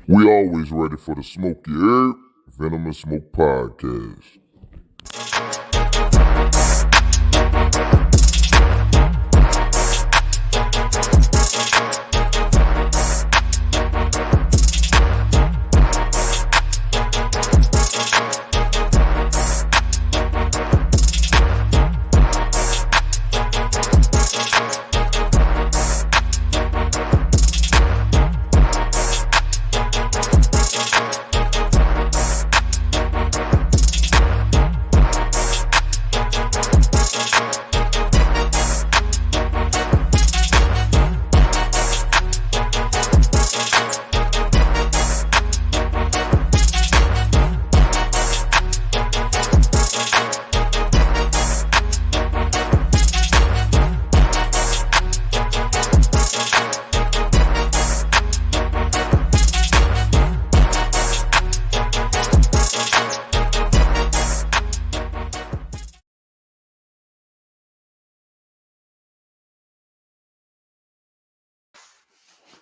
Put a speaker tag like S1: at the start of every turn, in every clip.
S1: We always ready for the smoke, you heard? Venom and Smoke Podcast.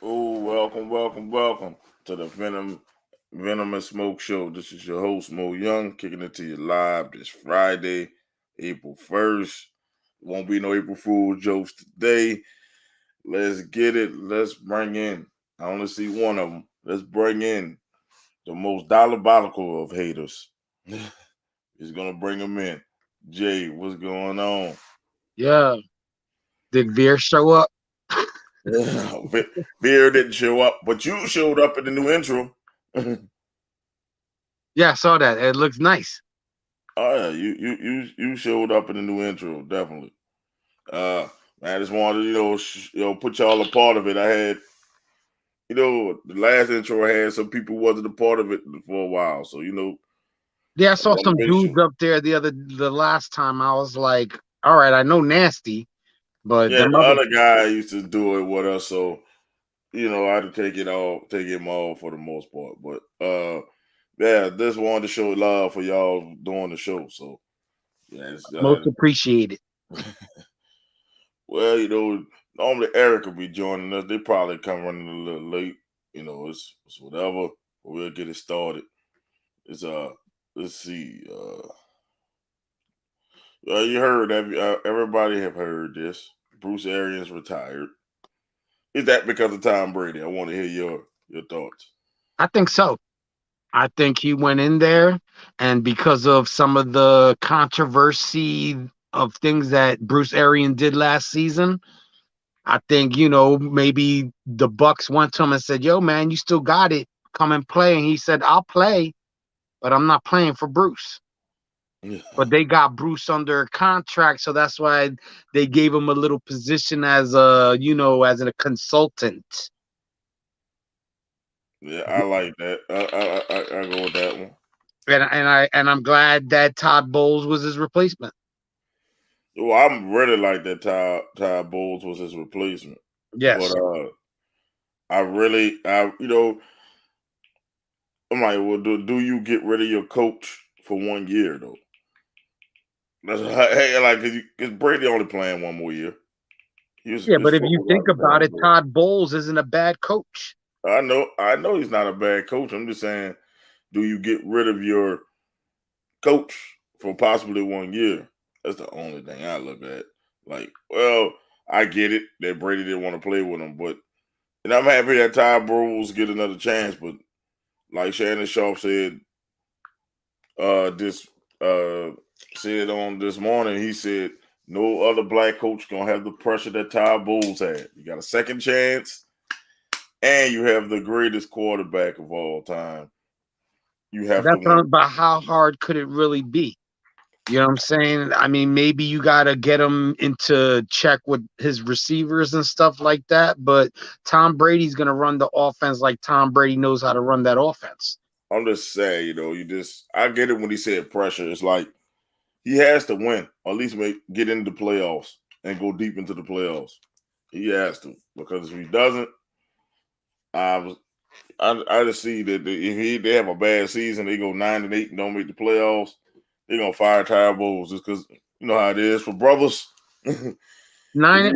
S2: Oh, welcome to the Venom and Smoke Show. This is your host, Mo Young, kicking it to you live this Friday, April 1st. Won't be no April Fool jokes today. Let's get it. Let's bring in, I only see one of them. Let's bring in the most diabolical of haters. He's going to bring him in. Jay, what's going on?
S3: Yeah. Did Veer show up?
S2: Veer didn't show up, but you showed up in the new intro.
S3: Yeah, I saw that. It looks nice.
S2: Oh yeah, you showed up in the new intro, definitely. I just wanted to put y'all a part of it. I had the last intro I had some people wasn't a part of it for a while, so
S3: Yeah, I
S2: I
S3: saw
S2: want
S3: some
S2: to make
S3: dudes
S2: sure.
S3: up there the last time. I was like, all right, I know Nasty, but
S2: Yeah,
S3: them
S2: the
S3: other
S2: other guy used to do it with us, so I had to take him all for the most part. But yeah, just wanted to show love for y'all doing the show. So yeah,
S3: most appreciated.
S2: well, normally Eric will be joining us. They probably come running a little late. It's whatever. But we'll get it started. It's let's see. You heard everybody have heard this. Bruce Arians retired. Is that because of Tom Brady? I want to hear your thoughts.
S3: I think so. I think he went in there, and because of some of the controversy of things that Bruce Arians did last season, I think, maybe the Bucks went to him and said, yo, man, you still got it. Come and play. And he said, I'll play, but I'm not playing for Bruce. But they got Bruce under contract, so that's why they gave him a little position as as a consultant.
S2: Yeah, I like that. I go with that one.
S3: And I'm glad that Todd Bowles was his replacement.
S2: Well, I'm really like that. Ty Bowles was his replacement, but
S3: Yes.
S2: I'm like, well, do you get rid of your coach for 1 year though? That's hey, like because Brady only playing one more year.
S3: Yeah,
S2: His
S3: but if you
S2: football
S3: think
S2: got to
S3: about
S2: down
S3: it,
S2: there.
S3: Todd Bowles isn't a bad coach.
S2: I know he's not a bad coach. I'm just saying, do you get rid of your coach for possibly 1 year? That's the only thing I look at. Like, well, I get it that Brady didn't want to play with him, and I'm happy that Ty Bowles get another chance. But like Shannon Sharp this said on this morning, he said no other black coach gonna have the pressure that Ty Bowles had. You got a second chance, and you have the greatest quarterback of all time. You have to win.
S3: But how hard could it really be? You know what I'm saying? I mean, maybe you got to get him into check with his receivers and stuff like that. But Tom Brady's going to run the offense like Tom Brady knows how to run that offense.
S2: I'm just saying, I get it when he said pressure. It's like he has to win, or at least get into the playoffs and go deep into the playoffs. He has to, because if he doesn't, I just see that if they have a bad season, they go 9-8 and don't make the playoffs, they're gonna fire Ty Bowles just because you know how it is for brothers.
S3: Nine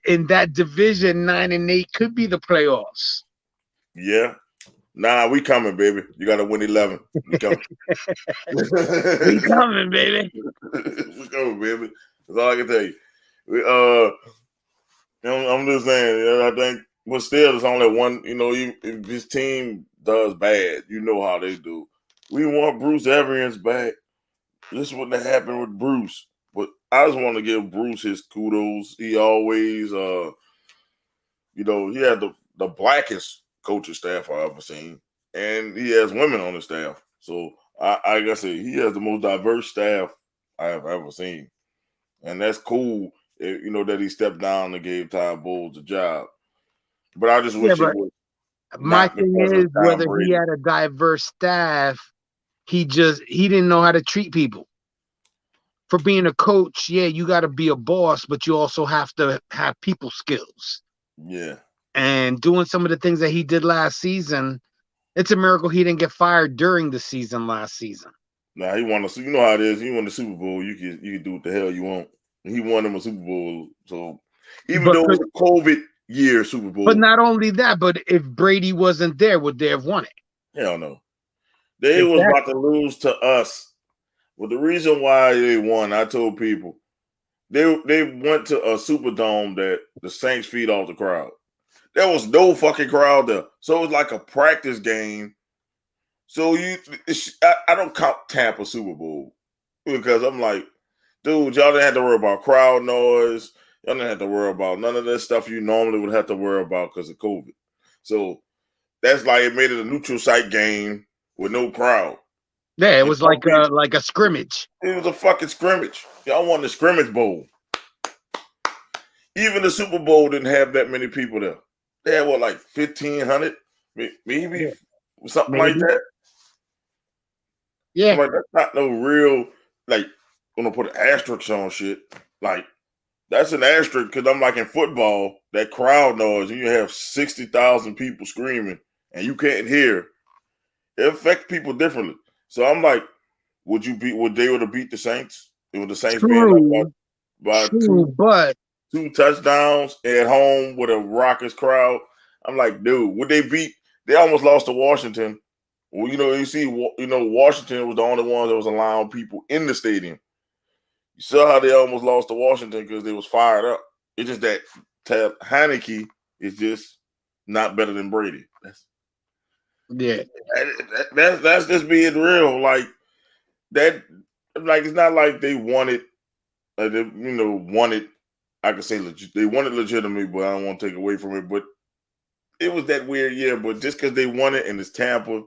S3: in that division, 9-8 could be the playoffs.
S2: Yeah, Nah, we coming, baby. You got to win 11. We coming.
S3: We coming, baby.
S2: We coming, baby. That's all I can tell you. I'm just saying. I think, but still, there's only one. If his team does bad, you know how they do. We want Bruce Arians back. This wouldn't have happened with Bruce. But I just want to give Bruce his kudos. He always, he had the blackest coaching staff I've ever seen, and he has women on his staff. So I guess he has the most diverse staff I have ever seen, and that's cool. That he stepped down and gave Ty Bowles a job. But I just wish it was
S3: my
S2: not
S3: thing
S2: because
S3: is
S2: of Tom
S3: whether he
S2: Brady.
S3: had a diverse staff, he didn't know how to treat people. For being a coach, yeah, you got to be a boss, but you also have to have people skills.
S2: Yeah.
S3: And doing some of the things that he did last season, it's a miracle he didn't get fired during the season last season.
S2: Nah, he won you know how it is. He won the Super Bowl. You can do what the hell you want. He won him a Super Bowl. So even though it was a COVID year Super Bowl.
S3: But not only that, but if Brady wasn't there, would they have won it?
S2: Hell no. They was about to lose to us. But the reason why they won, I told people, they went to a Superdome that the Saints feed off the crowd. There was no fucking crowd there. So it was like a practice game. So I don't count Tampa Super Bowl because I'm like, dude, y'all didn't have to worry about crowd noise. Y'all didn't have to worry about none of that stuff you normally would have to worry about because of COVID. So that's like it made it a neutral site game with no crowd.
S3: Yeah, it was like a scrimmage.
S2: It was a fucking scrimmage. Y'all won the scrimmage bowl. Even the Super Bowl didn't have that many people there. They had like 1,500, maybe something like that.
S3: Yeah,
S2: I'm like, that's not no real. Like, gonna put an asterisk on shit. Like, that's an asterisk because I'm like in football, that crowd noise, and you have 60,000 people screaming, and you can't hear. It affects people differently. So I'm like, would they would have beat the Saints? Would the Saints being up by two touchdowns at home with a raucous crowd? I'm like, dude, would they beat? They almost lost to Washington. Well, Washington was the only one that was allowing people in the stadium. You saw how they almost lost to Washington because they was fired up. It's just that Heineke is just not better than Brady. That's just being real. Like that. Like it's not like they wanted. Wanted. I could say they wanted legitimately, but I don't want to take away from it. But it was that weird year. But just because they won it and it's Tampa,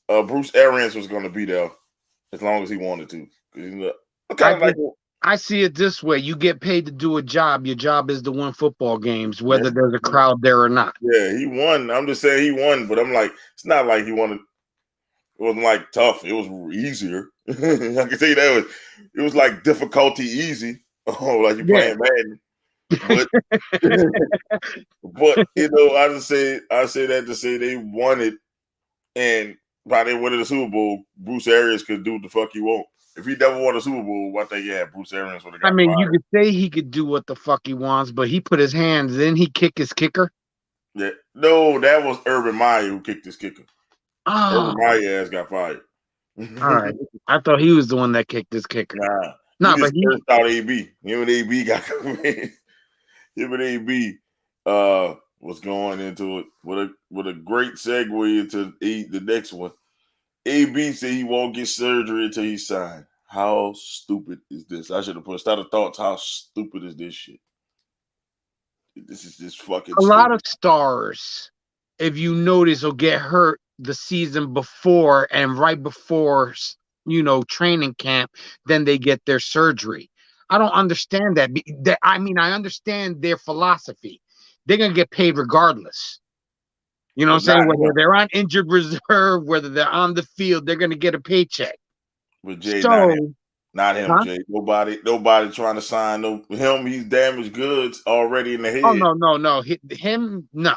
S2: Bruce Arians was going to be there as long as he wanted to.
S3: I see it this way: you get paid to do a job. Your job is to win football games, whether there's a crowd there or not.
S2: Yeah, he won. I'm just saying he won, but I'm like, it's not like he won. It wasn't like tough. It was easier. I can tell you that it was like difficulty easy. Oh, like you're playing Madden. But I say that to say they won it, and by they winning the Super Bowl, Bruce Arians could do what the fuck he want. If he never won a Super Bowl, I think Bruce Arians would have got fired.
S3: You could say he could do what the fuck he wants, but he put his hands in. He kicked his kicker.
S2: Yeah, no, that was Urban Meyer who kicked his kicker.
S3: Oh.
S2: Urban Meyer ass got fired.
S3: All right, I thought he was the one that kicked his kicker.
S2: Nah, but he out AB. Him and AB got him and AB was going into it with a great segue into the next one. AB said he won't get surgery until he's signed. How stupid is this? I should have put started thoughts. How stupid is this shit? This is just fucking.
S3: A lot of stars, if you notice, will get hurt the season before and right before training camp. Then they get their surgery. I don't understand that. I understand their philosophy. They're gonna get paid regardless. You know what I'm saying? Whether they're on injured reserve, whether they're on the field, they're gonna get a paycheck.
S2: But Jay, not him, Jay. Nobody trying to sign him. He's damaged goods already in the head.
S3: Oh no. Him, no.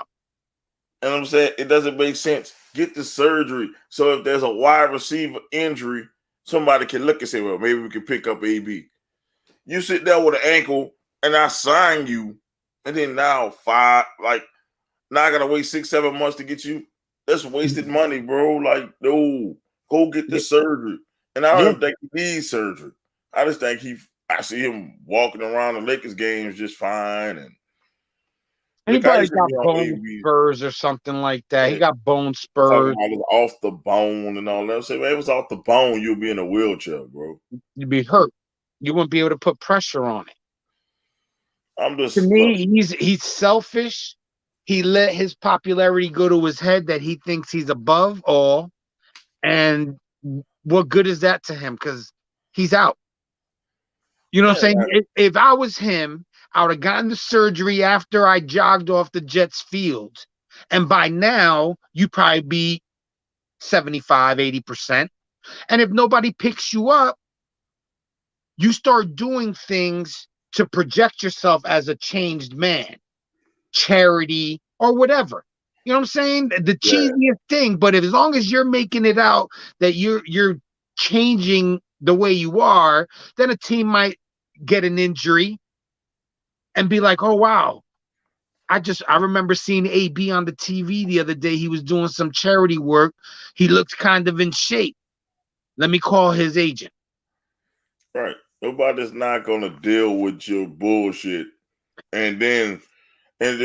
S2: And I'm saying it doesn't make sense. Get the surgery. So if there's a wide receiver injury, somebody can look and say, well, maybe we can pick up AB. You sit there with an ankle and I sign you, and then now I gotta wait 6-7 months to get you. That's wasted money, bro. Like, no, go get the surgery. And I don't think he needs surgery. I just think I see him walking around the Lakers games just fine. And
S3: he
S2: look how
S3: probably
S2: he's
S3: got
S2: on
S3: bone
S2: AB.
S3: spurs or something like that. He
S2: Yeah.
S3: got bone
S2: Talking
S3: spurs.
S2: about it off the bone and all that. I say, man, it was off the bone, you'll be in a wheelchair, bro.
S3: You'd be hurt. You wouldn't be able to put pressure on it.
S2: I'm
S3: To
S2: just
S3: me, he's selfish. He let his popularity go to his head that he thinks he's above all. And what good is that to him? Because he's out. You know what I'm saying? If I was him, I would have gotten the surgery after I jogged off the Jets field. And by now, you'd probably be 75, 80%. And if nobody picks you up, you start doing things to project yourself as a changed man, charity, or whatever. You know what I'm saying? The cheesiest thing, but as long as you're making it out that you're changing the way you are, then a team might get an injury and be like, "Oh wow, I remember seeing AB on the TV the other day. He was doing some charity work. He looked kind of in shape. Let me call his agent."
S2: right. Nobody's not gonna deal with your bullshit. And then when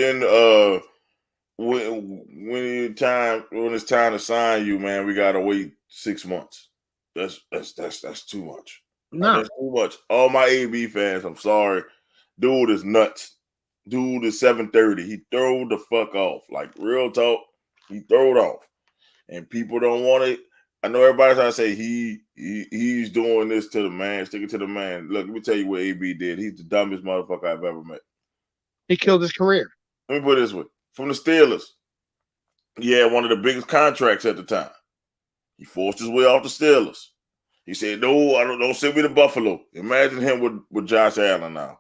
S2: it's time to sign you, man, we gotta wait 6 months. That's too much.
S3: No,
S2: That's too much. All my AB fans, I'm sorry. Dude is nuts. Dude is 730. He throw the fuck off. Like, real talk, he throw it off. And people don't want it. I know everybody's trying to say he's doing this to the man, sticking to the man. Look, let me tell you what AB did. He's the dumbest motherfucker I've ever met.
S3: he killed his career.
S2: Let me put it this way. From the Steelers, he had one of the biggest contracts at the time. He forced his way off the Steelers. He said, "No, I don't send me to Buffalo." Imagine him with Josh Allen now.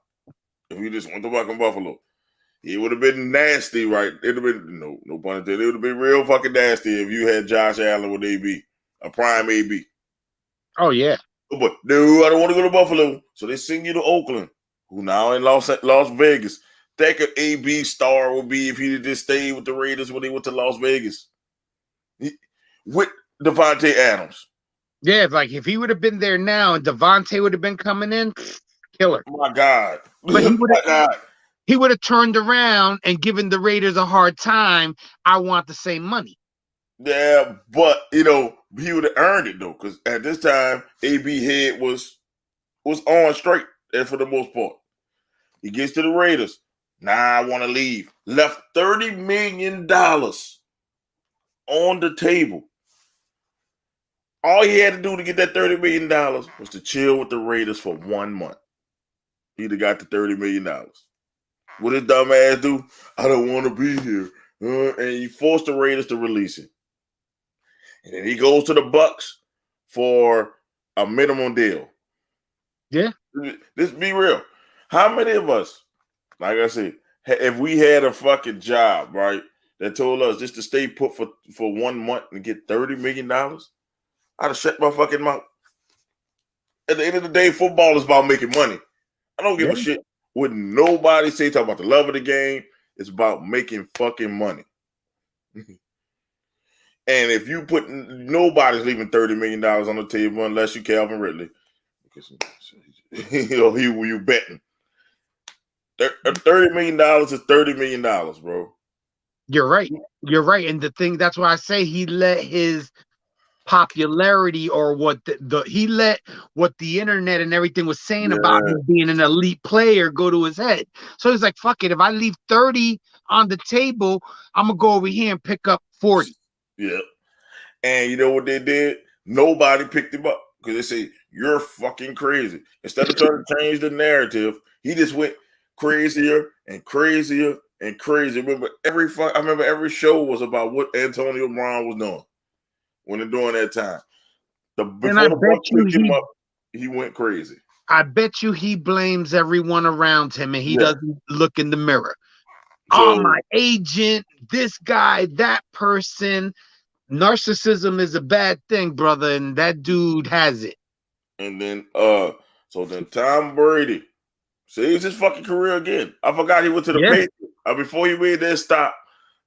S2: If he just went to fucking Buffalo, he would have been nasty, right? It'd have been no pun intended. It would have been real fucking nasty if you had Josh Allen with AB, a prime AB.
S3: Oh yeah.
S2: But no, I don't want to go to Buffalo. So they send you to Oakland, who now in Las Vegas. Think an AB star would be if he just stayed with the Raiders when they went to Las Vegas. With Devontae Adams.
S3: Yeah, like if he would have been there now and Devontae would have been coming in, killer.
S2: My God.
S3: But he would have turned around and given the Raiders a hard time. I want the same money.
S2: Yeah, but he would have earned it though, because at this time, AB head was on straight, and for the most part. He gets to the Raiders. Nah, I want to leave. Left $30 million on the table. All he had to do to get that $30 million was to chill with the Raiders for 1 month. He'd have got the $30 million. What did dumb ass do? I don't want to be here. And he forced the Raiders to release him. And then he goes to the Bucks for a minimum deal.
S3: Yeah.
S2: Let's be real. How many of us, like I said, if we had a fucking job, right, that told us just to stay put for 1 month and get $30 million, I'd have shut my fucking mouth. At the end of the day, football is about making money. I don't give a shit what nobody say. Talk about the love of the game. It's about making fucking money. And if you put, nobody's leaving $30 million on the table unless you Calvin Ridley. Because you betting. $30 million is $30 million, bro.
S3: You're right. You're right. And the thing, that's why I say he let his popularity or what he let what the internet and everything was saying about him being an elite player go to his head. So he's like, fuck it. If I leave 30 on the table, I'm going to go over here and pick up 40.
S2: Yeah. And you know what they did? Nobody picked him up because they say, you're fucking crazy. Instead of trying to change the narrative, he just went crazier and crazier and crazier. I remember every show was about what Antonio Brown was doing during that time. Before the Bucks picked him up, he went crazy.
S3: I bet you he blames everyone around him and he doesn't look in the mirror. So, my agent, this guy, that person. Narcissism is a bad thing, brother, and that dude has it.
S2: And then then Tom Brady saves his fucking career again. I forgot he went to the Patriots. Before he made that stop,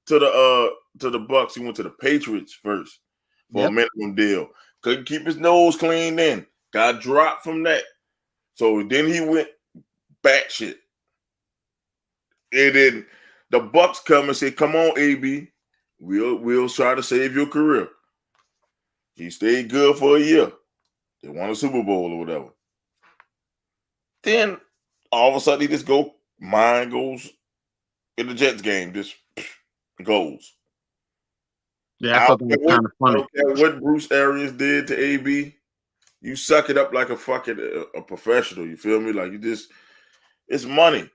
S2: to the Bucks. He went to the Patriots first for a minimum deal. Couldn't keep his nose clean then. Got dropped from that. So then he went batshit. And then the Bucks come and say, "Come on, AB, we'll try to save your career." He stayed good for a year. They won a Super Bowl or whatever. Then all of a sudden he just mind goes in the Jets game, just goes.
S3: Yeah, I thought that was kind of funny.
S2: I don't care what Bruce Arians did to AB. You suck it up like a fucking a professional. You feel me? Like it's money.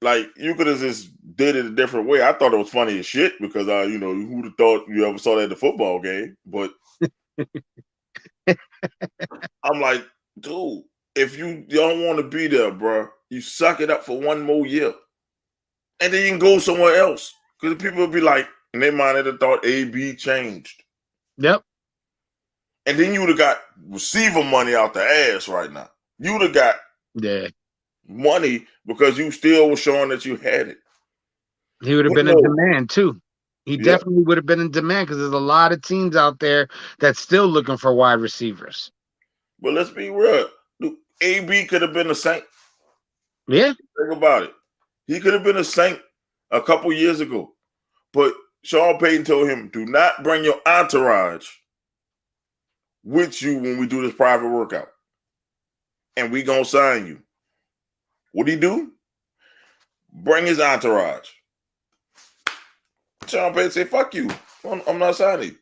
S2: Like you could have just did it a different way. I thought it was funny as shit because who'd have thought you ever saw that at the football game? But I'm like, dude, if you don't want to be there, bro, you suck it up for one more year, and then you can go somewhere else. Because people would be like, in their mind, they'd have thought AB changed.
S3: Yep.
S2: And then you would have got receiver money out the ass right now. You would have got money because you still were showing that you had it.
S3: He would have been in demand too. He definitely would have been in demand because there's a lot of teams out there that's still looking for wide receivers.
S2: But let's be real. AB could have been a Saint.
S3: Yeah.
S2: Think about it. He could have been a Saint a couple years ago. But Sean Payton told him, do not bring your entourage with you when we do this private workout. And we gonna sign you. What'd he do? Bring his entourage. Sean Payton said, fuck you. I'm not signing you.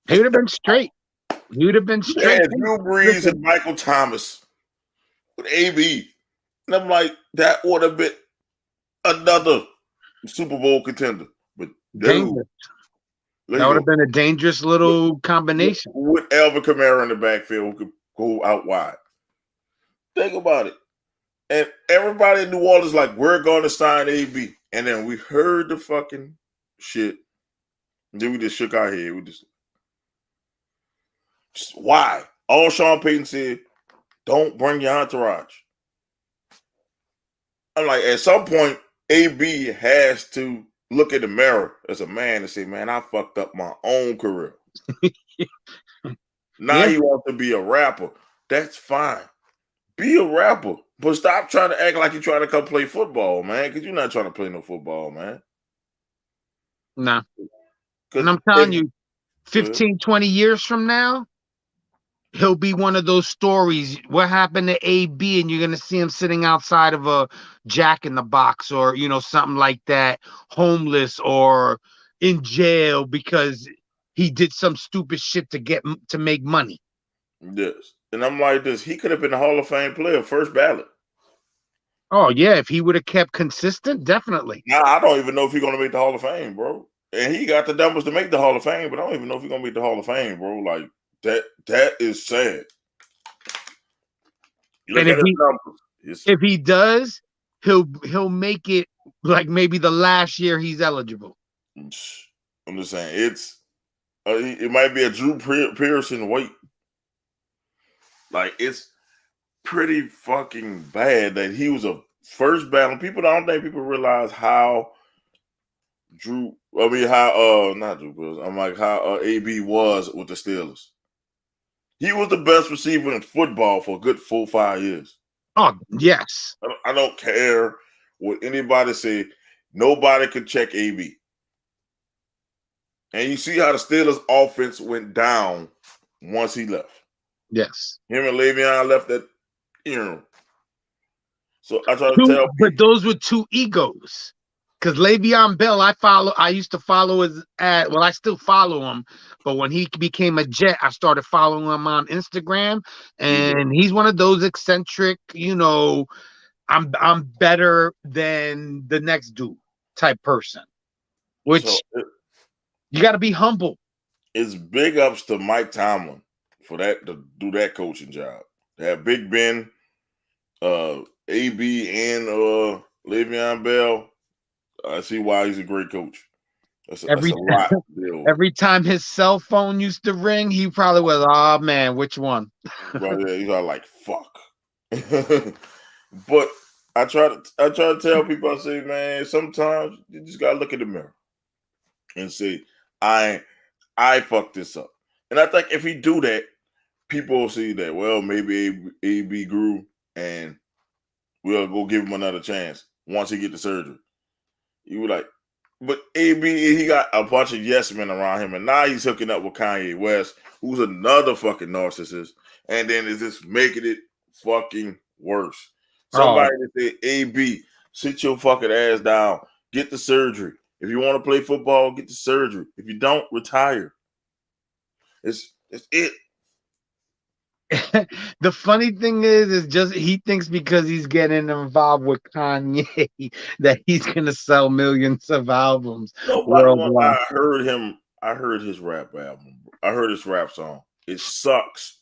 S3: He would have been straight. He would have been straight.
S2: Yeah, Drew Brees and Michael Thomas with AB. And I'm like, that would have been another Super Bowl contender. But dude,
S3: that would have been a dangerous little combination.
S2: With Alvin Kamara in the backfield who could go out wide. Think about it. And everybody in New Orleans like, we're going to sign AB. And then we heard the fucking shit. And then we just shook our head. We just why? All Sean Payton said, don't bring your entourage. I'm like, at some point, AB has to look in the mirror as a man and say, man, I fucked up my own career. Now you want to be a rapper. That's fine. Be a rapper. But stop trying to act like you're trying to come play football, man, because you're not trying to play no football, man.
S3: Nah. And I'm telling you, 15, 20 years from now, he'll be one of those stories. What happened to AB? And you're going to see him sitting outside of a Jack in the Box or, something like that, homeless or in jail because he did some stupid shit to make money.
S2: Yes. And I'm like this. He could have been a Hall of Fame player, first ballot.
S3: Oh, yeah. If he would have kept consistent, definitely.
S2: Now, I don't even know if he's going to make the Hall of Fame, bro. And he got the numbers to make the Hall of Fame, but I don't even know if he's going to make the Hall of Fame, bro. Like, that is sad.
S3: And if he does, he'll make it like maybe the last year he's eligible.
S2: I'm just saying it might be a Drew Pearson weight. Like it's pretty fucking bad that he was a first battle. I don't think people realize how not Drew Pearson. I'm like how AB was with the Steelers. He was the best receiver in football for a good 4-5 years.
S3: Oh, yes.
S2: I don't care what anybody say. Nobody could check AB. And you see how the Steelers' offense went down once he left.
S3: Yes.
S2: Him and Le'Veon left that, So I try to tell people.
S3: But those were two egos. Because Le'Veon Bell, I used to follow his ad. Well, I still follow him. But when he became a Jet, I started following him on Instagram. And he's one of those eccentric, I'm better than the next dude type person. Which you got to be humble.
S2: It's big ups to Mike Tomlin for that, to do that coaching job. To have Big Ben, AB, and Le'Veon Bell. I see why he's a great coach. That's a lot.
S3: Every time his cell phone used to ring, he probably was, oh man, which one?
S2: Right there, he's all like, fuck. But I try to tell people, I say, man, sometimes you just gotta look in the mirror and say, I fucked this up. And I think if he do that, people will see that, well, maybe AB grew and we'll go give him another chance once he get the surgery. You were like, but AB, he got a bunch of yes men around him, and now he's hooking up with Kanye West, who's another fucking narcissist, and then is just making it fucking worse. Somebody that said, AB, sit your fucking ass down, get the surgery. If you want to play football, get the surgery. If you don't, retire. It's it.
S3: The funny thing is just he thinks because he's getting involved with Kanye that he's gonna sell millions of albums worldwide.
S2: I heard him. I heard his rap album. I heard his rap song. It sucks.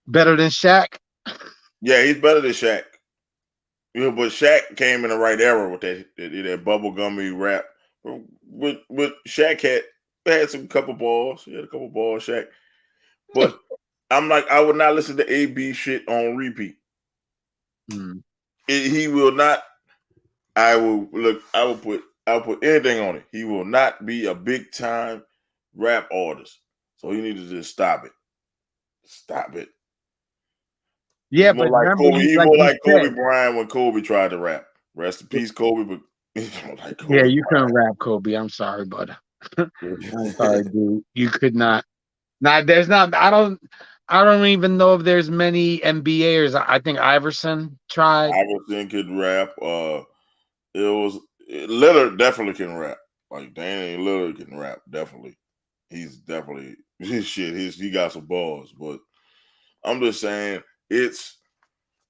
S3: Better than Shaq?
S2: Yeah, he's better than Shaq. Yeah, but Shaq came in the right era with that bubblegummy rap. With Shaq had some couple balls. He had a couple balls, Shaq. But I'm like, I would not listen to AB shit on repeat. He will not. I will put anything on it. He will not be a big time rap artist. So he needs to just stop it. Stop it.
S3: Yeah, but
S2: like
S3: remember,
S2: Kobe, he's more like Kobe Bryant when Kobe tried to rap. Rest in peace, Kobe. But he's more like Kobe.
S3: Yeah, you couldn't rap, Kobe. I'm sorry, bud. I'm sorry, dude. You could not. Now, there's not. I don't even know if there's many NBAers. I think Iverson tried.
S2: Iverson could rap. Lillard definitely can rap. Like Danny Lillard can rap. Definitely, he's definitely his shit. He got some balls. But I'm just saying it's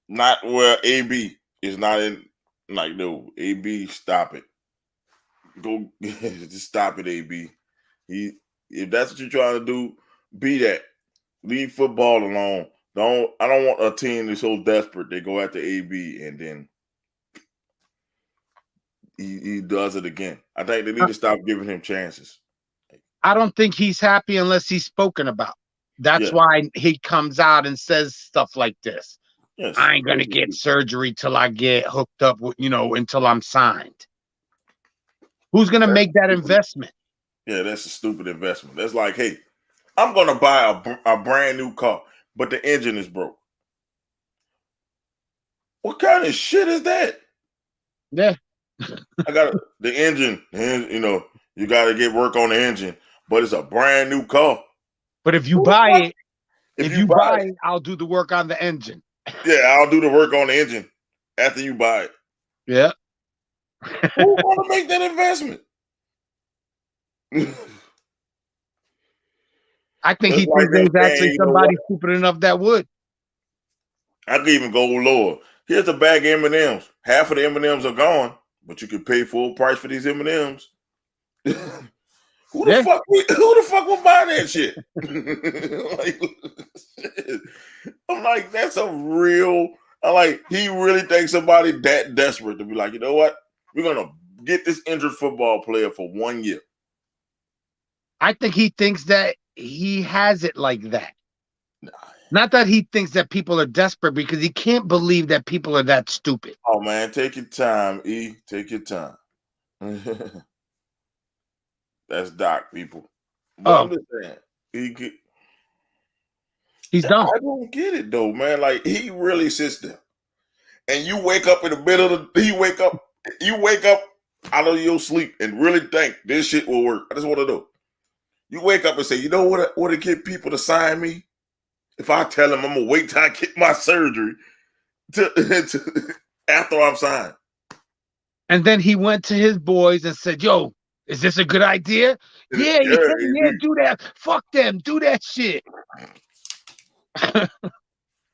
S2: not where AB is not in. Like no, AB, stop it. Go just stop it, AB. If that's what you're trying to do, be that. Leave football alone. I don't want a team that's so desperate they go after AB and then he does it again. I think they need to stop giving him chances.
S3: I don't think he's happy unless he's spoken about. That's why he comes out and says stuff like this. Yes, I ain't gonna get surgery till I get hooked up with, until I'm signed. Who's gonna make that investment?
S2: Yeah, that's a stupid investment. That's like, hey, I'm gonna buy a brand new car, but the engine is broke. What kind of shit is that?
S3: Yeah.
S2: I got the engine, you got to get work on the engine, but it's a brand new car.
S3: But if you buy it, I'll do the work on the engine.
S2: Yeah, I'll do the work on the engine after you buy it.
S3: Yeah.
S2: Who want to make that investment?
S3: I think he thinks there's actually somebody stupid enough that would.
S2: I could even go lower. Here's a bag of M&Ms. Half of the M&Ms are gone, but you can pay full price for these M&Ms. Who the fuck would buy that shit? I'm like, that's a real. He really thinks somebody that desperate to be like, you know what? We're gonna get this injured football player for 1 year.
S3: I think he thinks that he has it like that. Not that he thinks that people are desperate, because he can't believe that people are that stupid.
S2: Oh man, take your time, E. Take your time. That's Doc, people. But I'm just saying, he's dumb. I don't get it though, man. Like, he really sits there, and you wake up in the middle of the. You wake up out of your sleep and really think this shit will work. I just want to know. You wake up and say, you know what? To get people to sign me? If I tell them I'm gonna wait till I get my surgery to after I'm signed.
S3: And then he went to his boys and said, "Yo, is this a good idea? Yeah, do that. Fuck them, do that shit."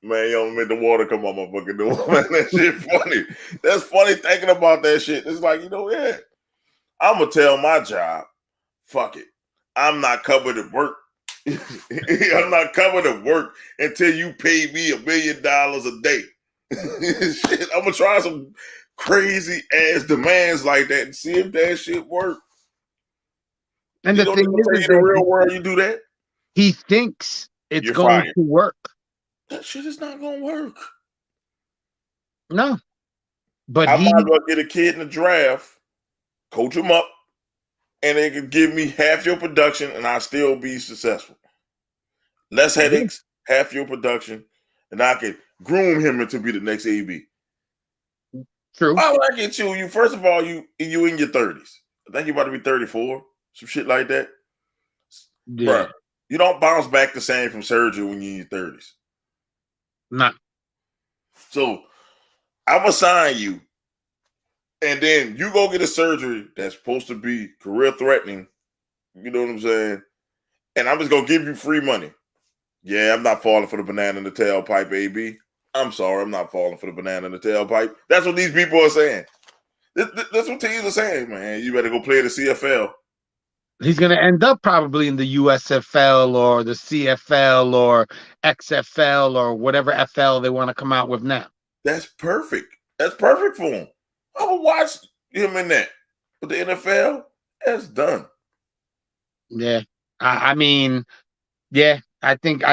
S2: Man, you don't make the water come on my fucking door. Man, that shit funny. That's funny thinking about that shit. It's like, I'm gonna tell my job, fuck it. I'm not covered at work. I'm not covered at work until you pay me $1 million a day. Shit, I'm gonna try some crazy ass demands like that and see if that shit work.
S3: And the thing is,
S2: in the real world, you do that.
S3: He thinks it's going to work.
S2: That shit is not gonna work.
S3: No. But
S2: I
S3: he,
S2: might as well get a kid in the draft, coach him up, and they could give me half your production, and I'll still be successful. Less headaches, half your production, and I could groom him into be the next AB.
S3: true.
S2: Why would I get you? You first of all, you in your 30s. I think you're about to be 34, some shit like that.
S3: Yeah.
S2: Bruh, you don't bounce back the same from surgery when you're in your 30s.
S3: Nah.
S2: So I'm gonna sign you, and then you go get a surgery that's supposed to be career threatening. You know what I'm saying? And I'm just gonna give you free money. Yeah, I'm not falling for the banana in the tailpipe, AB. I'm sorry, I'm not falling for the banana in the tailpipe. That's what these people are saying. That's what teams are saying, man. You better go play the CFL.
S3: He's going to end up probably in the USFL or the CFL or XFL or whatever FL they want to come out with now.
S2: That's perfect. That's perfect for him. I would watch him in that. But the NFL, that's done.
S3: Yeah. I mean, yeah, I think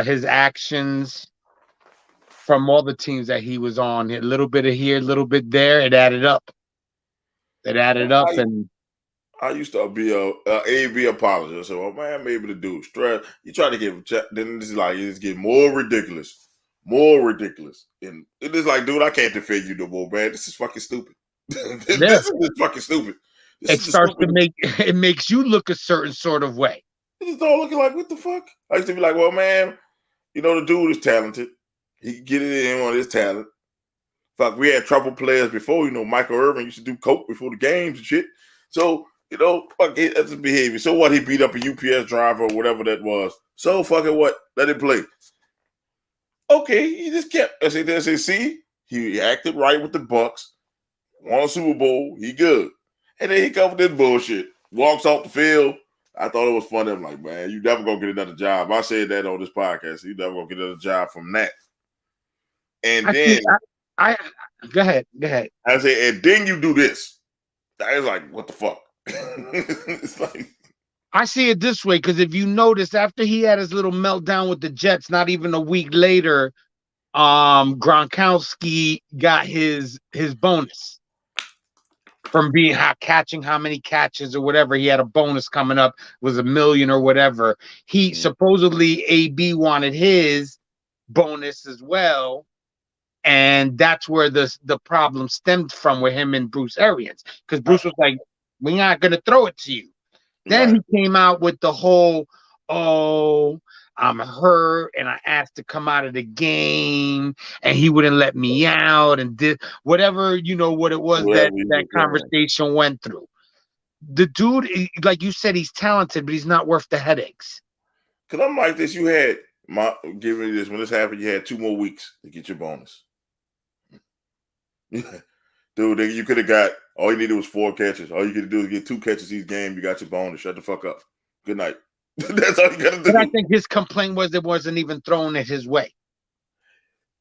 S3: his actions from all the teams that he was on, a little bit of here, a little bit there, it added up. And
S2: I used to be a AB apologist. So, well, man, maybe the dude stress. You try to get him, then this is like it's getting more ridiculous. And it is like, dude, I can't defend you no more, man. This is fucking stupid. This is fucking stupid.
S3: It starts to make it makes you look a certain sort of way.
S2: It's all looking like, what the fuck? I used to be like, well, man, you know, the dude is talented. He can get it in on his talent. Fuck, we had trouble players before. You know, Michael Irvin used to do coke before the games and shit. So, you know, fuck, that's his behavior. So what? He beat up a UPS driver or whatever that was. So fucking what? Let it play. Okay, he just kept. I said, see, he acted right with the Bucks. Won a Super Bowl. He good. And then he comes with this bullshit. Walks off the field. I thought it was funny. I'm like, man, you never gonna get another job. I said that on this podcast. You never gonna get another job from that. And then
S3: I go ahead.
S2: I said, and then you do this. I was like, what the fuck? It's like,
S3: I see it this way because if you notice, after he had his little meltdown with the Jets, not even a week later, Gronkowski got his bonus from being catching how many catches or whatever. He had a bonus coming up, was $1 million or whatever. He supposedly AB wanted his bonus as well. And that's where the problem stemmed from with him and Bruce Arians. Because Bruce was like, we're not going to throw it to you. Then he came out with the whole, oh, I'm hurt and I asked to come out of the game and he wouldn't let me out and did whatever, you know, what it was that conversation went through. The dude, like you said, he's talented, but he's not worth the headaches.
S2: Because I'm like this, you had, give me this, when this happened, you had 2 more weeks to get your bonus. Dude, you could have got, all you needed was 4 catches. All you could do is get 2 catches each game. You got your bonus. Shut the fuck up. Good night. That's all you got to do.
S3: But I think his complaint was it wasn't even thrown it his way.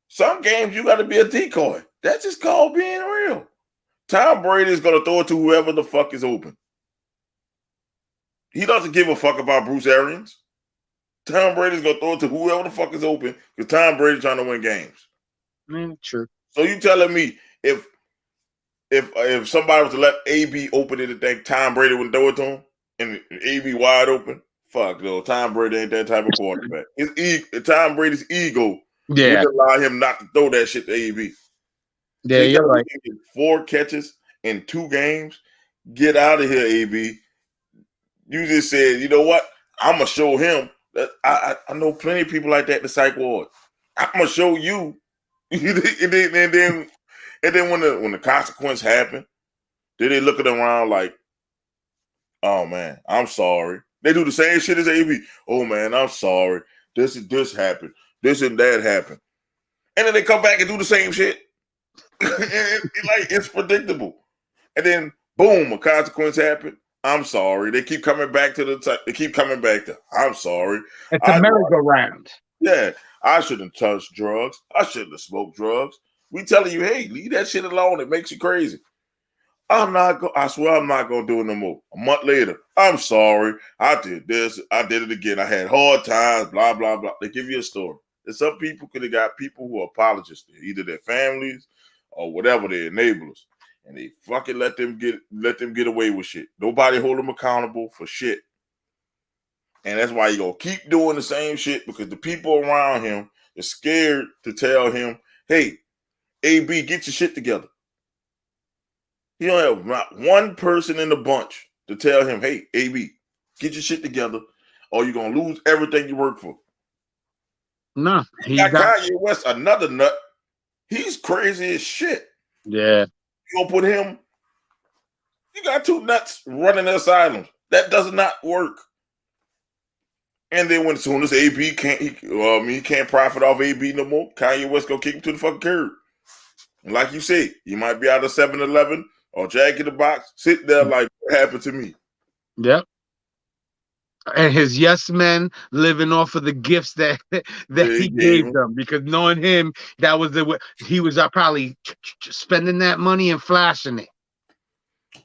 S2: Some games you got to be a decoy. That's just called being real. Tom Brady is going to throw it to whoever the fuck is open. He doesn't give a fuck about Bruce Arians. Tom Brady's going to throw it to whoever the fuck is open because Tom Brady's trying to win games.
S3: True.
S2: So you telling me if somebody was to let AB open it and think Tom Brady wouldn't throw it to him and AB wide open, fuck no, Tom Brady ain't that type of quarterback. Tom Brady's ego would allow him not to throw that shit to AB.
S3: Yeah, you're right.
S2: 4 catches in 2 games. Get out of here, AB. You just said, you know what? I'm gonna show him that I know plenty of people like that in the psych ward. I'm gonna show you. And then when the consequence happened, then they looking around like, oh man, I'm sorry. They do the same shit as AB. Oh man, I'm sorry. This happened. This and that happened. And then they come back and do the same shit. It's predictable. And then boom, a consequence happened. I'm sorry. They keep coming back to I'm sorry.
S3: It's a merry-go-round.
S2: Yeah. I shouldn't touch drugs. I shouldn't have smoked drugs. We telling you, hey, leave that shit alone. It makes you crazy. I swear I'm not going to do it no more. A month later, I'm sorry. I did this. I did it again. I had hard times, blah, blah, blah. They give you a story. And some people could have got people who are apologists. Either their families or whatever, the enablers. And they fucking let them get away with shit. Nobody hold them accountable for shit. And that's why you gonna keep doing the same shit, because the people around him are scared to tell him, hey, AB, get your shit together. He don't have not one person in the bunch to tell him, hey, AB, get your shit together, or you're gonna lose everything you work for.
S3: No,
S2: he got Kanye West, another nut. He's crazy as shit.
S3: Yeah.
S2: You gonna put him, you got two nuts running the asylums. That does not work. And then when as soon as AB he can't profit off AB no more, Kanye West gonna kick him to the fucking curb. And like you say, you might be out of 7-Eleven or Jack in the Box, sit there like, what happened to me?
S3: Yep. And his yes men living off of the gifts that he gave them, because knowing him, that was he was probably spending that money and flashing it.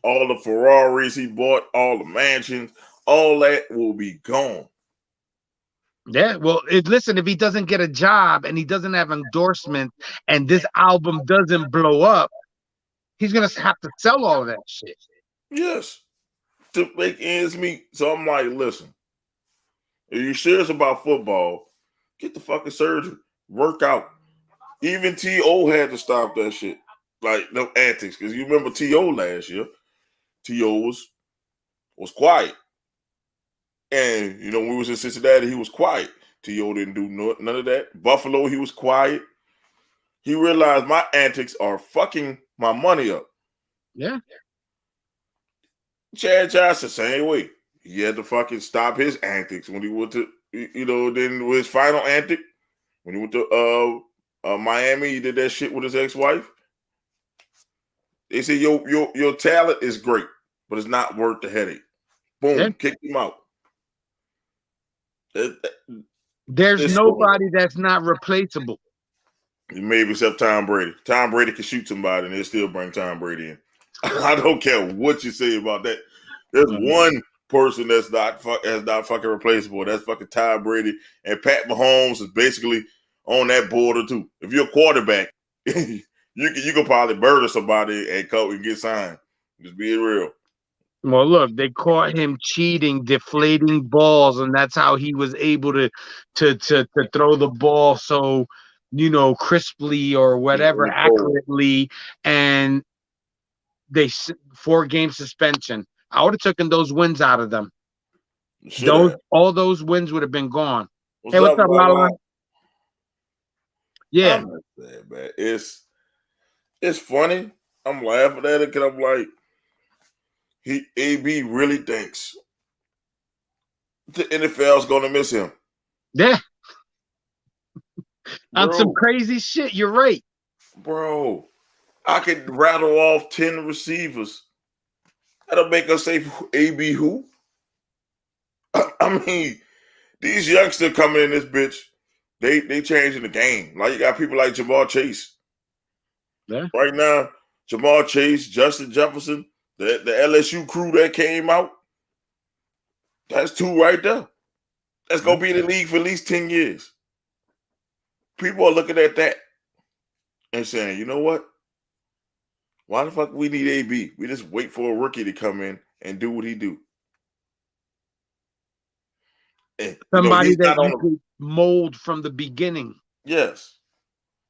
S2: All the Ferraris he bought, all the mansions, all that will be gone.
S3: Yeah, well, listen, if he doesn't get a job and he doesn't have endorsements and this album doesn't blow up, he's gonna have to sell all of that shit.
S2: Yes, to make ends meet. So I'm like, listen, if you're serious about football, get the fucking surgery, work out. Even T.O. had to stop that shit, like no antics, because you remember T.O. last year. T.O. was quiet. And, you know, when we was in Cincinnati, he was quiet. T.O. didn't do none of that. Buffalo, he was quiet. He realized my antics are fucking my money up.
S3: Yeah.
S2: Chad Johnson, same way. He had to fucking stop his antics when he went to, you know, then with his final antic, when he went to Miami, he did that shit with his ex-wife. They said, your talent is great, but it's not worth the headache. Boom, kick him out.
S3: There's nobody that's not replaceable.
S2: Maybe except Tom Brady. Tom Brady can shoot somebody and they still bring Tom Brady in. I don't care what you say about that. There's one person that's not fucking replaceable. That's fucking Tom Brady. And Pat Mahomes is basically on that border too. If you're a quarterback, you can probably murder somebody and go and get signed. Just being real.
S3: Well, look, they caught him cheating, deflating balls, and that's how he was able to throw the ball so, you know, crisply or whatever, accurately. And they 4-game suspension. I would have taken those wins out of them. All those wins would have been gone. Hey, what's up, Lala? Yeah,
S2: I'm not sad, man. It's funny. I'm laughing at it because I'm like, AB really thinks the NFL's gonna miss him.
S3: Yeah. On some crazy shit. You're right.
S2: Bro, I could rattle off 10 receivers. That'll make us say AB who? I mean, these youngsters coming in this bitch, they changing the game. Like you got people like Jamar Chase.
S3: Yeah.
S2: Right now, Jamar Chase, Justin Jefferson, the LSU crew that came out. That's 2 right there. That's gonna be in the league for at least 10 years. People are looking at that and saying, you know what? Why the fuck we need AB? We just wait for a rookie to come in and do what he do. And,
S3: somebody that you could mold from the beginning.
S2: Yes.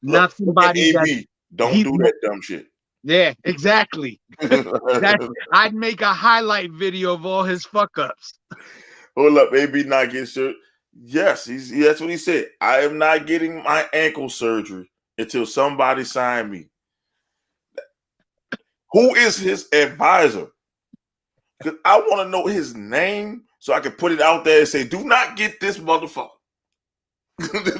S3: Not somebody
S2: AB. Don't do that dumb shit.
S3: Yeah, exactly. I'd make a highlight video of all his fuck ups.
S2: Hold up, AB not getting surgery. Yes, that's what he said. I am not getting my ankle surgery until somebody sign me. Who is his advisor? Because I want to know his name so I can put it out there and say, do not get this motherfucker.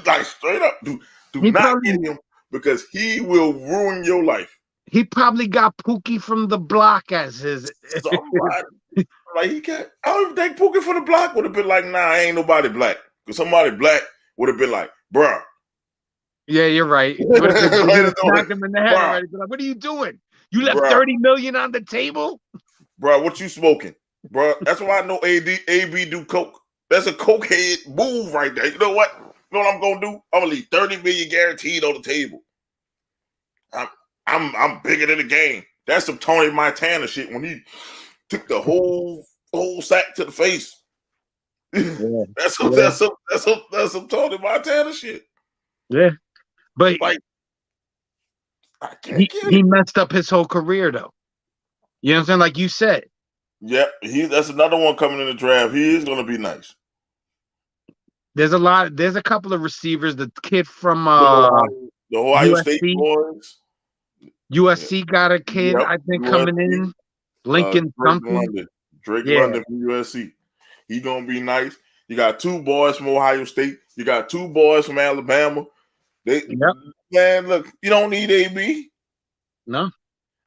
S2: Like straight up, do not get him, because he will ruin your life.
S3: He probably got Pookie from the block as his.
S2: Somebody, like he got. I don't even think Pookie from the block would have been like, nah, ain't nobody black. Because somebody black would have been like, bruh.
S3: Yeah, you're right. Smack him in the head already. Like, what are you doing? You left $30 million on the table,
S2: bro. What you smoking, bro? That's why I know AB do coke. That's a cokehead move right there. You know what? You know what I'm gonna do? I'm gonna leave $30 million guaranteed on the table. I I'm bigger than the game. That's some Tony Montana shit when he took the whole sack to the face.
S3: Yeah.
S2: That's some Tony Montana shit.
S3: Yeah. But
S2: Like, I can't get
S3: he
S2: it.
S3: messed up his whole career though. You know what I'm saying? Like you said.
S2: Yep, that's another one coming in the draft. He is gonna be nice.
S3: There's a couple of receivers. The kid from
S2: The Ohio State
S3: USC.
S2: boys.
S3: USC got a kid,
S2: Yep,
S3: I think, coming
S2: USC.
S3: in. Lincoln something.
S2: Drake
S3: Yeah.
S2: London from USC. He gonna be nice. You got 2 boys from Ohio State. You got 2 boys from Alabama. Man, look, you don't need AB.
S3: No.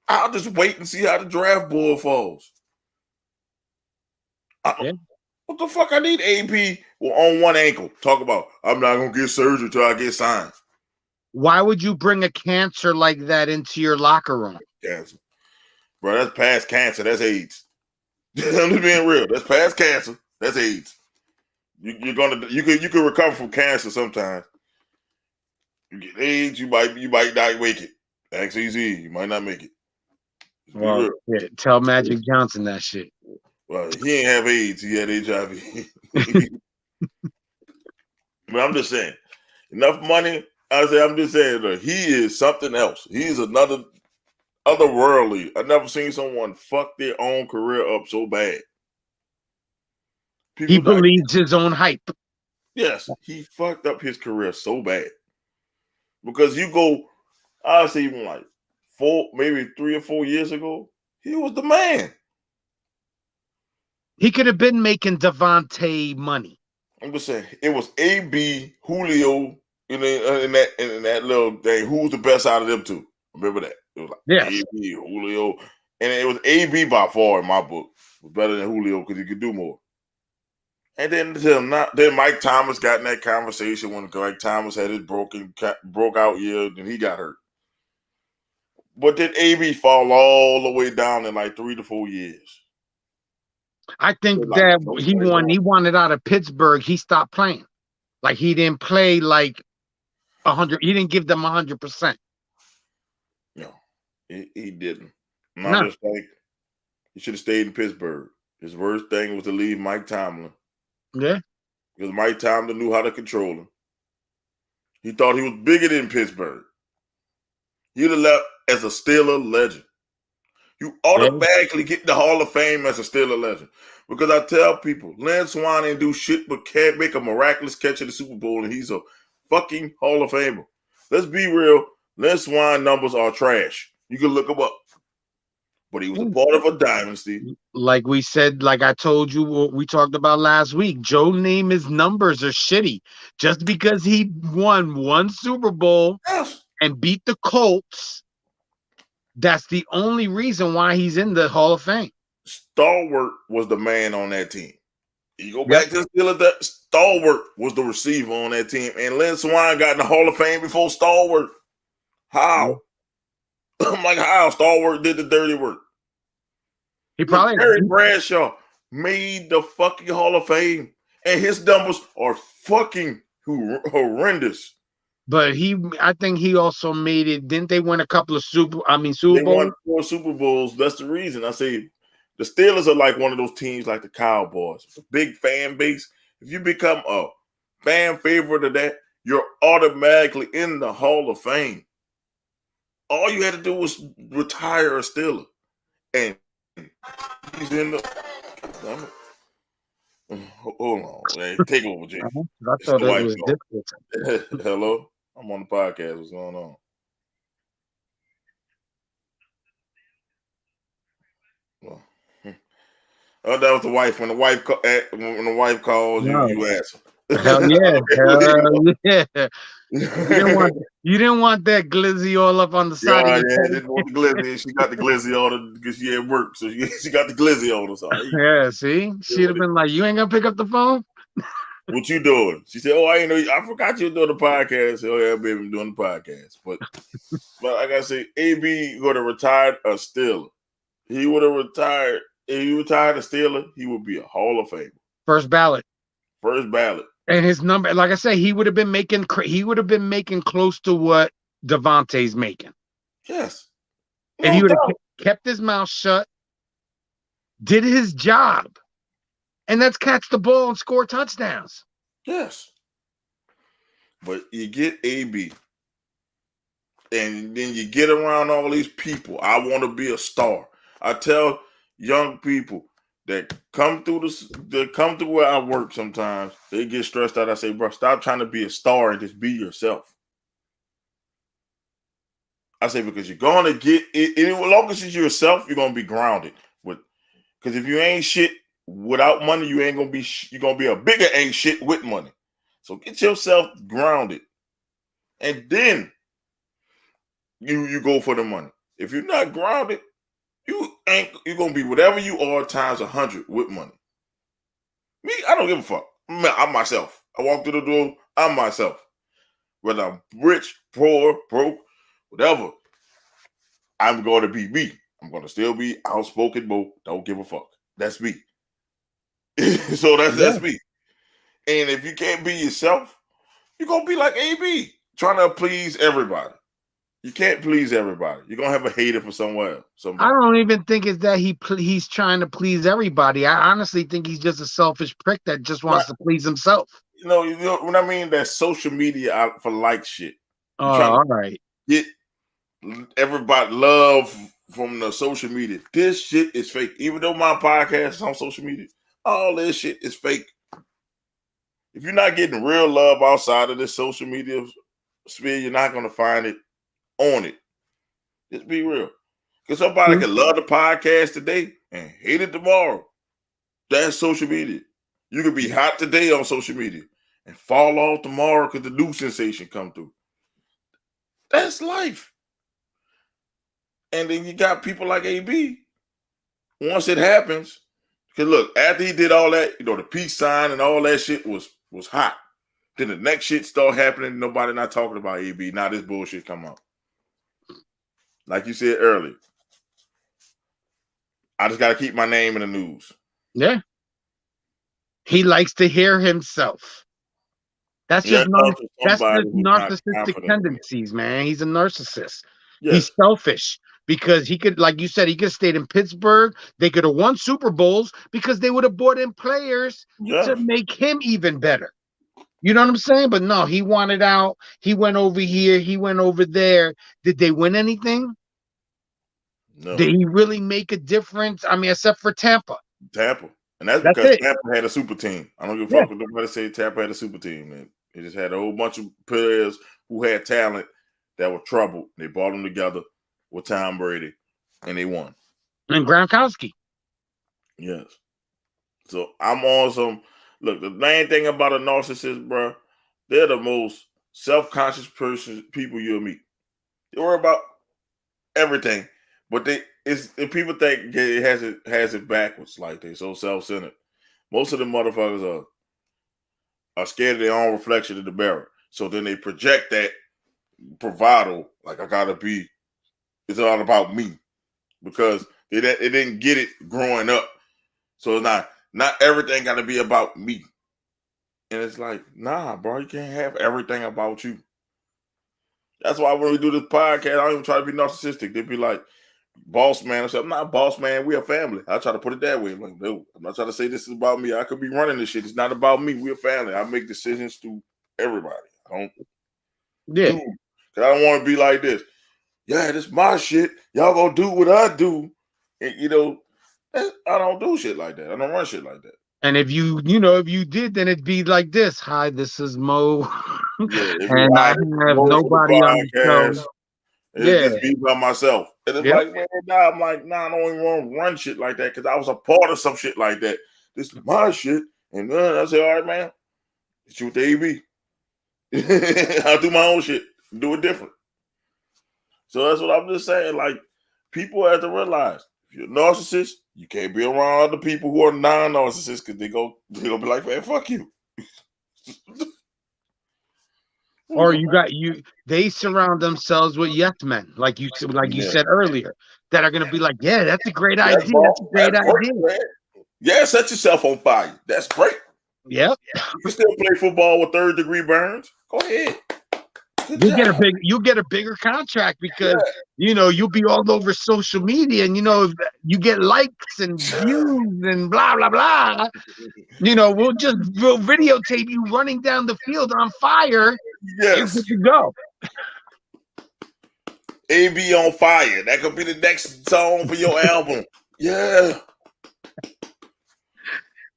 S2: I'll just wait and see how the draft board falls. What the fuck? I need AB on one ankle. Talk about I'm not gonna get surgery till I get signed.
S3: Why would you bring a cancer like that into your locker room?
S2: Cancer, bro. That's past cancer. That's AIDS. I'm just being real. That's past cancer. That's AIDS. You can recover from cancer sometimes. You get AIDS, you might not make it. XEZ, you might not make it.
S3: Well, yeah, tell Magic Johnson that shit.
S2: Well, he ain't have AIDS. He had HIV. But I'm just saying, enough money. I'm just saying that he is something else. He's another otherworldly. I've never seen someone fuck their own career up so bad.
S3: He believes his own hype.
S2: Yes, he fucked up his career so bad. Because you go, I'll say even like 3 or 4 years ago, he was the man.
S3: He could have been making Devontae money.
S2: I'm just saying, it was AB, Julio, in that little thing. Who was the best out of them two? Remember that? It was like AB, Julio, and it was AB by far in my book. It was better than Julio because he could do more. And then Mike Thomas got in that conversation when Mike Thomas had his broke out year and he got hurt. But did AB fall all the way down in like 3 to 4 years?
S3: I think that he wanted out of Pittsburgh. He stopped playing. Like he didn't play like 100. He didn't give them 100%.
S2: No, he didn't. No. Just like he should have stayed in Pittsburgh. His worst thing was to leave Mike Tomlin.
S3: Yeah.
S2: Because Mike Tomlin knew how to control him. He thought he was bigger than Pittsburgh. He'd have left as a Steeler legend. You automatically get the Hall of Fame as a Steeler legend. Because I tell people, Lynn Swann ain't do shit but can't make a miraculous catch in the Super Bowl, and he's a fucking Hall of Famer. Let's be real. Lynn Swann numbers are trash. You can look him up. But he was a part of a dynasty.
S3: Like we said, like I told you, what we talked about last week, Joe Namath's numbers are shitty. Just because he won 1 Super Bowl and beat the Colts, that's the only reason why he's in the Hall of Fame.
S2: Stalwart was the man on that team. You go back to the Steelers, that Stalwart was the receiver on that team. And Lynn Swann got in the Hall of Fame before Stalwart. How? I'm like, how? Stalwart did the dirty work.
S3: He probably
S2: Terry Bradshaw made the fucking Hall of Fame, and his numbers are fucking horrendous.
S3: But I think he also made it. Didn't they win a couple of Super Bowls?
S2: They won 4 Super Bowls. That's the reason I say the Steelers are like one of those teams like the Cowboys. It's a big fan base. If you become a fan favorite of that, you're automatically in the Hall of Fame. All you had to do was retire a Steeler, and he's in the. Hold on, man. Take over, Jay.
S3: I thought it was difficult.
S2: Hello, I'm on the podcast. What's going on? Oh, that was the wife. When the wife calls, you answer.
S3: Hell yeah! Hell yeah! You didn't want that glizzy all up on the side.
S2: I didn't want the glizzy. She got the glizzy on her because she at work, so she got the glizzy on her. So
S3: yeah, see, she'd have been like, "You ain't gonna pick up the phone."
S2: What you doing? She said, "Oh, I ain't know. I forgot you were doing the podcast." Oh yeah, baby, I'm doing the podcast. But I gotta say, AB would have retired a Steeler. He would have retired. If he retired a Steeler, he would be a Hall of Famer.
S3: First ballot.
S2: First ballot.
S3: And his number, like I say, he would have been making close to what Devontae's making.
S2: Yes.
S3: If he
S2: No
S3: would have
S2: doubt.
S3: kept his mouth shut, did his job, and that's catch the ball and score touchdowns.
S2: Yes. But you get AB, and then you get around all these people. I want to be a star. I tell young people that come through where I work sometimes, they get stressed out. I say, bro, stop trying to be a star and just be yourself. I say, because you're going to get it, as long as it's yourself, you're going to be grounded. Because if you ain't shit without money, you ain't going to be, you're going to be a bigger ain't shit with money. So get yourself grounded. And then you go for the money. If you're not grounded, you're going to be whatever you are times 100 with money. Me, I don't give a fuck. I'm myself. I walk through the door, I'm myself. Whether I'm rich, poor, broke, whatever, I'm going to be me. I'm going to still be outspoken, but don't give a fuck. That's me. So that's me. And if you can't be yourself, you're going to be like AB, trying to please everybody. You can't please everybody. You're going to have a hater for somewhere.
S3: I don't even think it's that he's trying to please everybody. I honestly think he's just a selfish prick that just wants to please himself.
S2: You know what I mean? That social media out for like shit.
S3: Oh, all right.
S2: Get everybody love from the social media. This shit is fake. Even though my podcast is on social media, all this shit is fake. If you're not getting real love outside of this social media sphere, you're not going to find it on it. Just be real. Because somebody can love the podcast today and hate it tomorrow. That's social media. You could be hot today on social media and fall off tomorrow because the new sensation come through. That's life. And then you got people like AB. Once it happens, because look, after he did all that, the peace sign and all that shit was hot. Then the next shit start happening. Nobody not talking about AB. Now this bullshit come out. Like you said earlier, I just got to keep my name in the news.
S3: Yeah. He likes to hear himself. That's just narcissistic tendencies, man. He's a narcissist. Yes. He's selfish because he could, like you said, he could have stayed in Pittsburgh. They could have won Super Bowls because they would have brought in players to make him even better. You know what I'm saying? But no, he wanted out. He went over here. He went over there. Did they win anything? No. Did he really make a difference? I mean, except for Tampa.
S2: And that's because Tampa had a super team. I don't give a fuck what nobody say. Tampa had a super team, man. They just had a whole bunch of players who had talent that were troubled. They brought them together with Tom Brady, and they won.
S3: And Gronkowski.
S2: Yes. So I'm on some. Look, the main thing about a narcissist, bro, they're the most self-conscious people you'll meet. They worry about everything, but people think it has it backwards. Like they so self-centered. Most of the motherfuckers are scared of their own reflection in the mirror. So then they project that bravado, like I gotta be. It's all about me because they didn't get it growing up. So it's not everything got to be about me. And it's like, nah, bro, you can't have everything about you. That's why when we do this podcast, I don't even try to be narcissistic. They'd be like, boss man. I said, I'm not boss man. We're a family. I try to put it that way. I'm like, no, I'm not trying to say this is about me. I could be running this shit. It's not about me. We're a family. I make decisions to everybody. Because I don't want to be like this. Yeah, this is my shit. Y'all gonna do what I do. And, I don't do shit like that. I don't run shit like that.
S3: And if you did, then it'd be like this. Hi, this is Mo. And I have nobody on the show.
S2: Just be by myself. And it's like, man, I'm like, nah, I don't even want to run shit like that because I was a part of some shit like that. This is my shit. And then I say, all right, man, shoot the AB. I'll do my own shit. Do it different. So that's what I'm just saying. Like, people have to realize if you're a narcissist, you can't be around other people who are non-narcissists because they're gonna be like, man, fuck you.
S3: Or they surround themselves with yes men, like you said earlier, that are gonna be like, yeah, that's a great idea. That's a great idea.
S2: Great, yeah, set yourself on fire. That's great.
S3: Yep.
S2: You can still play football with third-degree burns. Go ahead. Good
S3: You
S2: job.
S3: get a bigger contract because
S2: Yeah.
S3: you'll be all over social media, and you get likes and views and blah blah blah. We'll videotape you running down the field on fire. You're
S2: Yes.
S3: good to go.
S2: AB on fire. That could be the next song for your album. Yeah.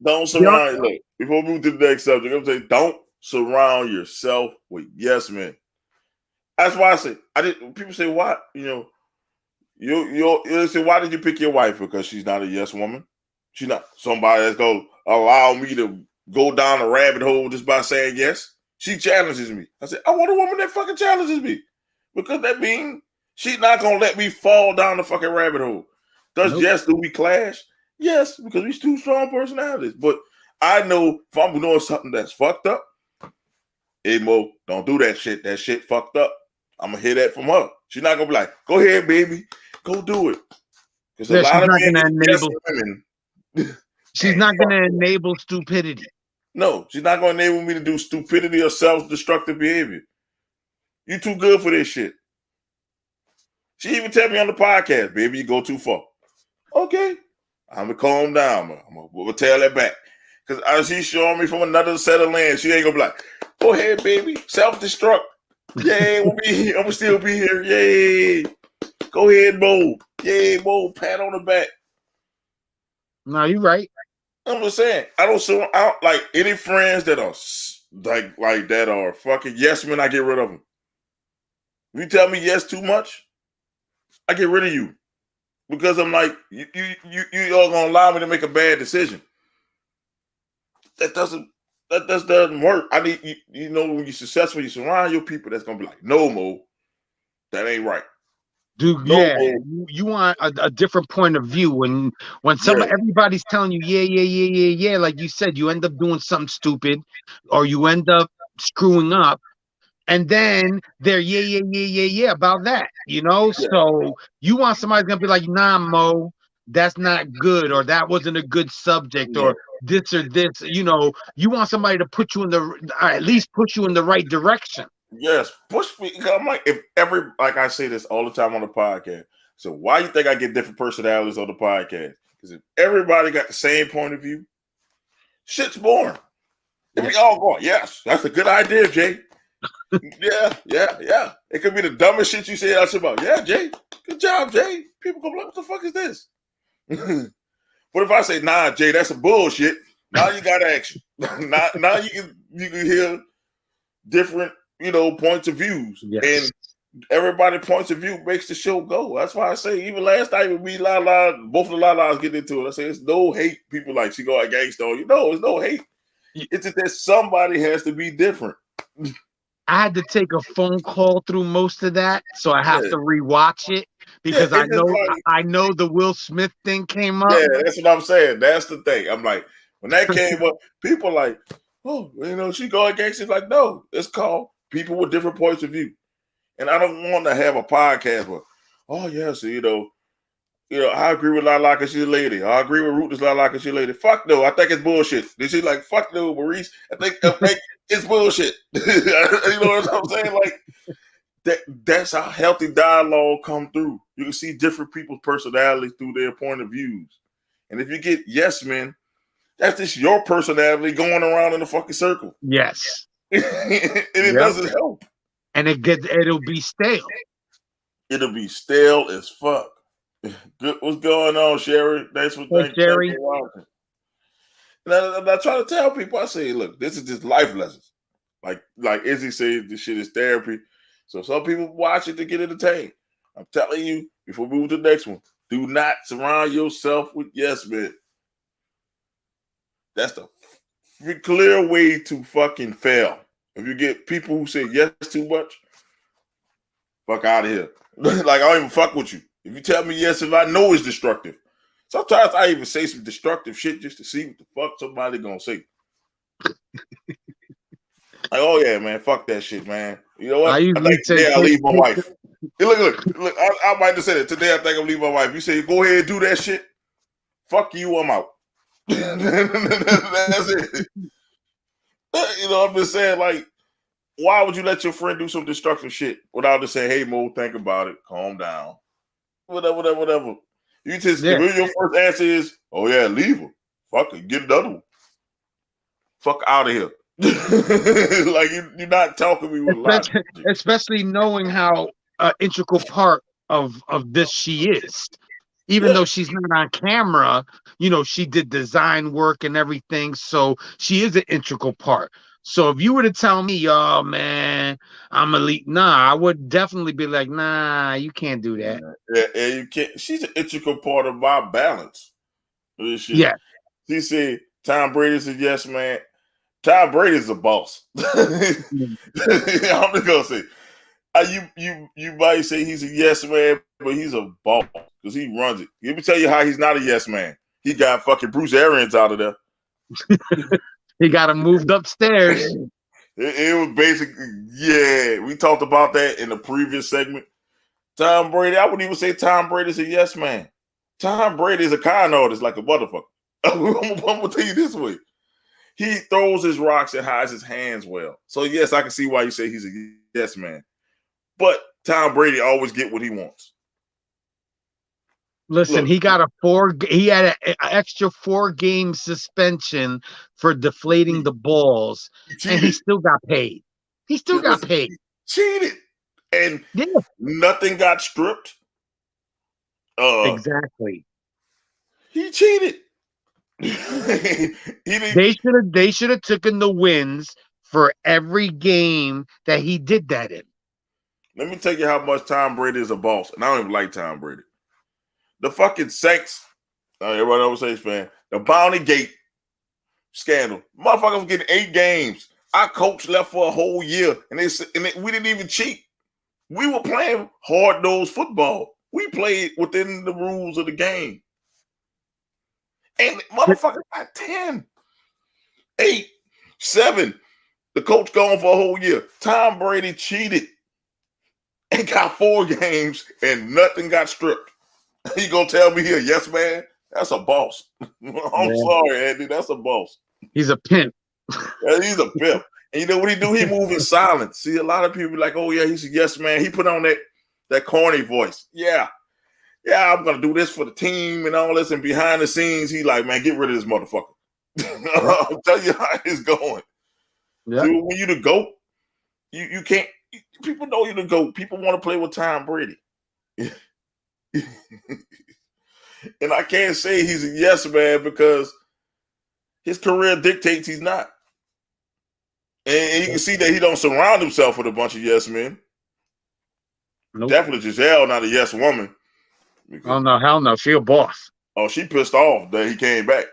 S2: Don't surround. Look, before we move to the next subject, I'm saying don't surround yourself with yes men. That's why I say people say why you say why did you pick your wife? Because she's not a yes woman. She's not somebody that's gonna allow me to go down a rabbit hole just by saying yes. She challenges me. I said I want a woman that fucking challenges me because that means she's not gonna let me fall down the fucking rabbit hole. Does yes do we clash? Yes, because we two strong personalities. But I know if I'm doing something that's fucked up, hey Mo, don't do that shit. That shit fucked up. I'm gonna hear that from her. She's not gonna be like, "Go ahead, baby, go do it." Because a lot of men get yes women.
S3: She's not gonna enable stupidity.
S2: No, she's not gonna enable me to do stupidity or self-destructive behavior. You too good for this shit. She even tell me on the podcast, "Baby, you go too far." Okay, I'm gonna calm down. I'm gonna tell that back because she's showing me from another set of land. She ain't gonna be like, "Go ahead, baby, self-destruct." Yay, we'll be here. I'm gonna still be here. Yay. Go ahead, Mo. Yay, Mo. Pat on the back.
S3: No, you're right.
S2: I'm just saying. I don't like any friends that are like that are fucking yes men. I get rid of them. If you tell me yes too much, I get rid of you because I'm like you all gonna allow me to make a bad decision. That doesn't work. I need when you're successful, you surround your people that's gonna be like, no, Mo, that ain't right.
S3: Dude,
S2: no,
S3: yeah,
S2: Mo.
S3: you want a different point of view when everybody's telling you yeah, like you said, you end up doing something stupid or you end up screwing up, and then they're yeah about that, So you want somebody's gonna be like, nah, Mo, that's not good, or that wasn't a good subject, or this or this, you want somebody to put you at least push you in the right direction.
S2: Yes, push me. I'm like, like I say this all the time on the podcast. So why you think I get different personalities on the podcast? Because if everybody got the same point of view, shit's boring. If we all going, yes, that's a good idea, Jay. yeah. It could be the dumbest shit you said out your mouth. Yeah, Jay. Good job, Jay. People go like, what the fuck is this? But if I say, nah, Jay, that's some bullshit. Now you got action. now you can hear different, points of views.
S3: Yes.
S2: And everybody's points of view makes the show go. That's why I say, even last night with me, Lala, both of the Lalas getting into it. I say, it's no hate. People like, she go like gangsta on you. No, it's no hate. It's just that somebody has to be different.
S3: I had to take a phone call through most of that, so I have to rewatch it because I know the Will Smith thing came up.
S2: Yeah, that's what I'm saying. That's the thing. I'm like, when that came up, people like, oh, she going gangsta. Like, no, it's called people with different points of view. And I don't want to have a podcast where, oh yeah, so I agree with Lala because she's a lady. I agree with Root Lala because she's a lady. Fuck no, I think it's bullshit. Then she's like, fuck no, Maurice. I think it's bullshit. You know what I'm saying? Like that's how healthy dialogue come through. You can see different people's personalities through their point of views. And if you get yes men, that's just your personality going around in a fucking circle.
S3: Yes.
S2: And it doesn't help.
S3: And it'll be stale.
S2: It'll be stale as fuck. Good, what's going on, Sherry? Thanks for
S3: Sherry.
S2: watching. And I try to tell people, I say, look, this is just life lessons. Like Izzy said, this shit is therapy. So some people watch it to get entertained. I'm telling you, before we move to the next one, do not surround yourself with yes men. That's the clear way to fucking fail. If you get people who say yes too much, fuck out of here. Like, I don't even fuck with you. If you tell me yes, if I know it's destructive. Sometimes I even say some destructive shit just to see what the fuck somebody gonna say. Like, oh yeah, man, fuck that shit, man. You know what? I think today I leave my wife. Hey, look. I might have said it. Today I think I'm leaving my wife. You say, go ahead and do that shit. Fuck you, I'm out. That's it. I'm just saying, like, why would you let your friend do some destructive shit without just saying, "Hey, Mo, think about it, calm down, whatever." You just if your first answer is, "Oh yeah, leave her, fuck her, get another one, fuck out of here." Like you're not talking to me with logic,
S3: especially knowing how integral part of this she is. Even though
S2: yes.
S3: she's not on camera, she did design work and everything, so she is an integral part. So if you were to tell me, "Oh man, I'm elite," nah, I would definitely be like, "Nah, you can't do that."
S2: Yeah, you can't. She's an integral part of my balance. This shit.
S3: Yeah.
S2: She said Tom Brady's a yes man. Tom Brady's a boss. I'm just gonna say, you might say he's a yes man, but he's a boss because he runs it. Let me tell you how he's not a yes man. He got fucking Bruce Arians out of there.
S3: He got him moved upstairs.
S2: It was basically, yeah. We talked about that in the previous segment. Tom Brady, I wouldn't even say Tom Brady's a yes man. Tom Brady is a con artist like a motherfucker. I'm gonna tell you this way. He throws his rocks and hides his hands well. So yes, I can see why you say he's a yes man. But Tom Brady always get what he wants.
S3: Listen, he got he had an extra 4-game suspension for deflating the balls, and he still got paid. He still got paid.
S2: He cheated, and nothing got stripped.
S3: Exactly.
S2: He cheated.
S3: They should have taken the wins for every game that he did that in.
S2: Let me tell you how much Tom Brady is a boss, and I don't even like Tom Brady. The fucking Saints, everybody knows Saints fan, the Bounty Gate scandal. Motherfuckers getting 8 games. Our coach left for a whole year, and we didn't even cheat. We were playing hard-nosed football. We played within the rules of the game. And motherfuckers got 10, 8, 7. The coach gone for a whole year. Tom Brady cheated and got 4 games, and nothing got stripped. You gonna tell me here, yes, man? That's a boss. I'm sorry, Andy. That's a boss.
S3: He's a pimp.
S2: Yeah, he's a pimp. And you know what he do? He move in silence. See, a lot of people be like, "Oh yeah, he's a yes man." He put on that corny voice. Yeah, I'm gonna do this for the team and all this. And behind the scenes, he like, "Man, get rid of this motherfucker." I'll tell you how it's going.
S3: Yeah.
S2: So when you the GOAT, you can't. People know you the GOAT. People want to play with Tom Brady. And I can't say he's a yes man because his career dictates he's not. And you can see that he don't surround himself with a bunch of yes men. Nope. Definitely Giselle, not a yes woman.
S3: Oh no, hell no. She a boss.
S2: Oh, she pissed off that he came back.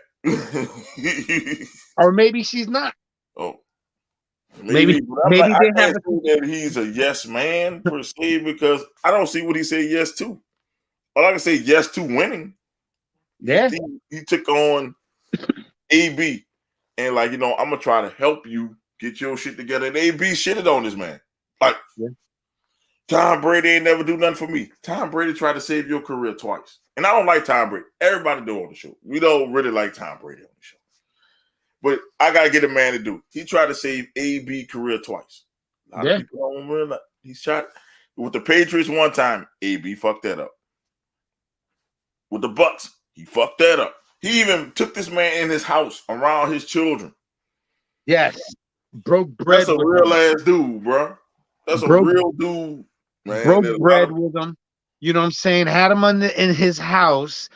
S3: Or maybe she's not.
S2: Oh.
S3: Maybe they have
S2: that he's a yes man per se because I don't see what he said yes to. All I can say yes to winning.
S3: Yeah.
S2: He took on AB and like, I'm gonna try to help you get your shit together. And AB shitted on this man. Like Tom Brady ain't never do nothing for me. Tom Brady tried to save your career twice. And I don't like Tom Brady. Everybody do on the show. We don't really like Tom Brady on the show. But I gotta get a man to do it. He tried to save AB career twice. A lot of people don't realize he's shot with the Patriots one time. AB fucked that up. With the Bucks, he fucked that up. He even took this man in his house around his children.
S3: Yes. Broke bread.
S2: That's a real ass dude, bro. That's a real dude, man.
S3: Broke bread with him. You know what I'm saying? Had him in his house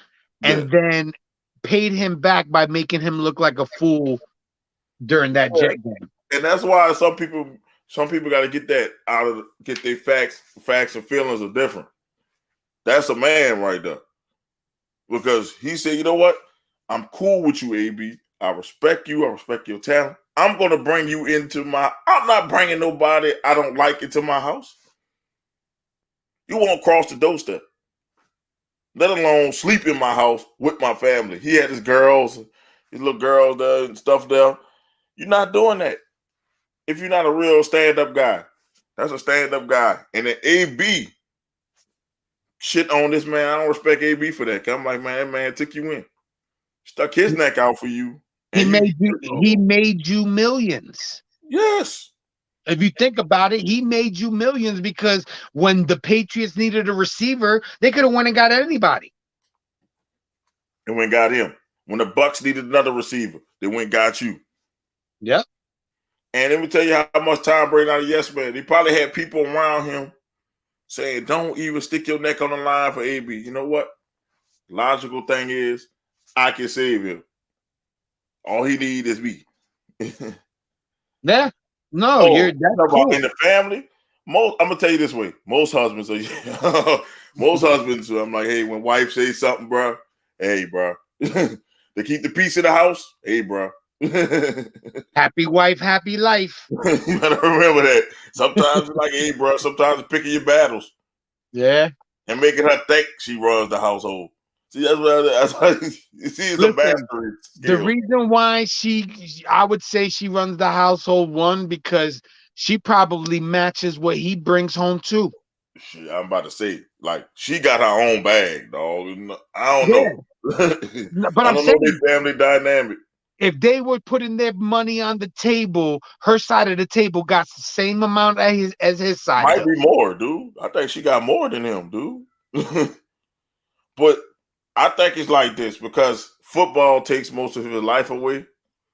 S3: and then paid him back by making him look like a fool during that Jet game.
S2: And that's why some people got to get that get their facts and feelings are different. That's a man right there. Because he said, you know what? I'm cool with you, AB. I respect you. I respect your talent. I'm going to bring you I'm not bringing nobody I don't like into my house. You won't cross the doorstep. Let alone sleep in my house with my family. He had his little girls there and stuff there. You're not doing that. If you're not a real stand-up guy. That's a stand-up guy. And then AB shit on this man. I don't respect AB for that. I'm like, man, that man took you in. Stuck his neck out for you.
S3: He made you millions.
S2: Yes.
S3: If you think about it, he made you millions because when the Patriots needed a receiver, they could have went and got anybody.
S2: And went and got him. When the Bucks needed another receiver, they went and got you.
S3: Yep.
S2: And let me tell you how much Tom Brady out of yes man. He probably had people around him saying, "Don't even stick your neck on the line for AB." You know what? Logical thing is, I can save him. All he need is me.
S3: Yeah. No, that's cool.
S2: In the family. I'm gonna tell you this way: most husbands are most husbands. I'm like, hey, when wife says something, bro, hey, bro, they keep the peace in the house. Hey, bro.
S3: Happy wife, happy life.
S2: You gotta remember that. Sometimes it's like, hey, bro. Sometimes it's picking your battles.
S3: Yeah.
S2: And making her think she runs the household. See, that's what it's a mastery skill.
S3: The reason why I would say she runs the household, one, because she probably matches what he brings home too.
S2: I'm about to say, like, she got her own bag, dog. I don't know.
S3: But
S2: I don't know their family dynamic.
S3: If they were putting their money on the table, her side of the table got the same amount as his side.
S2: Might be more, dude. I think she got more than him, dude. But I think it's like this because football takes most of his life away.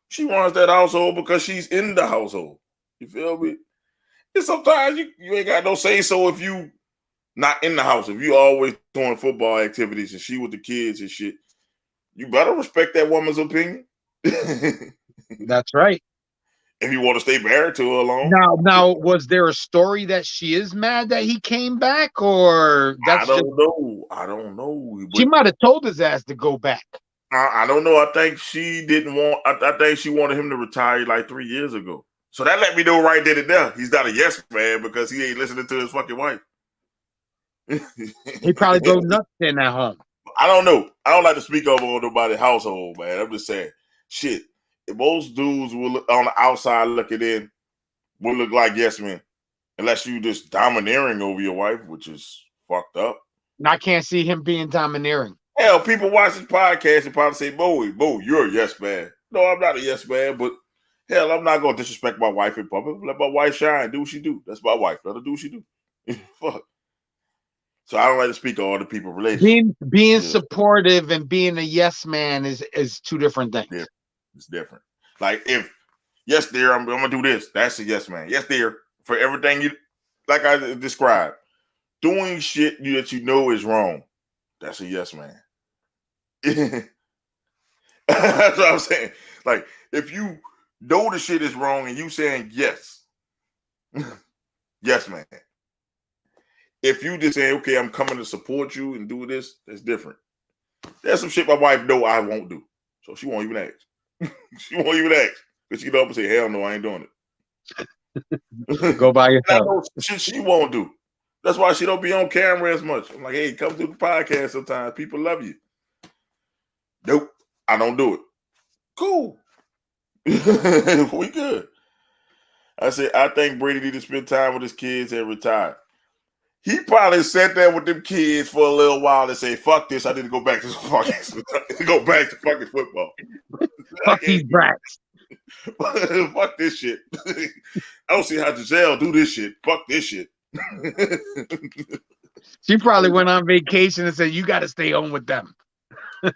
S2: She runs that household because she's in the household. You feel me? And sometimes you ain't got no say so if you not in the house. If you always doing football activities and she with the kids and shit, you better respect that woman's opinion.
S3: That's right.
S2: If you want to stay married to her alone.
S3: Now, was there a story that she is mad that he came back, or
S2: I don't know.
S3: She might have told his ass to go back.
S2: I don't know. I think she didn't want. I think she wanted him to retire like 3 years ago. So that let me know right then and there he's not a yes man because he ain't listening to his fucking wife.
S3: He probably go nuts in at home.
S2: I don't know. I don't like to speak over on nobody's household, man. I'm just saying, shit. Most dudes will look on the outside looking in will look like yes men, unless you just domineering over your wife, which is fucked up.
S3: I can't see him being domineering.
S2: Hell, people watch this podcast and probably say, Bo, you're a yes man. No, I'm not a yes man, but hell, I'm not gonna disrespect my wife in public. Let my wife shine, do what she do. That's my wife. Let her do what she do. Fuck. So I don't like to speak of other people's relationships.
S3: Being supportive and being a yes man is two different things.
S2: Yeah, it's different. Like if yes, dear, I'm gonna do this. That's a yes man. Yes, dear. For everything you like I described. Doing shit that you know is wrong. That's a yes man. That's what I'm saying. Like, if you know the shit is wrong and you saying yes, yes, man. If you just say, okay, I'm coming to support you and do this, that's different. There's some shit my wife know I won't do. So she won't even ask. She won't even ask. Because she get up and say, hell no, I ain't doing
S3: it. Go by yourself.
S2: I know shit she won't do. That's why she don't be on camera as much. I'm like, hey, come to the podcast sometimes. People love you. Nope, I don't do it. Cool. We good. I said, I think Brady need to spend time with his kids and retire. He probably sat there with them kids for a little while and say, fuck this, I need to go back to go back to fucking football.
S3: Fuck these brats.
S2: Fuck this shit. I don't see how Giselle do this shit. Fuck this shit.
S3: She probably went on vacation and said, you got to stay home with them.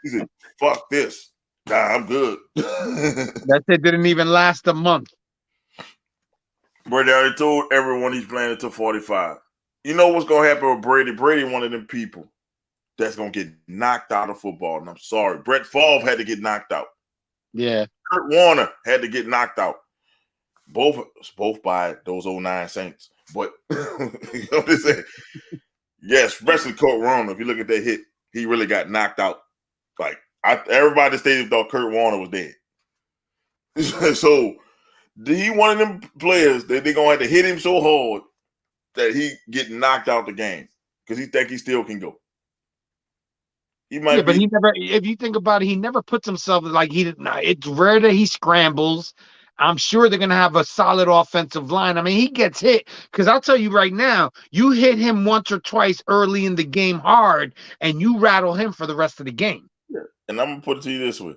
S2: He said, fuck this. Nah, I'm good.
S3: That shit didn't even last a month.
S2: Brady already told everyone he's playing until 45. You know what's going to happen with Brady? Brady, one of them people that's going to get knocked out of football. And I'm sorry. Brett Favre had to get knocked out.
S3: Yeah.
S2: Kurt Warner had to get knocked out. Both by those 09 Saints. But, you know what I'm saying? Yes, especially Kurt Warner. If you look at that hit, he really got knocked out. Like, everybody in the stadium thought Kurt Warner was dead. So, he one of them players that they're going to have to hit him so hard that he get knocked out the game because he think he still can go. He might
S3: but he never, if you think about it, he never puts himself like he did not. It's rare that he scrambles. I'm sure they're going to have a solid offensive line. I mean, he gets hit because I'll tell you right now, you hit him once or twice early in the game hard and you rattle him for the rest of the game.
S2: Yeah. And I'm going to put it to you this way.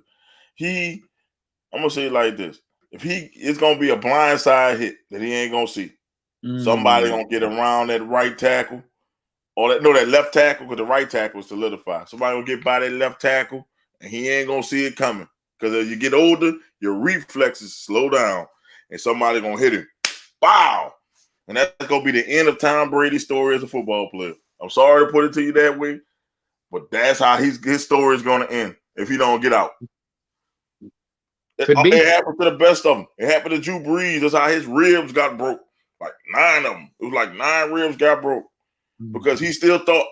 S2: I'm going to say it like this. it's gonna be a blindside hit that he ain't gonna see. Somebody gonna get around that right tackle, or that left tackle, because the right tackle is solidified. Somebody gonna get by that left tackle, and he ain't gonna see it coming. Because as you get older, your reflexes slow down, and somebody gonna hit him. Wow! And that's gonna be the end of Tom Brady's story as a football player. I'm sorry to put it to you that way, but that's how his story is gonna end if he don't get out. It happened to the best of them. It happened to Drew Brees. That's how his ribs got broke. Like 9 of them. It was like 9 ribs got broke because he still thought,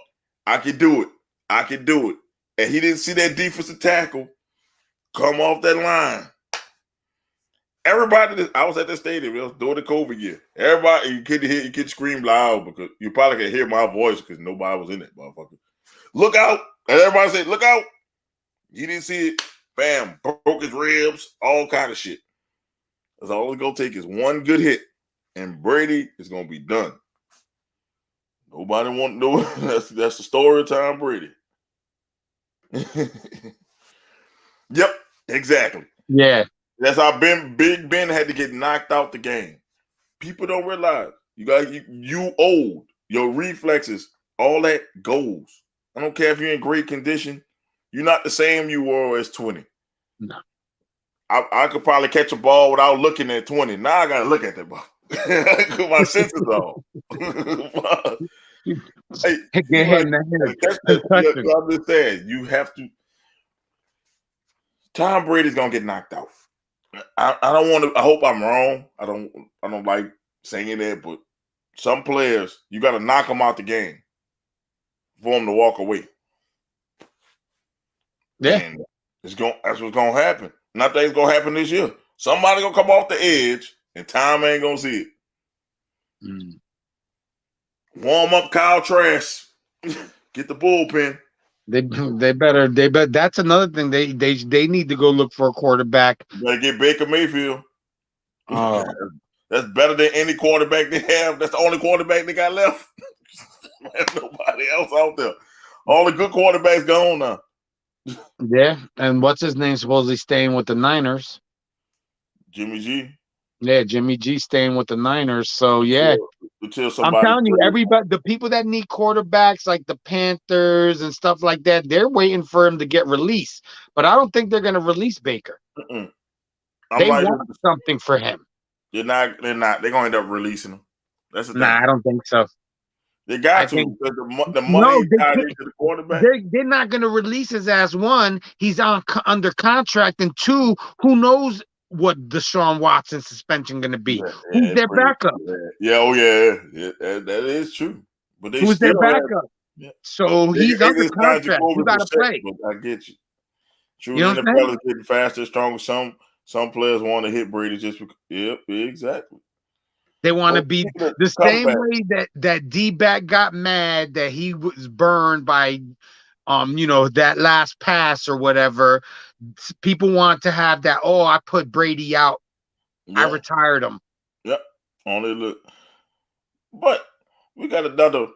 S2: I could do it. I could do it. And he didn't see that defensive tackle come off that line. Everybody, I was at the stadium. It was during the COVID year. Everybody, you could scream loud because you probably could hear my voice because nobody was in that motherfucker. Look out. And everybody said, look out. You didn't see it. Bam, broke his ribs, all kind of shit. That's all it's going to take is one good hit, and Brady is going to be done. Nobody want no. That's the story of Tom Brady. Yep, exactly.
S3: Yeah.
S2: That's how Big Ben had to get knocked out the game. People don't realize you old. Your reflexes, all that goes. I don't care if you're in great condition. You're not the same you were as 20.
S3: No.
S2: I could probably catch a ball without looking at 20. Now I gotta look at that ball. My senses off. Hey, I'm just saying, you have to. Tom Brady's gonna get knocked out. I don't want to. I hope I'm wrong. I don't like saying that, but some players you got to knock them out the game for them to walk away.
S3: Yeah,
S2: and that's what's gonna happen. And I think it's gonna happen this year. Somebody gonna come off the edge, and Tom ain't gonna see it. Warm up Kyle Trask. Get the bullpen.
S3: They better. That's another thing. They need to go look for a quarterback.
S2: Better get Baker Mayfield. That's better than any quarterback they have. That's the only quarterback they got left. There's nobody else out there. All the good quarterbacks gone now.
S3: Yeah, and what's his name supposedly staying with the Niners?
S2: Jimmy G.
S3: Yeah, Jimmy G staying with the Niners. So yeah,
S2: until
S3: I'm telling you, everybody, the people that need quarterbacks like the Panthers and stuff like that, they're waiting for him to get released. But I don't think they're going to release Baker. They want something for him.
S2: They're not. They're going to end up releasing him. That's the thing.
S3: Nah, I don't think so.
S2: They got to. The money tied into the quarterback.
S3: They're not going to release his ass. One, he's under contract, and two, who knows what Deshaun Watson's suspension going to be? Who's their backup?
S2: That is true. But
S3: who's their backup? So he's under contract. You got to play.
S2: I get you. True, you know the NFL is getting faster, stronger. Some players want to hit Brady just because. Yep, exactly.
S3: They want to be the same way that D-back got mad that he was burned by, that last pass or whatever. People want to have that. Oh, I put Brady out. Yeah. I retired him.
S2: Yep. Only look. But we got another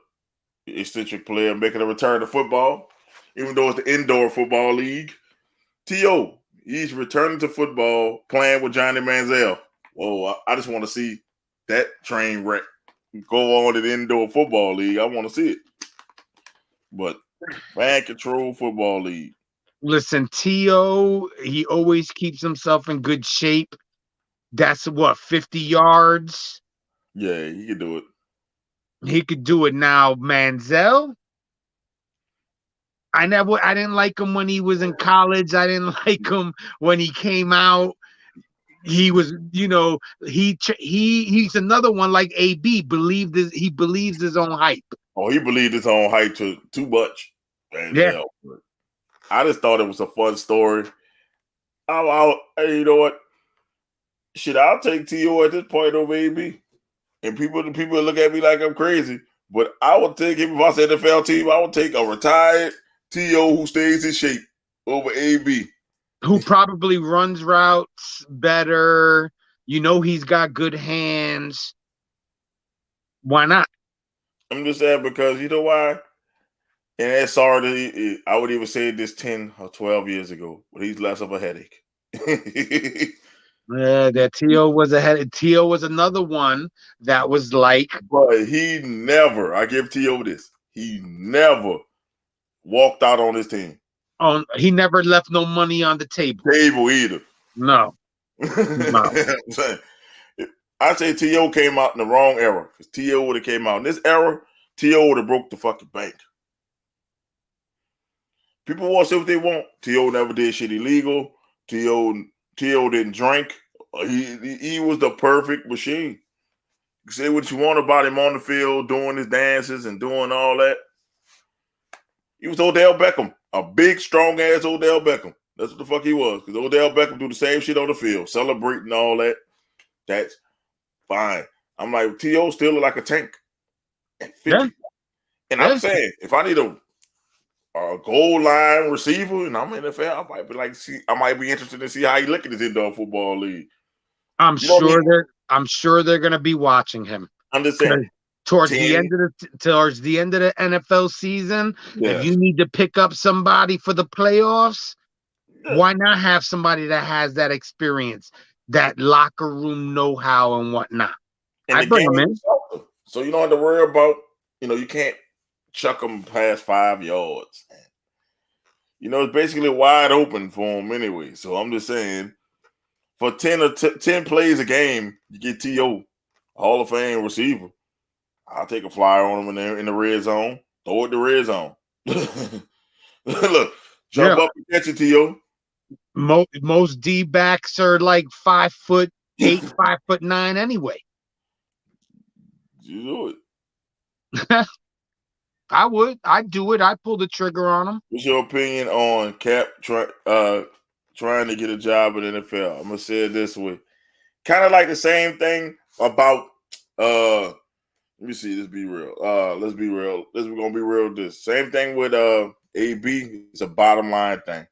S2: eccentric player making a return to football, even though it's the indoor football league. T.O. He's returning to football, playing with Johnny Manziel. Whoa, I just want to see that train wreck go on in the indoor football league. I want to see it. But fan control football league.
S3: Listen, T.O., he always keeps himself in good shape. That's what, 50 yards?
S2: Yeah, he could do it.
S3: He could do it now. Manziel? I didn't like him when he was in college. I didn't like him when he came out. He was, he's another one like AB. He believes his own hype.
S2: Oh, he believed his own hype too much. Yeah. I just thought it was a fun story. Hey, you know what? Shit, I'll take T.O. at this point over AB. And people look at me like I'm crazy. But I would take him if I said NFL team. I would take a retired T.O. who stays in shape over AB.
S3: Who probably runs routes better. He's got good hands. Why not?
S2: I'm just saying because you know why? And that's sorry, I would even say this 10 or 12 years ago, but he's less of a headache.
S3: Yeah, that T.O. was ahead. T.O. was another one that was like,
S2: but he never. I give T.O. this. He never walked out on his team.
S3: he never left no money on the table.
S2: Table either.
S3: No.
S2: I say T.O. came out in the wrong era. Because T.O. would have came out in this era, T.O. would have broke the fucking bank. People want to say what they want. T.O. never did shit illegal. T.O. didn't drink. He was the perfect machine. You say what you want about him on the field, doing his dances and doing all that. He was Odell Beckham, a big, strong ass Odell Beckham. That's what the fuck he was. Because Odell Beckham do the same shit on the field, celebrating all that. That's fine. I'm like, T.O. still look like a tank at 50.
S3: Yeah.
S2: And I'm saying, if I need a goal line receiver and I'm in the NFL, I might be interested to see how he look at this indoor football league.
S3: I'm sure they're gonna be watching him.
S2: I'm just saying.
S3: Towards the end of the NFL season, if you need to pick up somebody for the playoffs, why not have somebody that has that experience, that locker room know-how and whatnot?
S2: And I bring them in. So you don't have to worry about, you can't chuck them past 5 yards. It's basically wide open for them anyway. So I'm just saying, for 10 plays a game, you get T.O., Hall of Fame receiver. I'll take a flyer on him in the red zone. Throw it in the red zone. Look, jump up and catch it, T.O.
S3: Most D-backs are like 5'8", 5'9" anyway.
S2: You do
S3: it. I'd do it. I'd pull the trigger on him.
S2: What's your opinion on Cap trying to get a job in the NFL? I'm gonna say it this way. Kind of like the same thing about let me see, let's be real. Let's be real. We're gonna be real with this. Same thing with AB. It's a bottom line thing.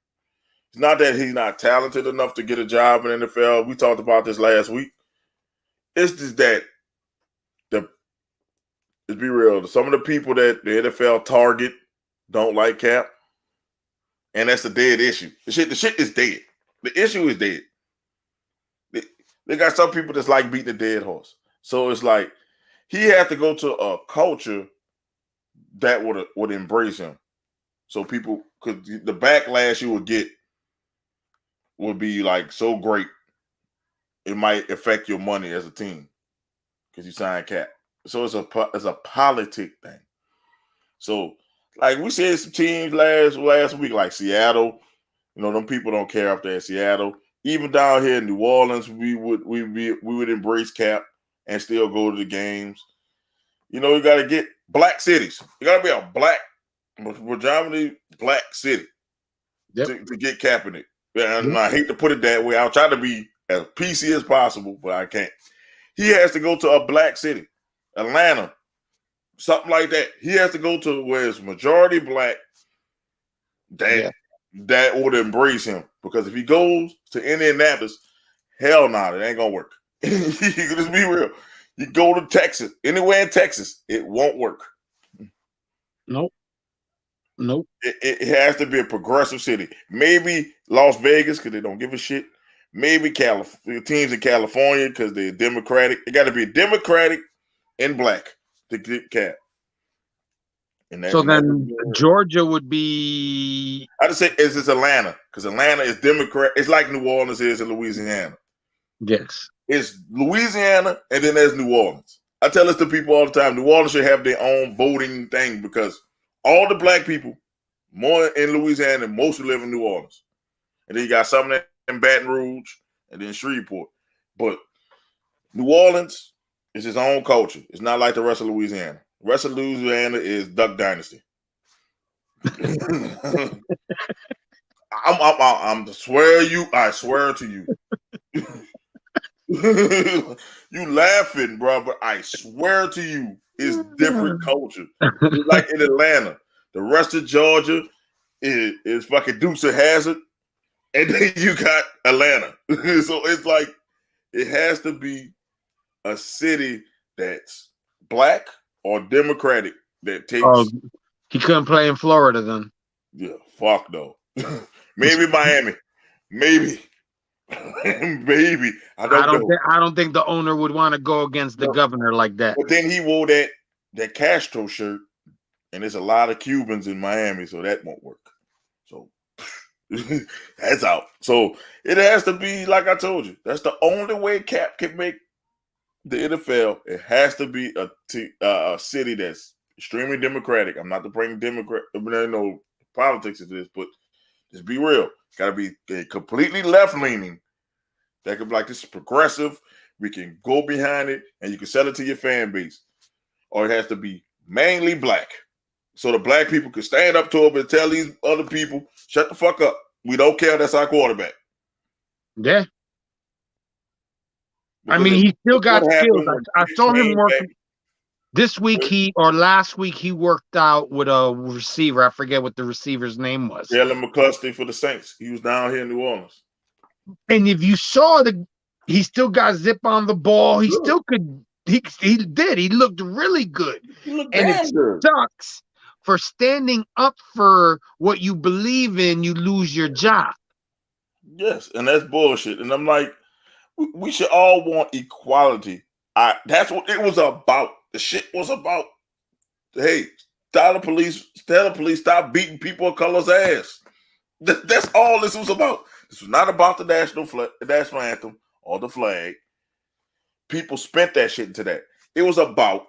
S2: It's not that he's not talented enough to get a job in the NFL. We talked about this last week. It's just that let's be real. Some of the people that the NFL target don't like Cap. And that's a dead issue. The shit is dead. The issue is dead. They got some people that's like beating a dead horse. So it's like he had to go to a culture that would embrace him. So people, because the backlash you would get would be like so great, it might affect your money as a team because you signed Cap. So it's a politic thing. So like we said, some teams last week, like Seattle, them people don't care up there in Seattle. Even down here in New Orleans, we would embrace Cap and still go to the games. You got to get black cities. You got to be a majority black city to get Kaepernick. And I hate to put it that way. I'll try to be as PC as possible, but I can't. He has to go to a black city, Atlanta, something like that. He has to go to where it's majority black that would embrace him. Because if he goes to Indianapolis, hell no, it ain't gonna work. Let's be real. You go to Texas, anywhere in Texas, it won't work.
S3: Nope.
S2: It has to be a progressive city. Maybe Las Vegas because they don't give a shit. Maybe teams in California because they're Democratic. It got to be Democratic and black to get Cap.
S3: Then Georgia would be.
S2: I just say it's Atlanta because Atlanta is Democrat. It's like New Orleans is in Louisiana.
S3: Yes.
S2: It's Louisiana and then there's New Orleans. I tell this to people all the time. New Orleans should have their own voting thing because all the black people, more in Louisiana, most live in New Orleans. And then you got some in Baton Rouge and then Shreveport. But New Orleans is its own culture. It's not like the rest of Louisiana. The rest of Louisiana is Duck Dynasty. I swear to you. You laughing, bro, but I swear to you, it's different culture. It's like in Atlanta. The rest of Georgia is fucking Dukes of Hazzard. And then you got Atlanta. So it's like it has to be a city that's black or Democratic that takes.
S3: Oh, he couldn't play in Florida then.
S2: Yeah, fuck no. Maybe Miami. Maybe. Baby, I don't know.
S3: I don't think the owner would want to go against the
S2: No.
S3: governor like that.
S2: But then he wore that Castro shirt, and there's a lot of Cubans in Miami, so that won't work. So that's out. So it has to be like I told you. That's the only way Cap can make the NFL. It has to be a city that's extremely democratic. I'm not to bring politics into this, but just be real. Got to be completely left leaning. That could be like, this is progressive. We can go behind it, and you can sell it to your fan base. Or it has to be mainly black, so the black people can stand up to him and tell these other people, shut the fuck up. We don't care. That's our quarterback.
S3: Yeah.
S2: Because
S3: I mean, he still got skills. I saw him work this week. Last week he worked out with a receiver. I forget what the receiver's name was.
S2: Jalen McCluskey for the Saints. He was down here in New Orleans.
S3: And if you saw he still got zip on the ball. He still could. He did. He looked really good.
S2: He looked
S3: and
S2: damn good.
S3: Sucks for standing up for what you believe in. You lose your job.
S2: Yes, and that's bullshit. And I'm like, we should all want equality. That's what it was about. The shit was about. Hey, tell the police, stop beating people of color's ass. That's all this was about. This was not about the national anthem or the flag. People spent that shit into that. It was about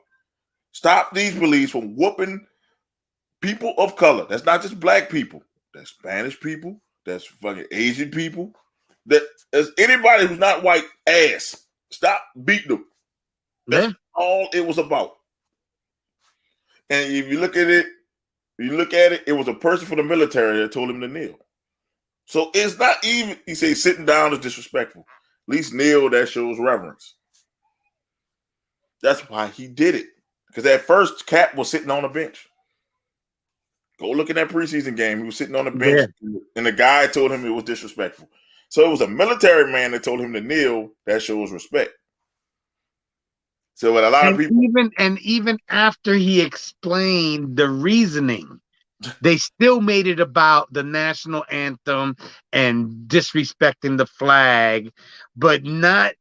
S2: stop these police from whooping people of color. That's not just black people. That's Spanish people. That's fucking Asian people. That's anybody who's not white ass. Stop beating them. That's all it was about. And if you look at it, it was a person from the military that told him to kneel. So it's not even, he says sitting down is disrespectful. At least kneel, that shows reverence. That's why he did it. Because at first, Cap was sitting on the bench. Go look at that preseason game. He was sitting on the bench, and the guy told him it was disrespectful. So it was a military man that told him to kneel. That shows respect. So what a lot of people,
S3: even after he explained the reasoning, they still made it about the national anthem and disrespecting the flag, but not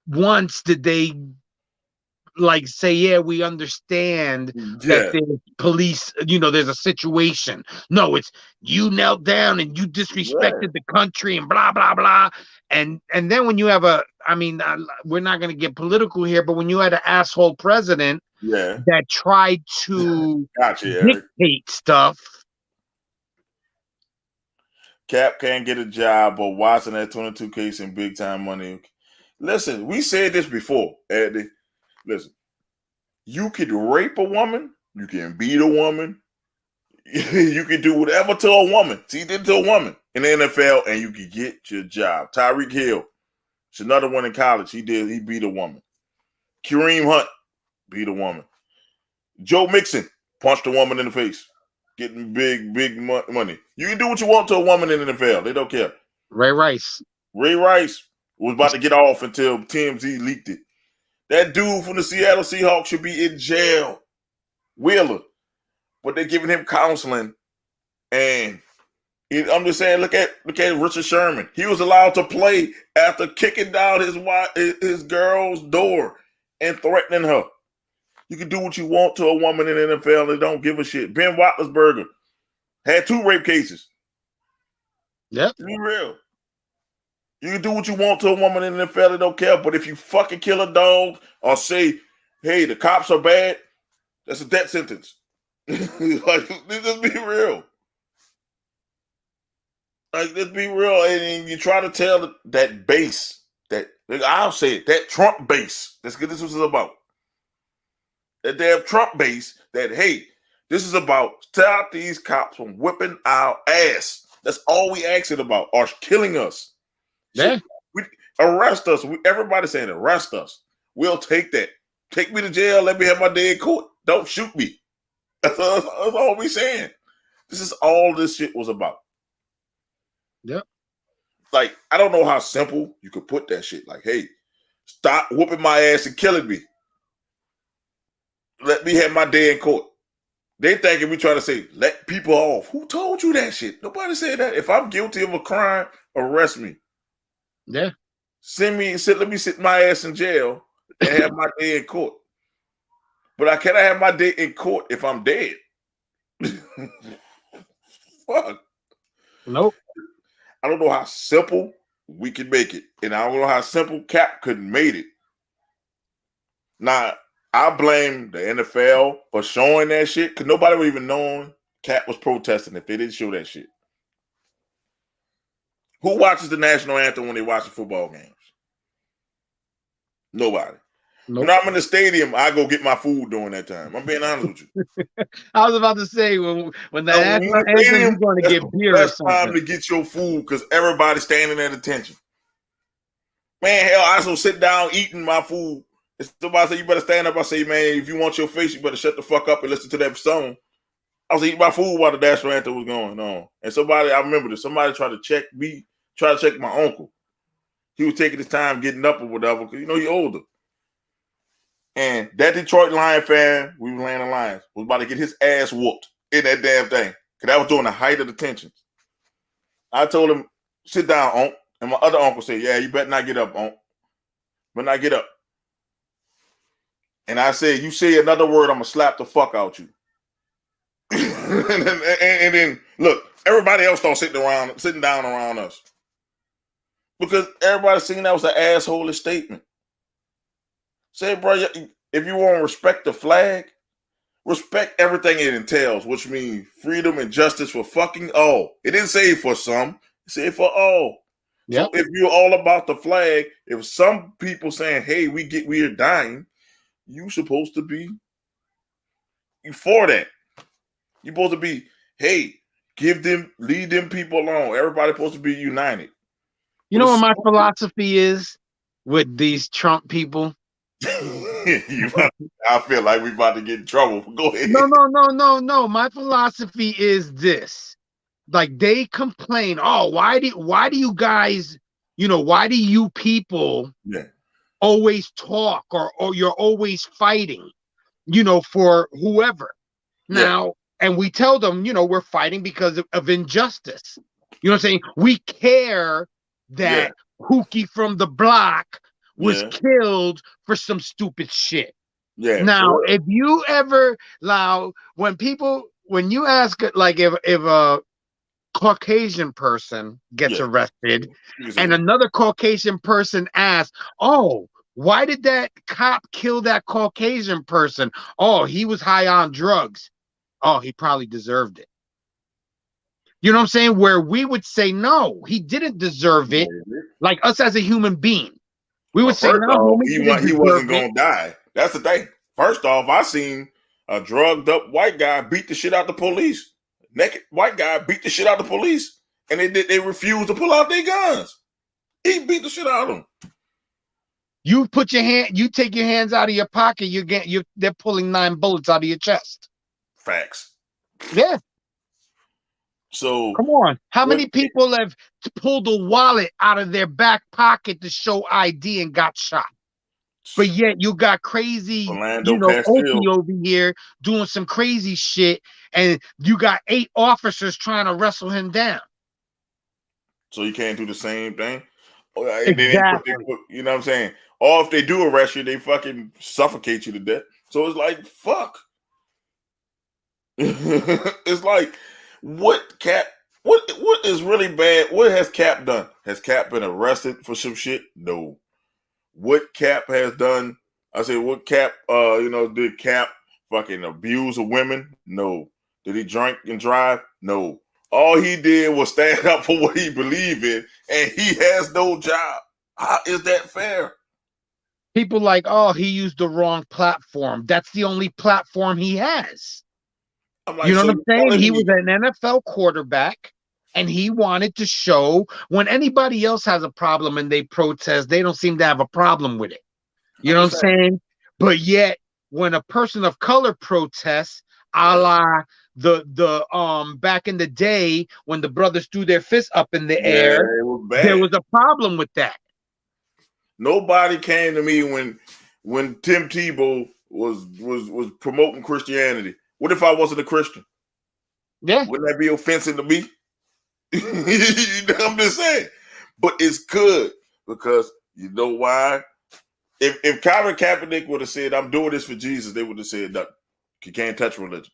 S3: once did they like say, yeah, we understand that there's police, there's a situation. No, it's you knelt down and you disrespected the country and blah, blah, blah. And then when you have we're not going to get political here, but when you had an asshole president that tried to dictate stuff.
S2: Cap can't get a job, but Watson at 22 case and big time money. Listen, we said this before, Eddie. Listen, you could rape a woman, you can beat a woman, you can do whatever to a woman. See, he did to a woman in the NFL, and you can get your job. Tyreek Hill, it's another one in college. He beat a woman. Kareem Hunt beat a woman. Joe Mixon punched a woman in the face, getting big money. You can do what you want to a woman in the NFL. They don't care.
S3: Ray Rice
S2: was about to get off until TMZ leaked it. That dude from the Seattle Seahawks should be in jail. Wheeler. But they're giving him counseling. And I'm just saying, look at Richard Sherman. He was allowed to play after kicking down his girl's door and threatening her. You can do what you want to a woman in the NFL. They don't give a shit. Ben Roethlisberger had 2 rape cases.
S3: Yep.
S2: Be real. You can do what you want to a woman in the NFL, they don't care. But if you fucking kill a dog or say, hey, the cops are bad, that's a death sentence. Like, just be real. Like, let's be real. And you try to tell that base, I'll say it, that Trump base, that's what this was about. That damn Trump base that, hey, this is about stop these cops from whipping our ass. That's all we asking about, or killing us.
S3: Yeah.
S2: We arrest us. Everybody's saying arrest us. We'll take that. Take me to jail. Let me have my day in court. Don't shoot me. That's all we saying. This is all this shit was about.
S3: Yep.
S2: Like, I don't know how simple you could put that shit. Like, hey, stop whooping my ass and killing me. Let me have my day in court. They thinking we trying to say, let people off. Who told you that shit? Nobody said that. If I'm guilty of a crime, arrest me.
S3: Yeah.
S2: Let me sit my ass in jail and have my day in court. But I cannot have my day in court if I'm dead. Fuck.
S3: Nope.
S2: I don't know how simple we can make it. And I don't know how simple Cap could have made it. Now, I blame the NFL for showing that shit because nobody would even know Cap was protesting if they didn't show that shit. Who watches the national anthem when they watch the football games? Nobody.
S3: Nope.
S2: When I'm in the stadium, I go get my food during that time. I'm being honest with you.
S3: I was about to say when the national anthem,
S2: stadium,
S3: you're going to
S2: that's
S3: get
S2: the
S3: beer or
S2: best
S3: something.
S2: time to get your food because everybody's standing at attention. Man, hell, I also sit down eating my food. If somebody say you better stand up, I say, man, if you want your face, you better shut the fuck up and listen to that song. I was eating my food while the national anthem was going on. And I remember this, somebody tried to check my uncle. He was taking his time getting up or whatever, because he's older. And that Detroit Lion fan, we were laying the Lions, was about to get his ass whooped in that damn thing. Because that was during the height of the tensions. I told him, sit down, Unc. And my other uncle said, yeah, you better not get up, Unc. Better not get up. And I said, you say another word, I'm going to slap the fuck out you. and then, look, everybody else started sitting down around us. Because everybody seen that was an asshole statement. Say, bro, if you want to respect the flag, respect everything it entails, which means freedom and justice for fucking all. It didn't say for some, it said for all. Yep. So if you're all about the flag, if some people saying, hey, we are dying, you supposed to be for that. You're supposed to be, hey, lead them people along. Everybody's supposed to be united.
S3: You know what my philosophy is with these Trump people?
S2: I feel like we're about to get in trouble. Go ahead.
S3: No. My philosophy is this. Like, they complain, oh, why do you guys, why do you people always talk or you're always fighting, for whoever? Now, and we tell them, we're fighting because of injustice. You know what I'm saying? We care that Pookie from the block was killed for some stupid shit. Yeah. Now, if you ever when you ask, like, if a Caucasian person gets arrested and another Caucasian person asks, oh, why did that cop kill that Caucasian person? Oh, he was high on drugs. Oh, he probably deserved it. You know what I'm saying? Where we would say, no, he didn't deserve it. Like us as a human being. We would say, no,
S2: he wasn't going to die. That's the thing. First off, I seen a drugged up white guy beat the shit out the police. Naked white guy beat the shit out the police. And they refused to pull out their guns. He beat the shit out of them.
S3: You take your hands out of your pocket, they're pulling 9 bullets out of your chest.
S2: Facts.
S3: Yeah.
S2: So
S3: come on. How many people have pulled a wallet out of their back pocket to show ID and got shot? But yet you got crazy, Opie over here doing some crazy shit, and you got 8 officers trying to wrestle him down.
S2: So you can't do the same thing?
S3: Exactly.
S2: You know what I'm saying? Or if they do arrest you, they fucking suffocate you to death. So it's like, fuck. It's like, what is really bad? What has Cap done? Has Cap been arrested for some shit? No. What Cap has done? I say, what Cap? Did Cap fucking abuse of women? No. Did he drink and drive? No. All he did was stand up for what he believed in, and he has no job. How is that fair?
S3: People like, oh, he used the wrong platform. That's the only platform he has. Like, you know what I'm saying? He was an NFL quarterback, and he wanted to show when anybody else has a problem and they protest, they don't seem to have a problem with it. You know what I'm saying? But yet, when a person of color protests, a la the back in the day when the brothers threw their fists up in the air, there was a problem with that.
S2: Nobody came to me when Tim Tebow was promoting Christianity. What if I wasn't a Christian?
S3: Yeah.
S2: Wouldn't that be offensive to me? I'm just saying. But it's good Because you know why? If Colin Kaepernick would have said, "I'm doing this for Jesus," they would have said, "No, you can't touch religion."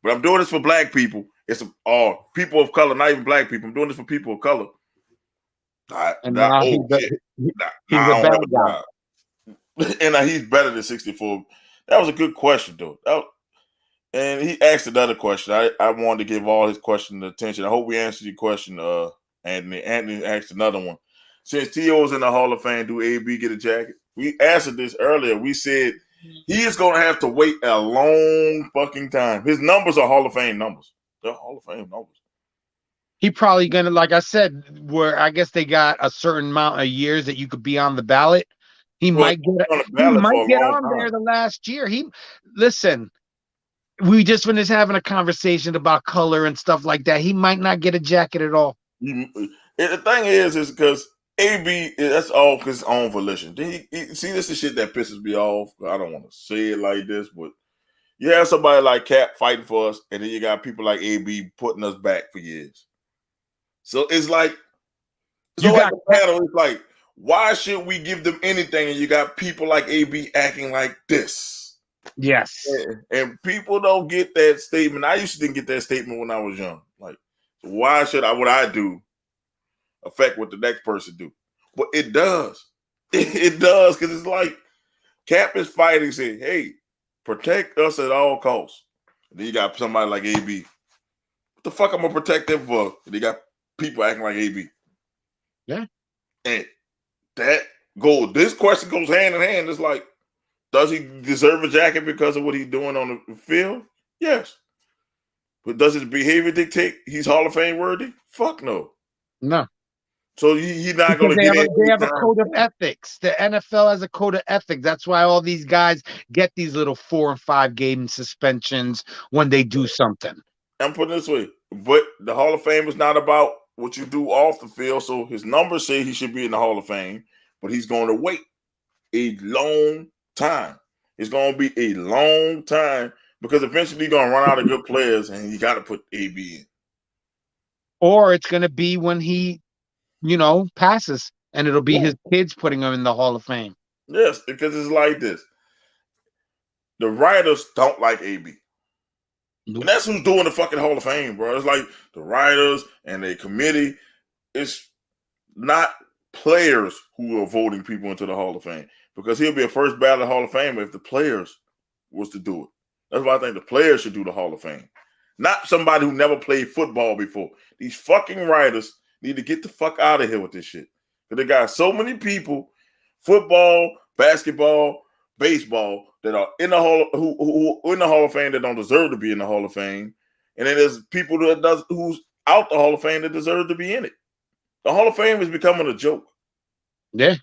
S2: But I'm doing this for black people. It's all people of color, not even black people. I'm doing this for people of color.
S3: And now he's a
S2: I don't
S3: bad
S2: have a
S3: guy.
S2: job. And he's better than 64. That was a good question, though. And he asked another question. I wanted to give all his questions attention. I hope we answered your question, Anthony. Anthony asked another one. Since T.O.'s in the Hall of Fame, do A.B. get a jacket? We answered this earlier. We said he is going to have to wait a long fucking time. His numbers are Hall of Fame numbers. They're Hall of Fame numbers.
S3: He probably gonna, like I said, where I guess they got a certain amount of years that you could be on the ballot. He might get on there the last year. Listen, we just finished having a conversation about color and stuff like that. He might not get a jacket at all.
S2: The thing is because AB, that's all his own volition. See, this is the shit that pisses me off. I don't want to say it like this, but you have somebody like Cap fighting for us, and then you got people like AB putting us back for years. So it's like, it's like, why should we give them anything? And you got people like AB acting like this.
S3: Yes.
S2: And people don't get that statement. I used to didn't get that statement when I was young. Like, why should what I do affect what the next person do? But it does. It does, because it's like Cap is fighting, saying, hey, protect us at all costs. And then you got somebody like AB. What the fuck I'm gonna protect them for? And you got people acting like AB.
S3: Yeah.
S2: And this question goes hand in hand. It's like, does he deserve a jacket because of what he's doing on the field? Yes. But does his behavior dictate he's Hall of Fame worthy? Fuck no.
S3: No.
S2: So he's not going to get it.
S3: They have a code of ethics. The NFL has a code of ethics. That's why all these guys get these little 4 and 5 game suspensions when they do something.
S2: I'm putting it this way, but the Hall of Fame is not about what you do off the field. So his numbers say he should be in the Hall of Fame, but he's going to wait a long time. It's going to be a long time because eventually you're going to run out of good players, and you got to put AB in.
S3: Or it's going to be when he, passes, and it'll be his kids putting him in the Hall of Fame.
S2: Yes, because it's like this. The writers don't like AB. Nope. And that's who's doing the fucking Hall of Fame, bro. It's like the writers and the committee. It's not players who are voting people into the Hall of Fame, because he'll be a first ballot Hall of Famer if the players was to do it. That's why I think the players should do the Hall of Fame, not somebody who never played football before. These fucking writers need to get the fuck out of here with this shit. Because they got so many people, football, basketball, baseball, that are in the who in the Hall of Fame that don't deserve to be in the Hall of Fame, and then there's people who's out the Hall of Fame that deserve to be in it. The Hall of Fame is becoming a joke.
S3: Yeah.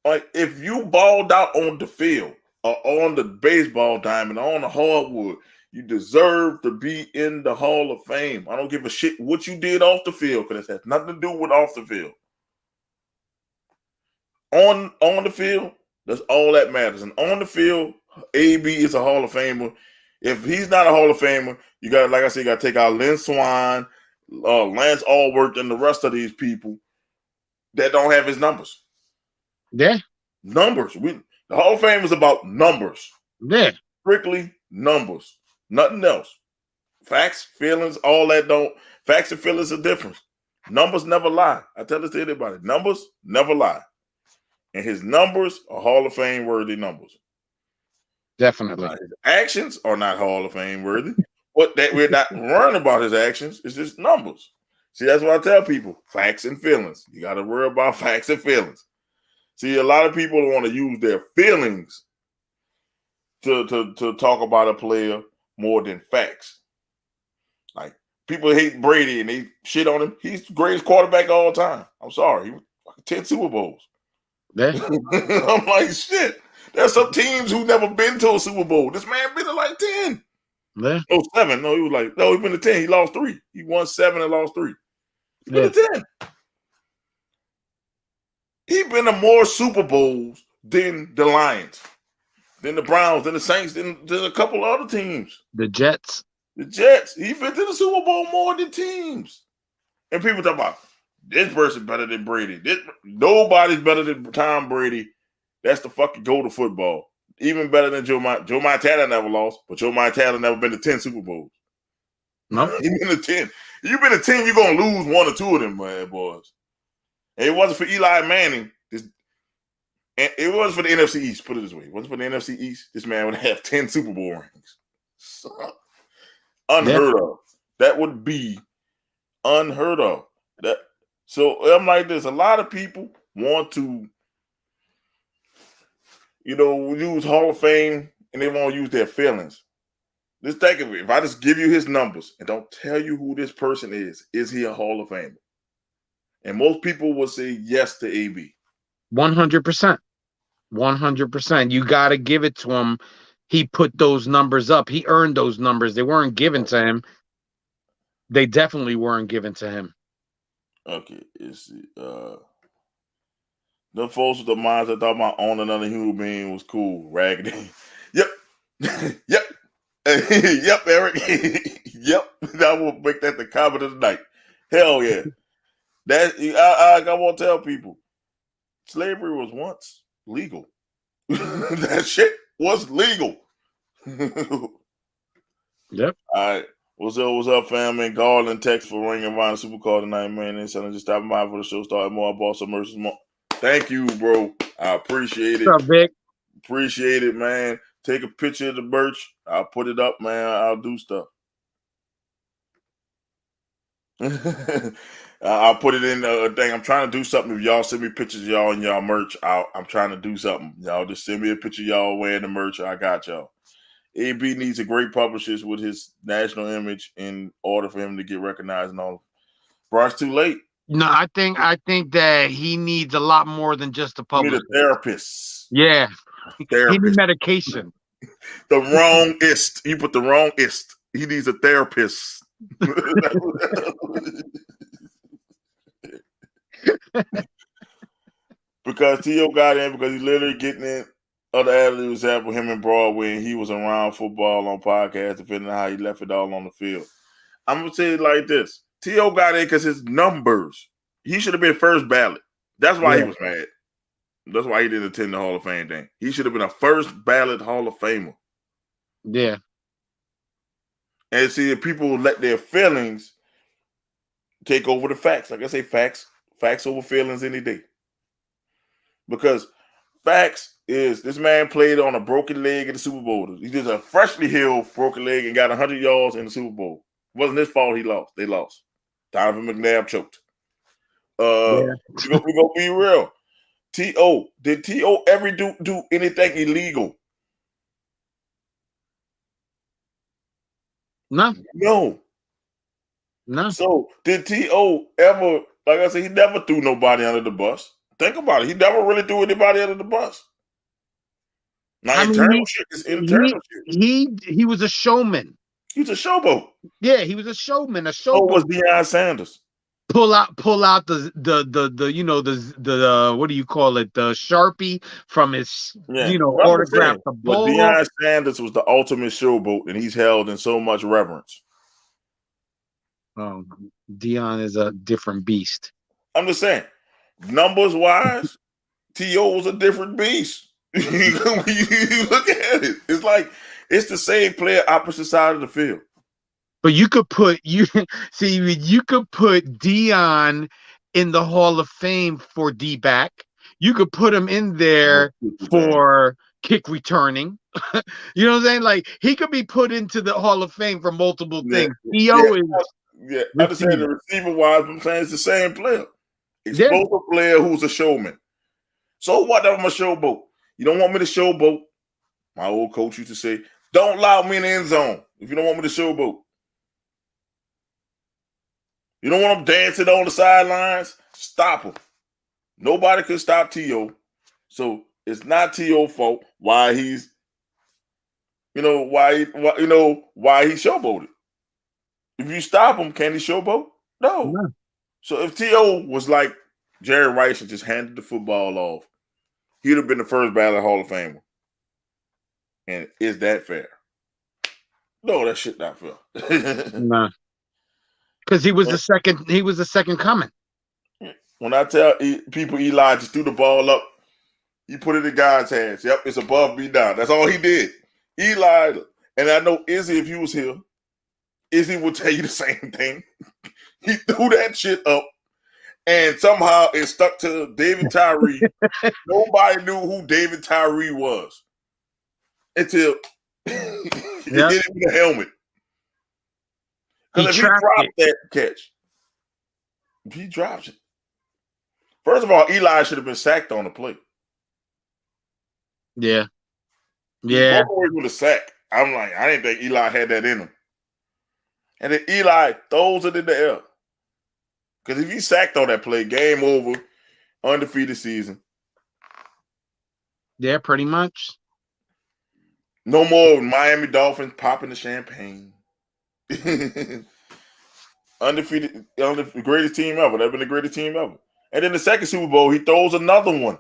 S2: Like, if you balled out on the field or on the baseball diamond or on the hardwood, you deserve to be in the Hall of Fame. I don't give a shit what you did off the field, because it has nothing to do with off the field. On the field, that's all that matters. And on the field, AB is a Hall of Famer. If he's not a Hall of Famer, you got, like I said, you got to take out Lynn Swann, Lance Allworth, and the rest of these people that don't have his numbers.
S3: Yeah.
S2: Numbers. The Hall of Fame is about numbers.
S3: Yeah.
S2: Strictly numbers. Nothing else. Facts, feelings, all that don't. Facts and feelings are different. Numbers never lie. I tell this to anybody. Numbers never lie. And his numbers are Hall of Fame worthy numbers.
S3: Definitely.
S2: His actions are not Hall of Fame worthy. But that we're not worrying about his actions. It's just numbers. See, that's what I tell people. Facts and feelings. You got to worry about facts and feelings. See, a lot of people want to use their feelings to talk about a player more than facts. Like, people hate Brady and they shit on him. He's the greatest quarterback of all time. I'm sorry. He was 10 Super Bowls.
S3: Yeah.
S2: I'm like, shit. There's some teams who never been to a Super Bowl. This man been to like 10.
S3: Yeah.
S2: No, 7. No, he been to 10. He lost 3. He won 7 and lost 3. He's been to 10. He been to more Super Bowls than the Lions, than the Browns, than the Saints, than a couple other teams.
S3: The Jets.
S2: The Jets. He been to the Super Bowl more than teams. And people talk about This person better than Brady. Nobody's better than Tom Brady. That's the fucking goat of football. Even better than Joe Montana never lost, but Joe Montana never been to 10 Super Bowls.
S3: No,
S2: You've been to 10. You've been to 10, you're gonna lose one or two of them, man, boys. And it wasn't for Eli Manning. It wasn't for the NFC East, put it this way. It wasn't for the NFC East. This man would have 10 Super Bowl rings. So, unheard of. That would be unheard of. So I'm like this. A lot of people want to, use Hall of Fame and they want to use their feelings. Just think of it. If I just give you his numbers and don't tell you who this person is he a Hall of Famer? And most people will say yes to AB.
S3: 100%. 100%. You got to give it to him. He put those numbers up. He earned those numbers. They weren't given to him. They definitely weren't given to him.
S2: Okay, let's see. The folks with the minds that thought my own another human being was cool. Raggedy. Yep. Yep. Yep, Eric. Yep. That will make that the comment of the night. Hell yeah. I want to tell people, slavery was once legal. That shit was legal.
S3: Yep.
S2: All right. What's up, fam? In Garland, Texas for Ring of Honor Supercard tonight, man. And so just stopping by for the show. Started more. I bought some merch. Thank you, bro. I appreciate it.
S3: What's up, Vic?
S2: Appreciate it, man. Take a picture of the merch. I'll put it up, man. I'll do stuff. I'll put it in the thing. I'm trying to do something. If y'all send me pictures of y'all and y'all merch, I'm trying to do something. Y'all just send me a picture of y'all wearing the merch. I got y'all. AB needs a great publicist with his national image in order for him to get recognized and all. Bro, it's too late.
S3: No, I think that he needs a lot more than just a publicist.
S2: You need a therapist.
S3: Yeah.
S2: Therapist.
S3: He needs medication.
S2: The wrong ist. You put the wrong ist. He needs a therapist. Because T.O. got in because he's literally getting in. Other athletes had with him in Broadway, and he was around football on podcasts, depending on how he left it all on the field. I'm going to say it like this. T.O. got in because his numbers. He should have been first ballot. That's why he was mad. That's why he didn't attend the Hall of Fame thing. He should have been a first ballot Hall of Famer.
S3: Yeah.
S2: And see, if people let their feelings take over the facts. Like I say, facts over feelings any day. Because facts is this man played on a broken leg in the Super Bowl. He did a freshly healed broken leg and got 100 yards in the Super Bowl. It wasn't his fault he lost. They lost. Donovan McNabb choked. We're going to be real. T.O. Did T.O. ever do anything illegal?
S3: No.
S2: So did T.O. ever, like I said, he never threw nobody under the bus. Think about it. He never really threw anybody under the bus. Now, internal shit is internal shit.
S3: He was a showman.
S2: He was a showboat.
S3: Yeah, he was a showman. A showboat.
S2: So was Deion Sanders.
S3: Pull out the what do you call it? The Sharpie from his autograph. The ball.
S2: But Deion Sanders was the ultimate showboat, and he's held in so much reverence.
S3: Deion is a different beast.
S2: I'm just saying, numbers wise, T.O. was a different beast. You look at it, it's like it's the same player, opposite side of the field.
S3: But you could put Deion in the Hall of Fame for D-back. You could put him in there for kick returning. You know what I'm saying? Like he could be put into the Hall of Fame for multiple things. T.O. is
S2: I just saying the receiver wise, I'm saying it's the same player. Explosive player who's a showman. So what? I'm a showboat. You don't want me to showboat? My old coach used to say, "Don't allow me in the end zone if you don't want me to showboat." You don't want him dancing on the sidelines? Stop him. Nobody could stop T.O. So it's not T.O.'s fault why he's, why he showboated. If you stop him, can he showboat? No. So if T.O. was like Jerry Rice and just handed the football off, he'd have been the first ballot Hall of Famer. And is that fair? No, that shit not fair.
S3: Nah. Because he was the second coming.
S2: When I tell people Eli just threw the ball up, he put it in God's hands. Yep, it's above me now. That's all he did. Eli, and I know Izzy, if he was here, Izzy would tell you the same thing. He threw that shit up, and somehow it stuck to David Tyree. Nobody knew who David Tyree was until he hit him in the helmet. Because if he dropped that catch, if he drops it, first of all, Eli should have been sacked on the play.
S3: Yeah.
S2: He broke away with a sack. I'm like, I didn't think Eli had that in him. And then Eli throws it in the air. Because if he sacked on that play, game over, undefeated season.
S3: Yeah, pretty much.
S2: No more Miami Dolphins popping the champagne. Undefeated, the greatest team ever. They've been the greatest team ever. And then the second Super Bowl, he throws another one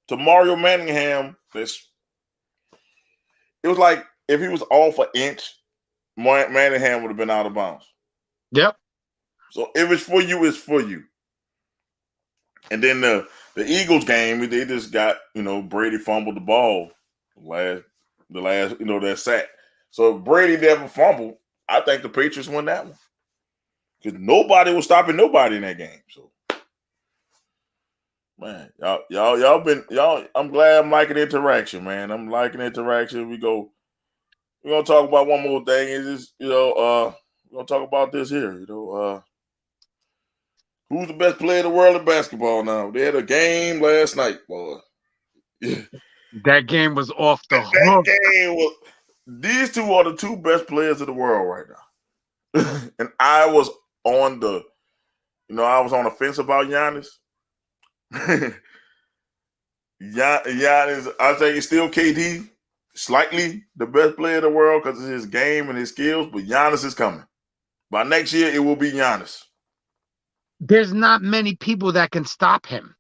S2: to Mario Manningham. It was like if he was off an inch, Manningham would have been out of bounds.
S3: Yep.
S2: So if it's for you, it's for you. And then the Eagles game, they just got, Brady fumbled the ball the last, that sack. So if Brady never fumbled, I think the Patriots won that one. Because nobody was stopping nobody in that game. So man, y'all I'm glad I'm liking interaction, man. I'm liking interaction. We're gonna talk about one more thing. Is just, we're gonna talk about this here, who's the best player in the world in basketball now? They had a game last night, boy.
S3: That game was off the hook.
S2: That game was. These two are the two best players in the world right now. And I was on the fence about Giannis. Giannis, I think it's still KD, slightly the best player in the world because of his game and his skills, but Giannis is coming. By next year, it will be Giannis.
S3: There's not many people that can stop him.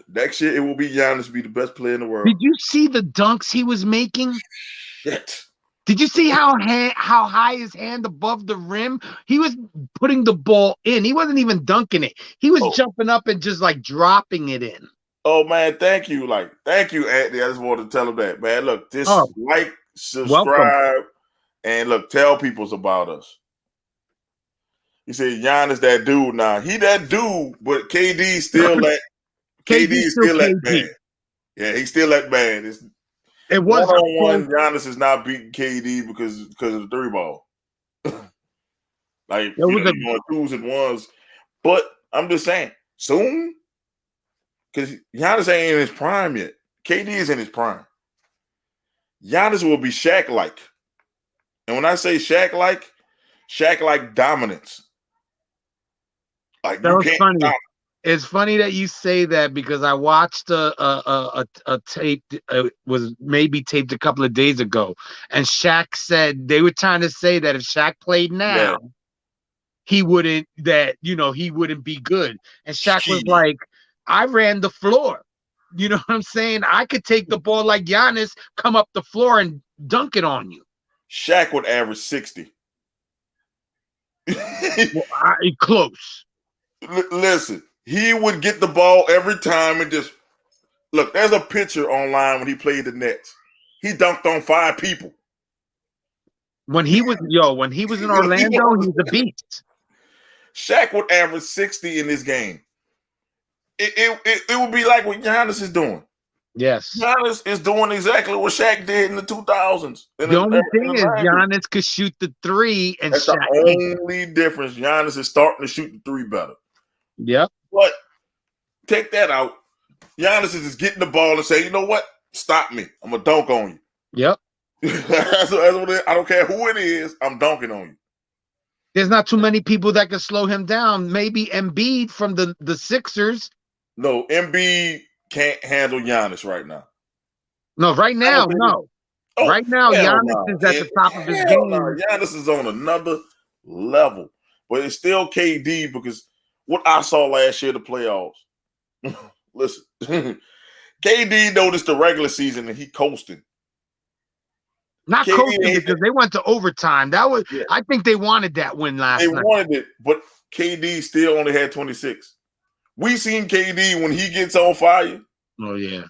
S2: Next year, it will be Giannis to be the best player in the world.
S3: Did you see the dunks he was making?
S2: Shit.
S3: Did you see how high his hand above the rim? He was putting the ball in. He wasn't even dunking it. He was jumping up and just like dropping it in.
S2: Oh man, thank you. Thank you, Anthony. I just wanted to tell him that, man. Look, just like, subscribe, and look, tell people about us. He said Giannis that dude now. He that dude, but KD still that bad. Yeah, he's still that bad. It was one-on-one. Giannis is not beating KD because of the three ball. Like going twos and ones. But I'm just saying, soon, because Giannis ain't in his prime yet. KD is in his prime. Giannis will be Shaq-like. And when I say Shaq-like dominance. Like, you can't stop.
S3: It's funny that you say that because I watched a tape. Was maybe taped a couple of days ago, and Shaq said they were trying to say that if Shaq played now, he wouldn't be good. And Shaq was like, "I ran the floor. You know what I'm saying? I could take the ball like Giannis, come up the floor and dunk it on you."
S2: Shaq would average 60.
S3: Close.
S2: Listen. He would get the ball every time and just look. There's a picture online when he played the Nets. He dunked on 5 people.
S3: When he was in Orlando, he was a beast.
S2: Shaq would average 60 in this game. It would be like what Giannis is doing.
S3: Yes,
S2: Giannis is doing exactly what Shaq did in the 2000s.
S3: The only thing is Giannis could shoot the 3, and
S2: that's
S3: Shaq
S2: the only difference. Giannis is starting to shoot the 3 better.
S3: Yep.
S2: But take that out. Giannis is just getting the ball and say, you know what? Stop me. I'm going to dunk on you.
S3: Yep.
S2: That's what I don't care who it is. I'm dunking on you.
S3: There's not too many people that can slow him down. Maybe Embiid from the Sixers.
S2: No, Embiid can't handle Giannis right now.
S3: No, right now, no. Right now, Giannis is at the top of his game.
S2: Giannis is on another level. But it's still KD because what I saw last year, the playoffs. Listen, KD noticed the regular season and he coasted.
S3: Not coasting because they went to overtime. That was, I think they wanted that win last night.
S2: They wanted it, but KD still only had 26. We seen KD when he gets on fire.
S3: Oh yeah.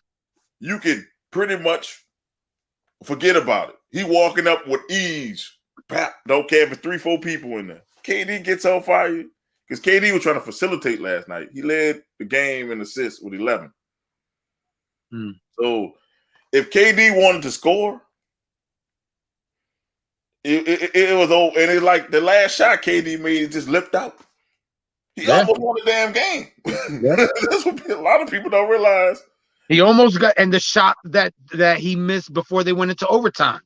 S2: You can pretty much forget about it. He walking up with ease. Don't care if it's 3-4 people in there. KD gets on fire because KD was trying to facilitate last night. He led the game in assists with 11. So if KD wanted to score, it was over. And it's like the last shot KD made, it just lipped out. He almost won the damn game. That's what a lot of people don't realize.
S3: He almost got, and the shot that he missed before they went into overtime.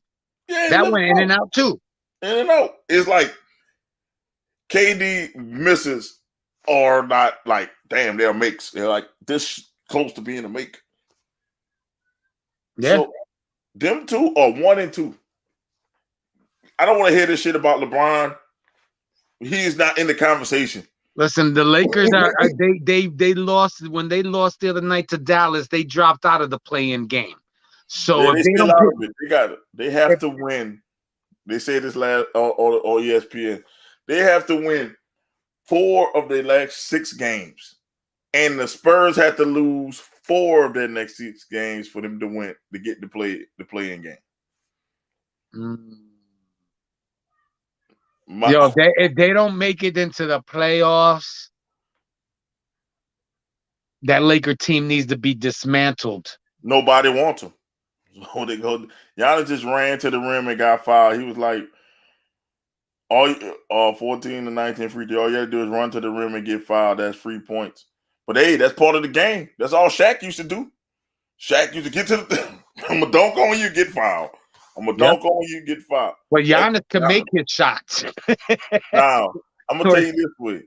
S2: Yeah,
S3: that went in and out too.
S2: In and out. It's like KD misses are not like, damn, they're makes. They're like this close to being a make.
S3: Yeah.
S2: So them two are 1 and 2. I don't want to hear this shit about LeBron. He's not in the conversation.
S3: Listen, the Lakers are they lost when they lost the other night to Dallas. They dropped out of the play-in game. So if they don't,
S2: they have to win. They say this last or ESPN. They have to win 4 of their last 6 games, and the Spurs have to lose 4 of their next 6 games for them to win to get the play-in game.
S3: If they don't make it into the playoffs, that Laker team needs to be dismantled.
S2: Nobody wants them. So they go. Giannis just ran to the rim and got fouled. He was like, all 14 to 19 free throw. All you have to do is run to the rim and get fouled. That's free points. But hey, that's part of the game. That's all Shaq used to do. Shaq used to get to the I'm gonna dunk on you, get fouled. I'm gonna dunk on you, get fouled.
S3: Well, Giannis can make his shots.
S2: Now, I'm gonna tell you this way.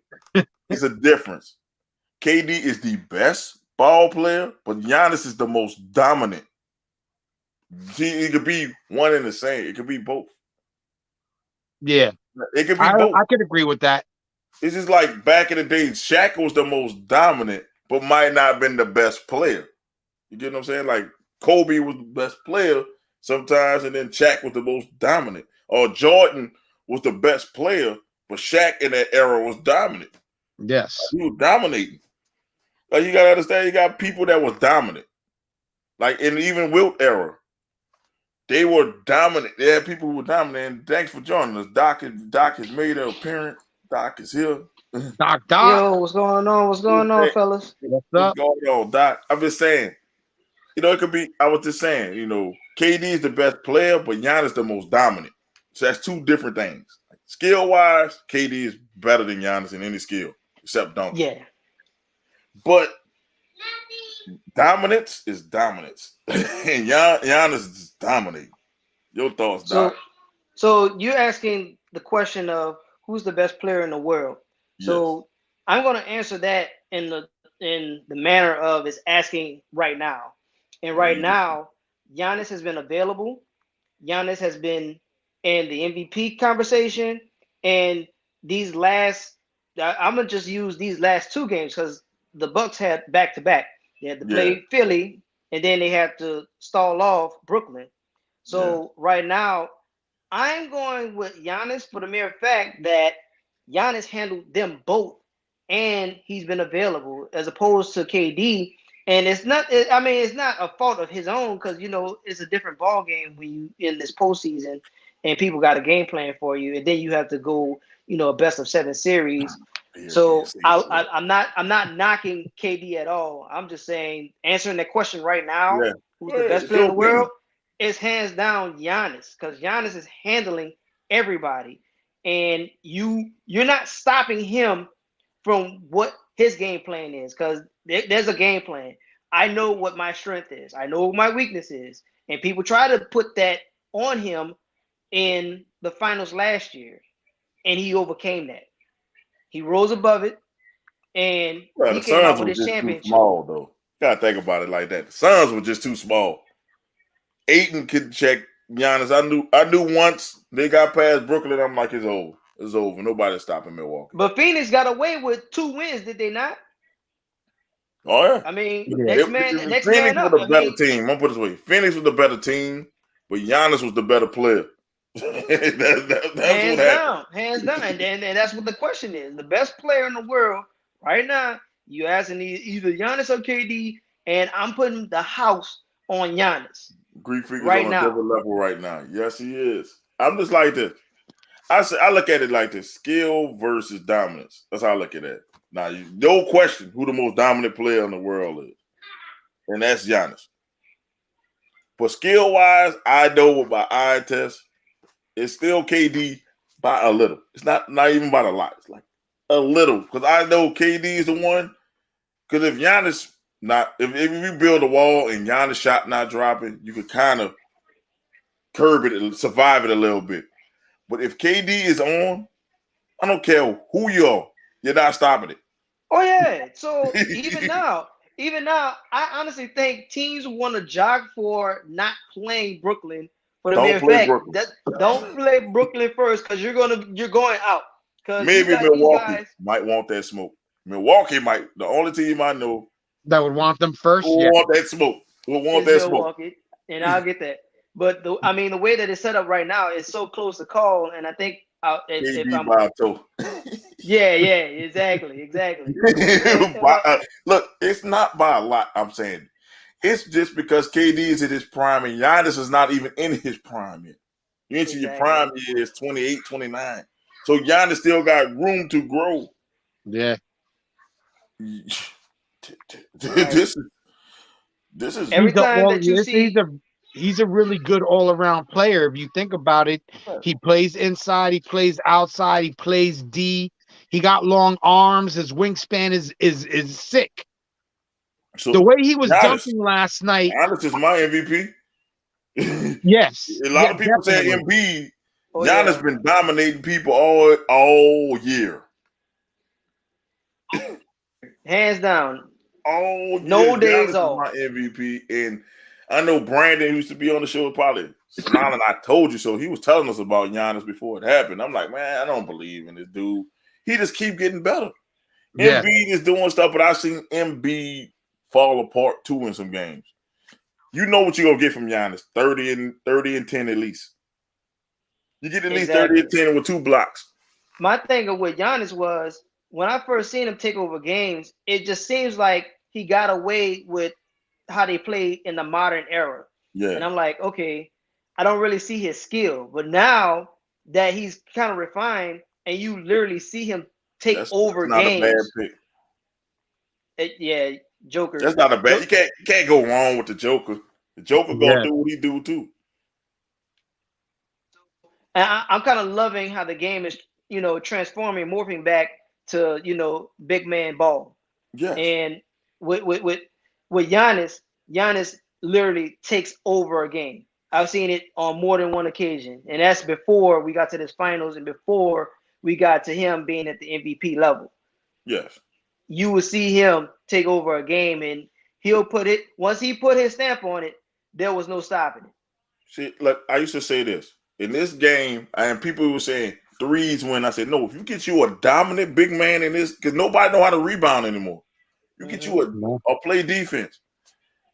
S2: It's a difference. KD is the best ball player, but Giannis is the most dominant. It could be one and the same. It could be both.
S3: Yeah.
S2: It could be both.
S3: I could agree with that.
S2: It's just like back in the day, Shaq was the most dominant, but might not have been the best player. You get what I'm saying? Like Kobe was the best player sometimes, and then Shaq was the most dominant. Or Jordan was the best player, but Shaq in that era was dominant.
S3: Yes.
S2: He was dominating. Like you gotta understand, you got people that was dominant. Like in even Wilt era, they were dominant. They had people who were dominant. And thanks for joining us. Doc has made an appearance. Doc is here.
S3: Doc.
S4: Yo, what's going on? What's going on, fellas?
S3: What's up?
S2: What's going on, Doc? I'm just saying, it could be, I was just saying, KD is the best player, but Giannis the most dominant. So that's 2 different things. Like, skill-wise, KD is better than Giannis in any skill, except dunking.
S4: Yeah.
S2: But dominance is dominance. And Giannis is dominating. Your thoughts, Doc?
S4: So you're asking the question of who's the best player in the world.
S2: Yes.
S4: So I'm going to answer that in the manner of is asking right now. And right now, Giannis has been available. Giannis has been in the MVP conversation. And these last, I'm going to just use these last 2 games because the Bucks had back-to-back. They had to play Philly, and then they had to stall off Brooklyn. So right now, I'm going with Giannis for the mere fact that Giannis handled them both, and he's been available as opposed to KD. And it's not a fault of his own because it's a different ball game when you in this postseason, and people got a game plan for you, and then you have to go, a best of 7 series. So I'm not knocking KD at all. I'm just saying, answering that question right now, who's the best player in the world? It's hands down Giannis, because Giannis is handling everybody, and you're not stopping him from what his game plan is, because there's a game plan. I know what my strength is. I know what my weakness is, and people try to put that on him in the finals last year, and he overcame that. He rose above it, and he came out with his championship.
S2: Too small, though. You gotta think about it like that. The Suns were just too small. Ayton could check Giannis. I knew once they got past Brooklyn, I'm like, it's over. It's over. Nobody's stopping Milwaukee.
S4: But Phoenix got away with 2 wins, did they not?
S2: Oh yeah.
S4: I mean,
S2: Phoenix
S4: man up.
S2: was the better team. I'm gonna put it this way: Phoenix was the better team, but Giannis was the better player.
S4: Hands down. And that's what the question is. The best player in the world right now You asking either Giannis or KD, and I'm putting the house on Giannis.
S2: Greek Freak is
S4: right
S2: on a
S4: now.
S2: different level right now. Yes, he is. I'm just like this. I look at it like this: skill versus dominance. That's how I look at it. Now, no question who the most dominant player in the world is, and that's Giannis. But skill wise, I know by eye test, it's still KD by a little. It's not even by a lot. It's like a little, because I know KD is the one. Because if Giannis if we build a wall and Giannis shot not dropping, you could kind of curb it and survive it a little bit. But if KD is on, I don't care who you are, you're not stopping it.
S4: Oh yeah. So even now, I honestly think teams want to jog for not playing Brooklyn for the mere fact that don't play Brooklyn first because you're going out. Because
S2: maybe Milwaukee might want that smoke. Milwaukee might, the only team I know
S3: that would want them first.
S2: Will want that smoke. Will want that
S4: Milwaukee,
S2: smoke.
S4: And I'll get that. But the way that it's set up right now is so close to call, and I think if I'm yeah, exactly.
S2: Look, it's not by a lot. I'm saying it's just because KD is in his prime and Giannis is not even in his prime yet. You into your prime years 28, 29. So Giannis still got room to grow.
S3: Yeah.
S2: This is
S4: every time that you see.
S3: He's a really good all-around player. If you think about it, he plays inside, he plays outside, he plays D. He got long arms. His wingspan is sick. So the way he was dunking last night.
S2: Giannis is my MVP.
S3: Yes.
S2: A lot of people say Embiid. Giannis been dominating people all year.
S4: Hands down.
S2: Oh,
S4: no days off.
S2: My MVP, and I know Brandon used to be on the show, probably smiling. I told you so. He was telling us about Giannis before it happened. I'm like, man, I don't believe in this dude. He just keep getting better. Yeah. Embiid is doing stuff, but I've seen Embiid fall apart too in some games. You know what you're gonna get from Giannis: 30 and 10 at least. You get at least 30 and 10 with 2 blocks.
S4: My thing with Giannis was when I first seen him take over games, it just seems like he got away with how they play in the modern era.
S2: Yeah.
S4: And I'm like, okay, I don't really see his skill. But now that he's kind of refined and you literally see him take over games.
S2: Not a bad
S4: pick. Yeah, Joker.
S2: That's not a bad. You can't go wrong with the Joker. The Joker gonna do what he do too.
S4: And I'm kind of loving how the game is, transforming, morphing back to, big man ball.
S2: Yeah.
S4: And with Giannis literally takes over a game. I've seen it on more than one occasion, and that's before we got to this finals and before we got to him being at the MVP level.
S2: Yes.
S4: You will see him take over a game, and he'll once he put his stamp on it, there was no stopping it.
S2: See, look, I used to say this in this game, and people were saying threes win. I said, no, if you get you a dominant big man in this, because nobody know how to rebound anymore. You get you a play defense.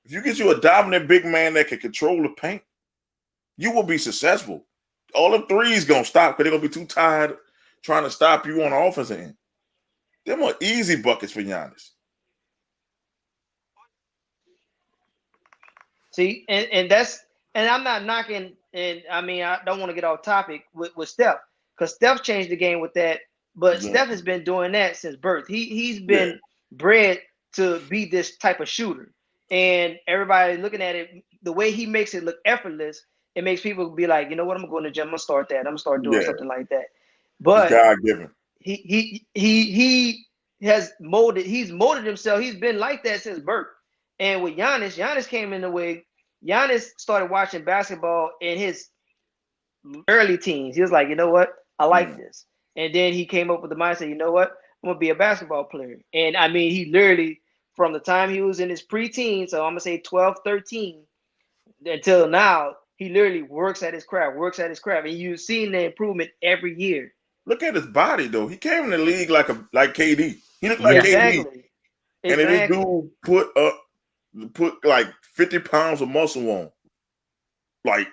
S2: If you get you a dominant big man that can control the paint, you will be successful. All the threes gonna stop because they're gonna be too tired trying to stop you on the offensive end. Them are easy buckets for Giannis.
S4: See, and I'm not knocking, and I mean I don't want to get off topic with Steph, because Steph changed the game with that, but Steph has been doing that since birth. He's been bred to be this type of shooter, and everybody looking at it, the way he makes it look effortless, it makes people be like, you know what, I'm going to the gym, I'm gonna start that, I'm gonna start doing something like that. But
S2: God-given.
S4: He has molded himself. He's been like that since birth. And with Giannis came in the way. Giannis started watching basketball in his early teens. He was like, you know what, I like this. And then he came up with the mindset, you know what, I'm gonna be a basketball player. And I mean, he literally, from the time he was in his preteen, so I'm gonna say 12, 13, until now, he literally works at his craft. And you've seen the improvement every year.
S2: Look at his body, though. He came in the league like KD. He looked like KD. And then this dude put like 50 pounds of muscle on. Like,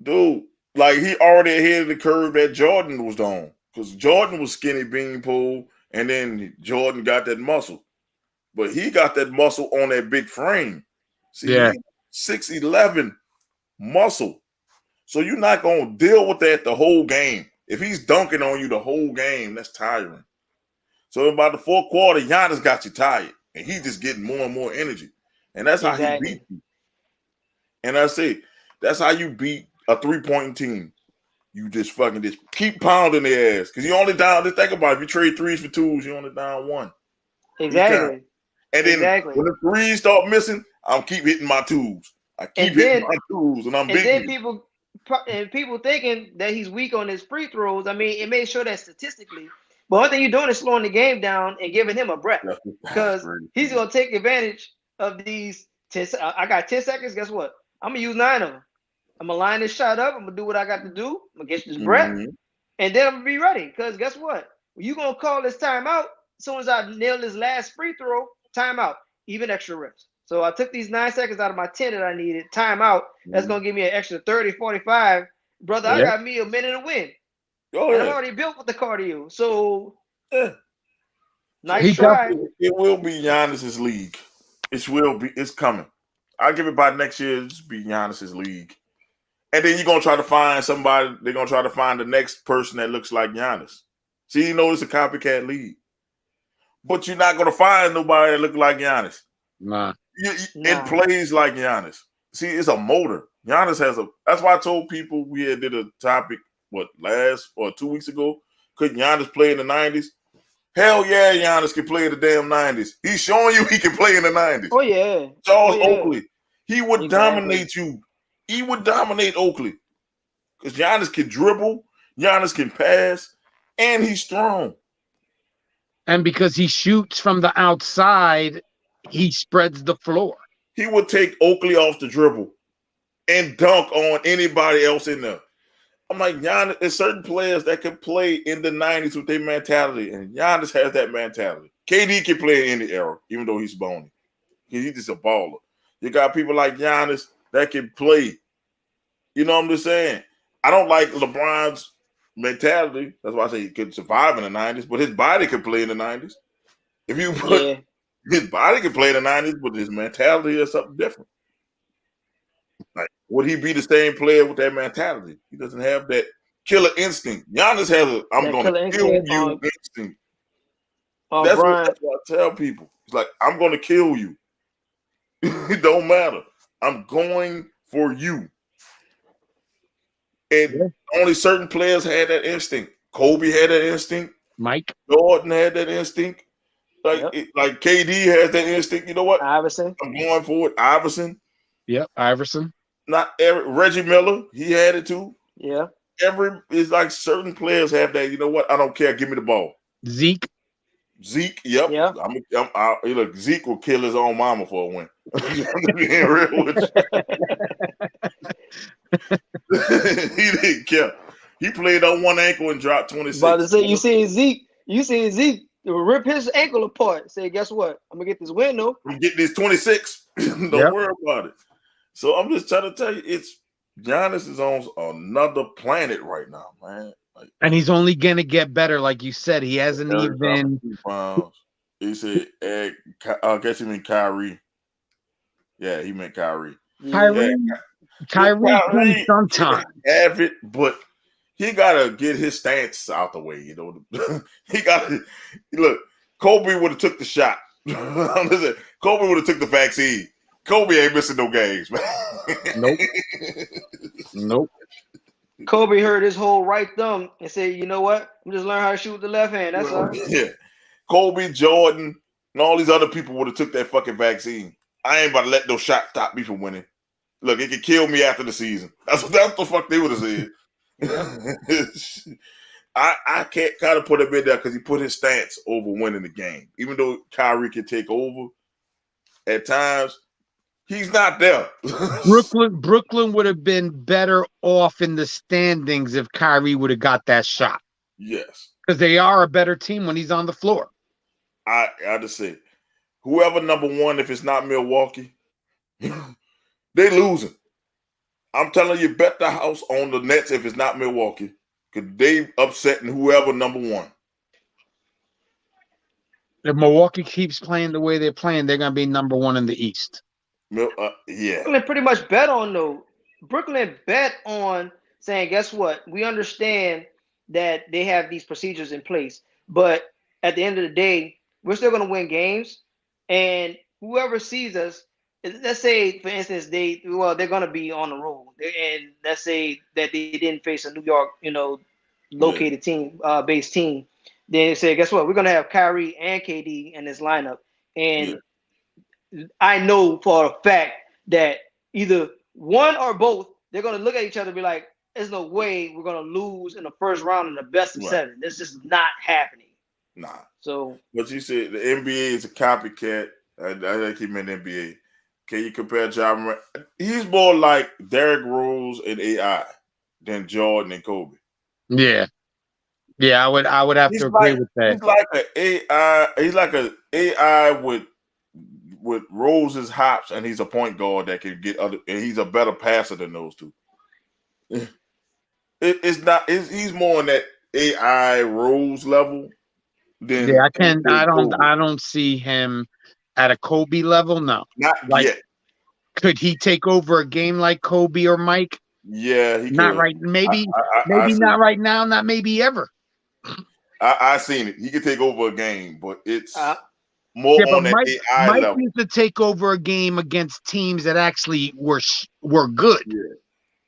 S2: dude, like he already ahead of the curve that Jordan was on. Because Jordan was skinny beanpole and then Jordan got that muscle. But he got that muscle on that big frame. See,
S3: Yeah.
S2: 6'11" muscle. So you're not going to deal with that the whole game. If he's dunking on you the whole game, that's tiring. So about the fourth quarter, Giannis got you tired. And he's just getting more and more energy. And that's how he beat you. And I say, that's how you beat a three-point team. You just fucking just keep pounding their ass. Because you only down, just think about it. If you trade threes for twos, you only down one.
S4: Exactly.
S2: And then when the threes start missing, I'll keep hitting my twos. I keep hitting my twos, and I'm beating.
S4: And then people thinking that he's weak on his free throws. I mean, it made sure that statistically. But one thing you're doing is slowing the game down and giving him a breath. Because he's going to take advantage of these 10 I got 10 seconds. Guess what? I'm going to use 9 of them. I'm going to line this shot up. I'm going to do what I got to do. I'm going to get this breath. And then I'm going to be ready. Because guess what? You're going to call this timeout. As soon as I nail this last free throw, timeout, even extra reps. So I took these 9 seconds out of my 10 that I needed. Timeout. That's going to give me an extra 30, 45. Brother, I got me a minute to win. And I'm already built with the cardio. So, nice try.
S2: It will be Giannis's league. It's coming. I'll give it by next year. It's be Giannis's league. And then you're going to try to find somebody. They're going to try to find the next person that looks like Giannis. See, you know it's a copycat league. But you're not going to find nobody that looks like Giannis.
S3: Nah.
S2: It plays like Giannis. See, it's a motor. Giannis has that's why I told people we had did a topic, 2 weeks ago. Could Giannis play in the 90s? Hell yeah, Giannis can play in the damn 90s. He's showing you he can play in the 90s.
S4: Oh, yeah.
S2: Charles Oakley. He would dominate you. He would dominate Oakley. Because Giannis can dribble, Giannis can pass, and he's strong.
S3: And because he shoots from the outside, he spreads the floor.
S2: He would take Oakley off the dribble and dunk on anybody else in there. I'm like, Giannis, there's certain players that can play in the 90s with their mentality, and Giannis has that mentality. KD can play in any era, even though he's bony. He's just a baller. You got people like Giannis that can play. You know what I'm just saying? I don't like LeBron's mentality. That's why I say he could survive in the 90s, but his body could play in the 90s. If you put his body could play in the 90s, but his mentality is something different. Like, would he be the same player with that mentality? He doesn't have that killer instinct. Giannis has I'm going to kill you instinct. That's what I tell people. It's like, I'm going to kill you. It don't matter. I'm going for you. And only certain players had that instinct. Kobe had that instinct.
S3: Mike
S2: Jordan had that instinct. Like KD has that instinct. You know what?
S4: Iverson.
S2: I'm going for it. Iverson.
S3: Yep, Iverson.
S2: Not every Reggie Miller. He had it too.
S4: Yeah.
S2: It's like certain players have that. You know what? I don't care. Give me the ball.
S3: Zeke.
S2: Yep.
S4: Yeah.
S2: Look, Zeke will kill his own mama for a win. Being real with you. He didn't care. He played on one ankle and dropped 26.
S4: About to say, you seen Zeke rip his ankle apart. Say, guess what? I'm gonna get this win though.
S2: I'm getting this 26. Don't worry about it. So I'm just trying to tell you, Giannis is on another planet right now, man.
S3: And he's only gonna get better, like you said. He hasn't even.
S2: He said, I guess he meant Kyrie. Yeah, he meant Kyrie.
S3: Kyrie sometime.
S2: Have it, but he gotta get his stance out the way. You know, he gotta look. Kobe would have took the shot. Kobe would have took the vaccine. Kobe ain't missing no games, man.
S3: Nope.
S4: Kobe heard his whole right thumb and said, "You know what? I'm just learning how to shoot with the left hand. That's all."
S2: Yeah, Kobe, Jordan, and all these other people would have took that fucking vaccine. I ain't about to let those shots stop me from winning. Look, it could kill me after the season. That's what the fuck they would have said. I can't kind of put him in there because he put his stance over winning the game. Even though Kyrie can take over at times, he's not there.
S3: Brooklyn would have been better off in the standings if Kyrie would have got that shot.
S2: Yes.
S3: Because they are a better team when he's on the floor.
S2: I just say, whoever number one, if it's not Milwaukee, they losing. I'm telling you, bet the house on the Nets if it's not Milwaukee. Because they upsetting whoever number one.
S3: If Milwaukee keeps playing the way they're playing, they're gonna be number one in the East.
S2: Yeah.
S4: Brooklyn pretty much bet on though. Brooklyn bet on saying, guess what? We understand that they have these procedures in place, but at the end of the day, we're still going to win games. And whoever sees us, let's say, for instance, they're going to be on the road, and let's say that they didn't face a New York, located team, based team. Then they say, guess what? We're going to have Kyrie and KD in this lineup, and I know for a fact that either one or both, they're going to look at each other and be like, there's no way we're going to lose in the first round in the best of seven. This is not happening.
S2: Nah.
S4: So,
S2: but you said the NBA is a copycat. I keep in the NBA. Can you compare Ja Morant? He's more like Derrick Rose and AI than Jordan and Kobe.
S3: Yeah. Yeah, I would have to agree with that.
S2: He's like an AI. He's like an AI with Rose's hops, and he's a point guard that can get other. And he's a better passer than those two. It's not. He's more on that AI Rose level. Than
S3: I don't see him at a Kobe level. No,
S2: not yet.
S3: Could he take over a game like Kobe or Mike?
S2: Yeah, he
S3: not
S2: could.
S3: Right. Maybe not right now. Not maybe ever.
S2: I seen it. He could take over a game, but it's more on that AI
S3: Mike
S2: level.
S3: used to take over a game against teams that actually were good.
S2: Yeah.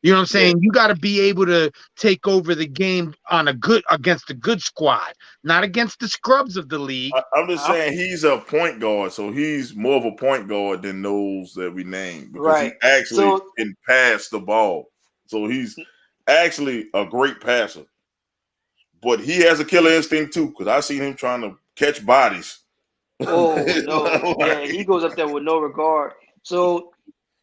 S3: You know what I'm saying? You got to be able to take over the game against a good squad, not against the scrubs of the league.
S2: I'm just saying he's a point guard, so he's more of a point guard than those that we named because he actually can pass the ball. So he's actually a great passer. But he has a killer instinct too, because I seen him trying to catch bodies.
S4: Oh no, yeah, he goes up there with no regard. So,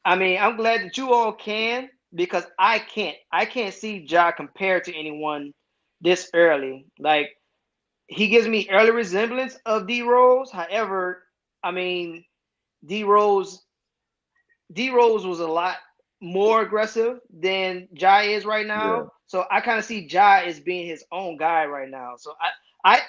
S4: I mean, I'm glad that you all can, because I can't see Ja compared to anyone this early. Like, he gives me early resemblance of D Rose. However, I mean, D Rose was a lot more aggressive than Ja is right now.
S2: Yeah.
S4: So I kind of see Ja as being his own guy right now. So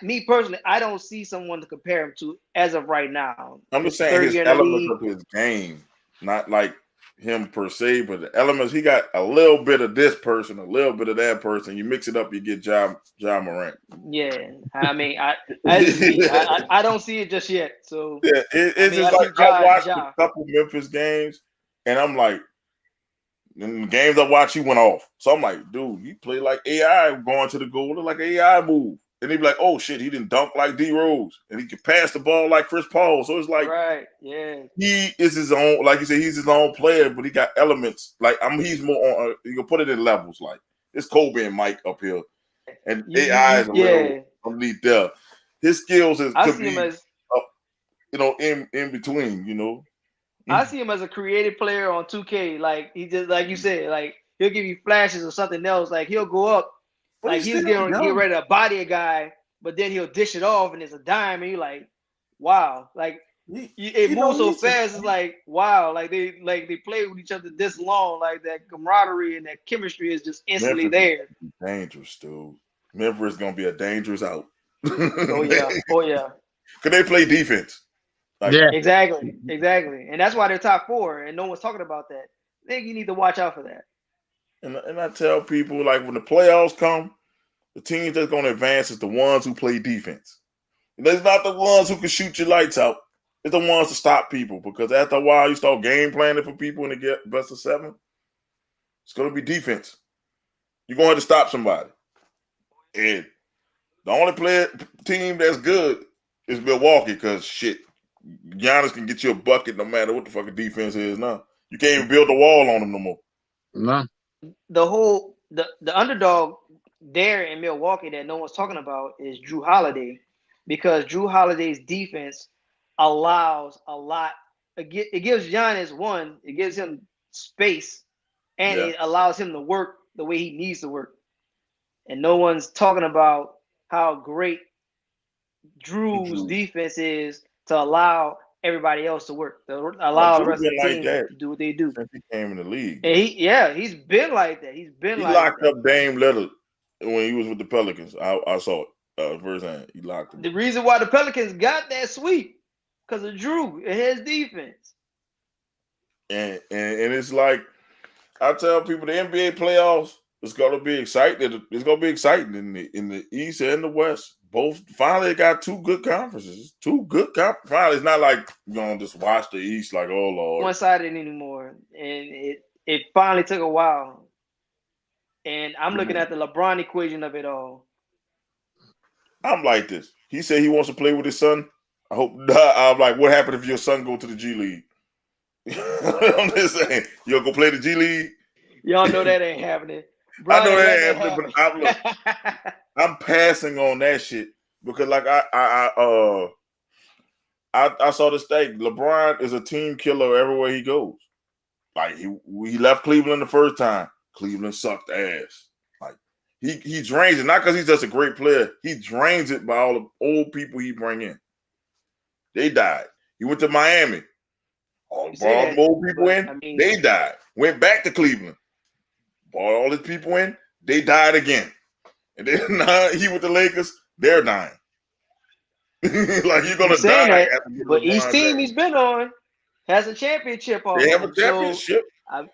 S4: me personally, I don't see someone to compare him to as of right now.
S2: I'm just saying his elements of his game, not like him per se, but the elements. He got a little bit of this person, a little bit of that person. You mix it up, you get Ja Morant.
S4: Yeah, I mean, I don't see it just yet. So
S2: yeah, it's just like I watched a couple Memphis games, and I'm like, in the games I watched, he went off. So I'm like, dude, you play like AI going to the goal, like an AI move. And he'd be like, oh shit, he didn't dunk like D Rose, and he can pass the ball like Chris Paul. So it's like, he is his own, like you said, he's his own player, but he got elements. Like he's more on. You can put it in levels. Like it's Kobe and Mike up here, and AI is a little underneath there. His skills could be, in between. You know,
S4: I see him as a creative player on 2K. Like he just, like you said, like he'll give you flashes or something else. Like he'll go up. Like he's get ready to body a guy, but then he'll dish it off and it's a dime, and you're like, wow, like it moves so fast. It's like, wow, like they play with each other this long, like that camaraderie and that chemistry is just instantly there.
S2: Dangerous, dude. Memphis is gonna be a dangerous out.
S4: Oh yeah.
S2: Could they play defense?
S4: Exactly, and that's why they're top 4, and no one's talking about that. I think you need to watch out for that.
S2: And I tell people, like, when the playoffs come, the teams that's going to advance is the ones who play defense. And it's not the ones who can shoot your lights out. It's the ones to stop people, because after a while, you start game planning for people and they get best of 7. It's going to be defense. You're going to have to stop somebody. And the only team that's good is Milwaukee, because shit, Giannis can get you a bucket no matter what the fucking defense is now. You can't even build a wall on them no more.
S3: No.
S4: The underdog there in Milwaukee that no one's talking about is Jrue Holiday, because Jrue Holiday's defense allows a lot. It gives Giannis it gives him space, and it allows him to work the way he needs to work. And no one's talking about how great Drew's defense is to allow everybody else to work, to allow the rest of the team to do what they do.
S2: Since he came in the league.
S4: And he's been like that. He
S2: locked up Dame Lillard when he was with the Pelicans. I saw it. First hand, he locked him.
S4: The reason why the Pelicans got that sweep because of Drew and his defense.
S2: And it's like I tell people, the NBA playoffs is gonna be exciting. It's gonna be exciting in the East and the West. Both finally got two good conferences. Finally, it's not like you're gonna just watch the East like, oh Lord,
S4: one-sided anymore, and it finally took a while. And I'm looking at the LeBron equation of it all.
S2: I'm like this. He said he wants to play with his son. I hope not. I'm like, what happened if your son go to the G League? I'm just saying, you'll go play the G League.
S4: Y'all know that ain't happening.
S2: I know that ain't happening, but I'm passing on that shit because, like, I saw this thing. LeBron is a team killer everywhere he goes. Like he left Cleveland the first time. Cleveland sucked ass. Like he drains it, not because he's just a great player. He drains it by all the old people he bring in. They died. He went to Miami. All the old people in, they died. Went back to Cleveland. Brought all his people in, they died again. And then he with the Lakers, they're dying. Like you're gonna die.
S4: That, but each team he's been on has a championship.
S2: They have a championship.
S4: So,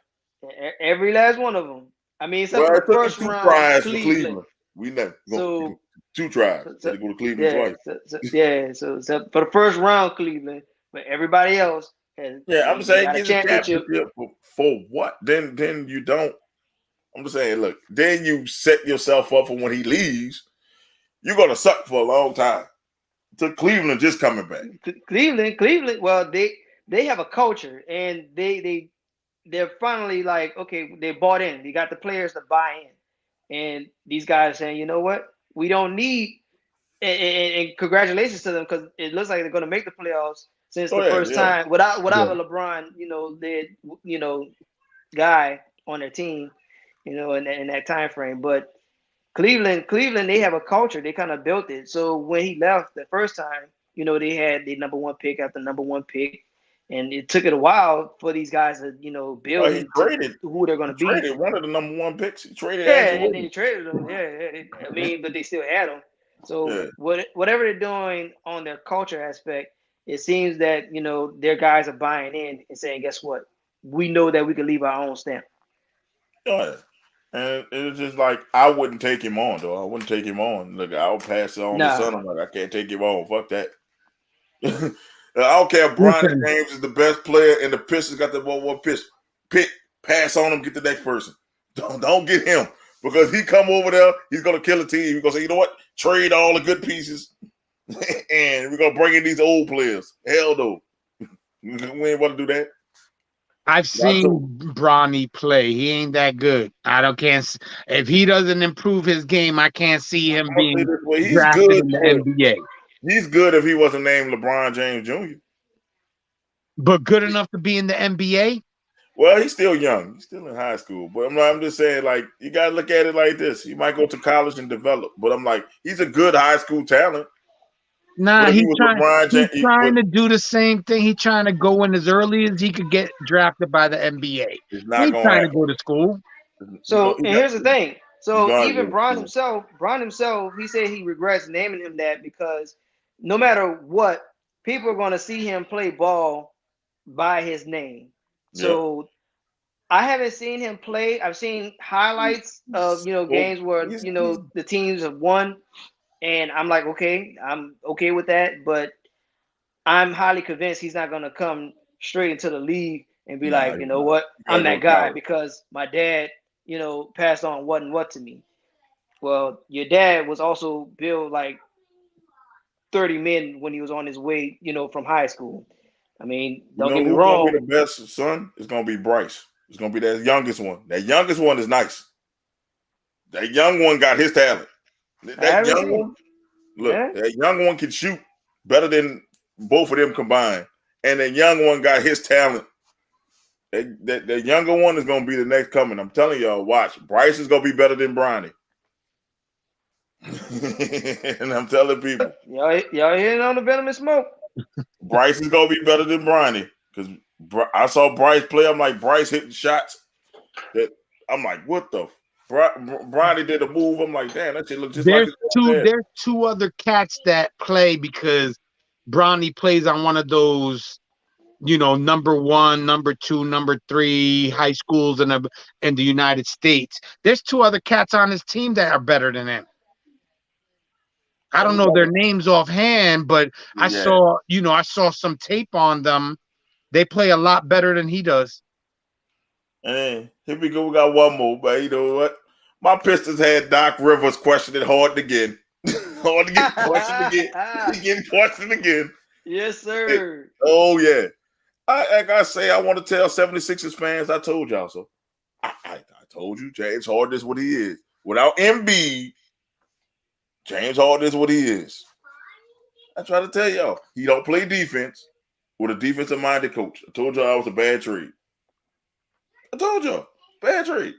S4: every last one of them. I mean, except for the first round, Cleveland.
S2: We never two tries. So, they go to Cleveland
S4: twice. So for the first round, Cleveland, but everybody else has.
S2: Yeah, I'm saying get a championship for what? Then you don't. I'm just saying, look, then you set yourself up for when he leaves, you're gonna suck for a long time. To Cleveland just coming back.
S4: Cleveland. Well, they have a culture, and they're finally like, okay, they bought in. They got the players to buy in, and these guys are saying, you know what, we don't need. And congratulations to them because it looks like they're going to make the playoffs since the first time without a LeBron, guy on their team, in that time frame. But Cleveland, they have a culture. They kind of built it. So when he left the first time, they had the number one pick after number one pick, and it took it a while for these guys to, build into who they're going to be.
S2: Traded one of the number one picks. He traded.
S4: And then he traded them. Yeah, I mean, but they still had them. So whatever they're doing on their culture aspect, it seems that their guys are buying in and saying, "Guess what? We know that we can leave our own stamp."
S2: Yeah. And it was just like I wouldn't take him on though. I wouldn't take him on. Look, I'll pass it on to son. I'm like, I can't take him on. Fuck that. I don't care if Brian James is the best player and the Pistons got the one pick. Pass on him, get the next person. Don't get him. Because he come over there, he's gonna kill a team. He's gonna say, you know what? Trade all the good pieces, and we're gonna bring in these old players. Hell no, we ain't want to do that.
S3: I've seen Bronny play. He ain't that good. Can't. If he doesn't improve his game, I can't see him being drafted in the NBA.
S2: He's good if he wasn't named LeBron James Jr.
S3: But good enough to be in the NBA.
S2: Well, he's still young. He's still in high school. But I'm just saying, like, you got to look at it like this. He might go to college and develop. But I'm like, he's a good high school talent.
S3: Nah, he's trying to do the same thing. He's trying to go in as early as he could get drafted by the NBA. He's trying to go to school.
S4: So, and here's the thing. So, even Bron himself, he said he regrets naming him that because no matter what, people are going to see him play ball by his name. So I haven't seen him play. I've seen highlights of games where the teams have won, and I'm like, okay, I'm okay with that. But I'm highly convinced he's not going to come straight into the league and be like, you know what, I'm that guy because my dad, passed on what and what to me. Well, your dad was also billed like 30 men when he was on his way, from high school. I mean, don't get me wrong.
S2: Gonna be the best son is gonna be Bryce. It's gonna be that youngest one. That youngest one is nice. That young one got his talent. That young one can shoot better than both of them combined. And that young one got his talent. That younger one is gonna be the next coming. I'm telling y'all, watch. Bryce is gonna be better than Bronny. And I'm telling people,
S4: y'all hitting on the Venom and Smoke.
S2: Bryce is gonna be better than Bronny because I saw Bryce play. I'm like, Bryce hitting shots that I'm like, what the? Bronny did a move. I'm like, damn, that shit look just like his dad.
S3: There's two other cats that play because Bronny plays on one of those, number 1, number 2, number 3 high schools in the United States. There's two other cats on his team that are better than him. I don't know their names offhand, but I saw some tape on them. They play a lot better than he does.
S2: And here we go. We got one more, but you know what? My Pistons had Doc Rivers questioned hard again. Hard to get questioned again. He getting questioned again.
S4: Yes, sir.
S2: Hey, oh, yeah. Like I say, I want to tell 76ers fans, I told y'all so. I told you, James Harden is what he is. Without Embiid, James Harden is what he is. I try to tell y'all, he don't play defense with a defensive-minded coach. I told y'all I was a bad trade. I told y'all, bad trade.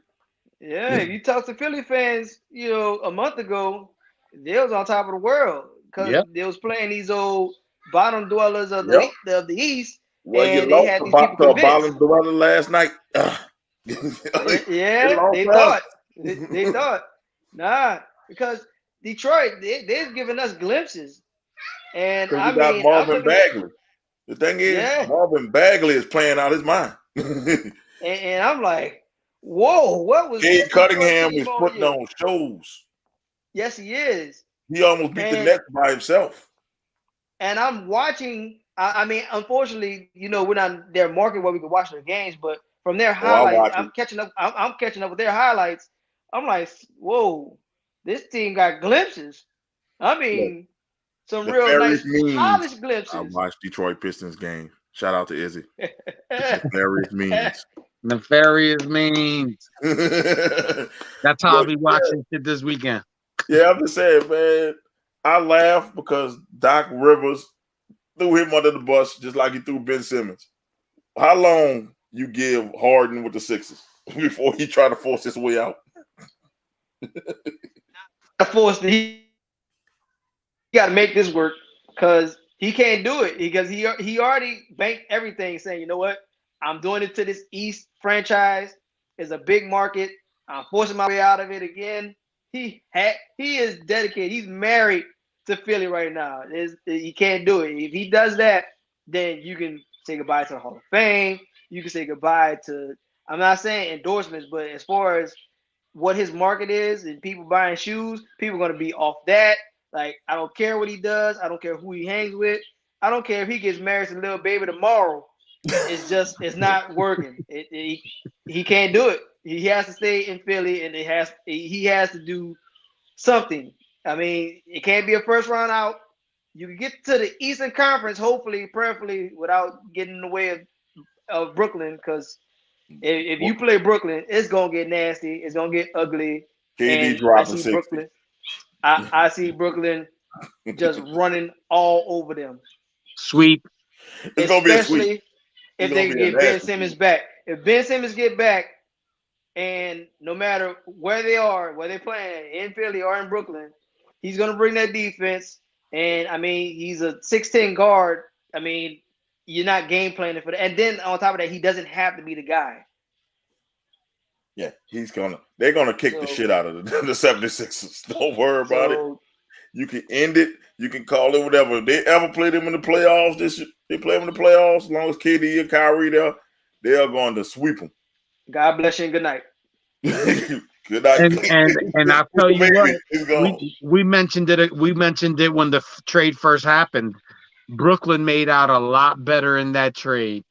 S4: Yeah, if you talk to Philly fans, a month ago, they was on top of the world because they was playing these old bottom dwellers of the East.
S2: Well,
S4: and
S2: you
S4: they
S2: lost
S4: had these
S2: to
S4: people convinced.
S2: bottom dweller last night.
S4: They thought. They thought. Nah, because Detroit, they're giving us glimpses. And I
S2: got
S4: mean,
S2: Marvin Bagley. The thing is, Marvin Bagley is playing out his mind.
S4: and I'm like, whoa, what was
S2: Cade
S4: this?
S2: Cunningham is putting on shows.
S4: Yes, he is.
S2: He almost beat the Nets by himself.
S4: And I'm watching. I mean, unfortunately, we're not their market where we can watch their games, but from their highlights, I'm catching up. I'm catching up with their highlights. I'm like, whoa, this team got glimpses. I mean, some real nice, polished glimpses.
S2: I watched Detroit Pistons game. Shout out to Izzy. Nefarious means.
S3: Nefarious means. That's how I'll be watching it this weekend.
S2: Yeah, I'm just saying, man. I laugh because Doc Rivers threw him under the bus just like he threw Ben Simmons. How long you give Harden with the Sixers before he try to force his way out?
S4: He got to make this work because he can't do it because he already banked everything saying, you know what? I'm doing it to this East franchise. It's a big market. I'm forcing my way out of it again. He is dedicated. He's married to Philly right now. He can't do it. If he does that, then you can say goodbye to the Hall of Fame. You can say goodbye to, I'm not saying endorsements, but as far as what his market is and people buying shoes, people are going to be off that. Like, I don't care what he does. I don't care who he hangs with. I don't care if he gets married to Lil Baby tomorrow. It's not working. He can't do it. He has to stay in Philly, and he has to do something. I mean, it can't be a first round out. You can get to the Eastern Conference, hopefully, prayerfully, without getting in the way of Brooklyn. Because if you play Brooklyn, it's gonna get nasty. It's gonna get ugly.
S2: KD dropping 60.
S4: Brooklyn. I see Brooklyn just running all over them.
S3: Sweep.
S2: It's gonna be a sweep.
S4: If they get Ben Simmons back. If Ben Simmons get back, and no matter where they are, where they're playing, in Philly or in Brooklyn, he's going to bring that defense. And, I mean, he's a 6'10 guard. I mean, you're not game planning for that. And then on top of that, he doesn't have to be the guy.
S2: Yeah, they're going to kick the shit out of the 76ers. Don't worry about it. You can end it. You can call it whatever. If they ever play them in the playoffs, they play them in the playoffs, as long as KD and Kyrie there, they are going to sweep them.
S4: God bless you and good night.
S2: Good night.
S3: And I'll tell you what, we mentioned it. We mentioned it when the trade first happened. Brooklyn made out a lot better in that trade.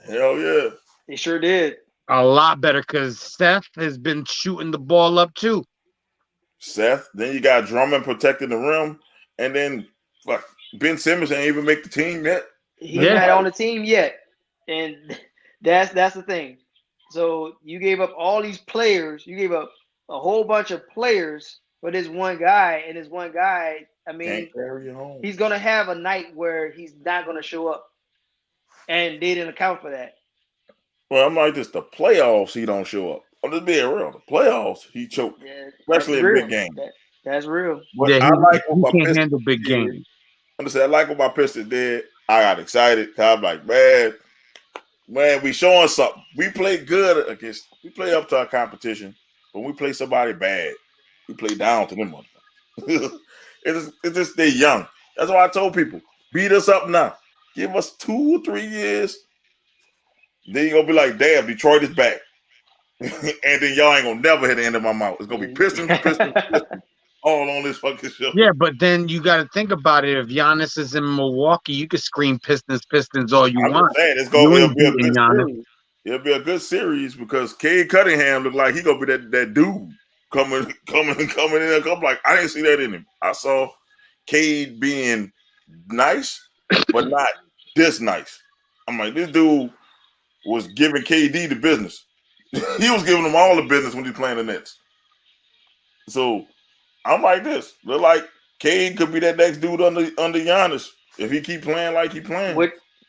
S2: Hell yeah,
S4: they sure did.
S3: A lot better because Seth has been shooting the ball up too.
S2: Seth. Then you got Drummond protecting the rim, and then Ben Simmons ain't even make the team yet.
S4: He's not on the team yet, and that's the thing. So you gave up all these players. You gave up a whole bunch of players for this one guy, and this one guy, I mean, he's gonna have a night where he's not gonna show up, and they didn't account for that.
S2: Well, I'm like this: the playoffs, he don't show up. I'm just being real. The playoffs, he choked, especially in big games.
S4: That's real.
S2: But I like what my
S3: can't handle big games.
S2: I'm just saying, I like what my Pistons did. I got excited. I'm like, man, we showing something. We play good we play up to our competition. But when we play somebody bad, we play down to them motherfuckers. it's just they're young. That's why I told people, beat us up now. Give us 2 or 3 years. Then you're gonna be like, damn, Detroit is back. And then y'all ain't gonna never hit the end of my mouth. It's gonna be Pistons, all on this fucking show.
S3: Yeah, but then you got to think about it. If Giannis is in Milwaukee, you could scream Pistons all you want.
S2: It'll be a good series. It'll be a good series because Cade Cunningham looked like he gonna be that dude coming in. I'm like, I didn't see that in him. I saw Cade being nice, but not this nice. I'm like, this dude was giving KD the business. He was giving him all the business when he was playing the Nets. So I'm like this. Look like Cade could be that next dude under Giannis if he keep playing like he playing.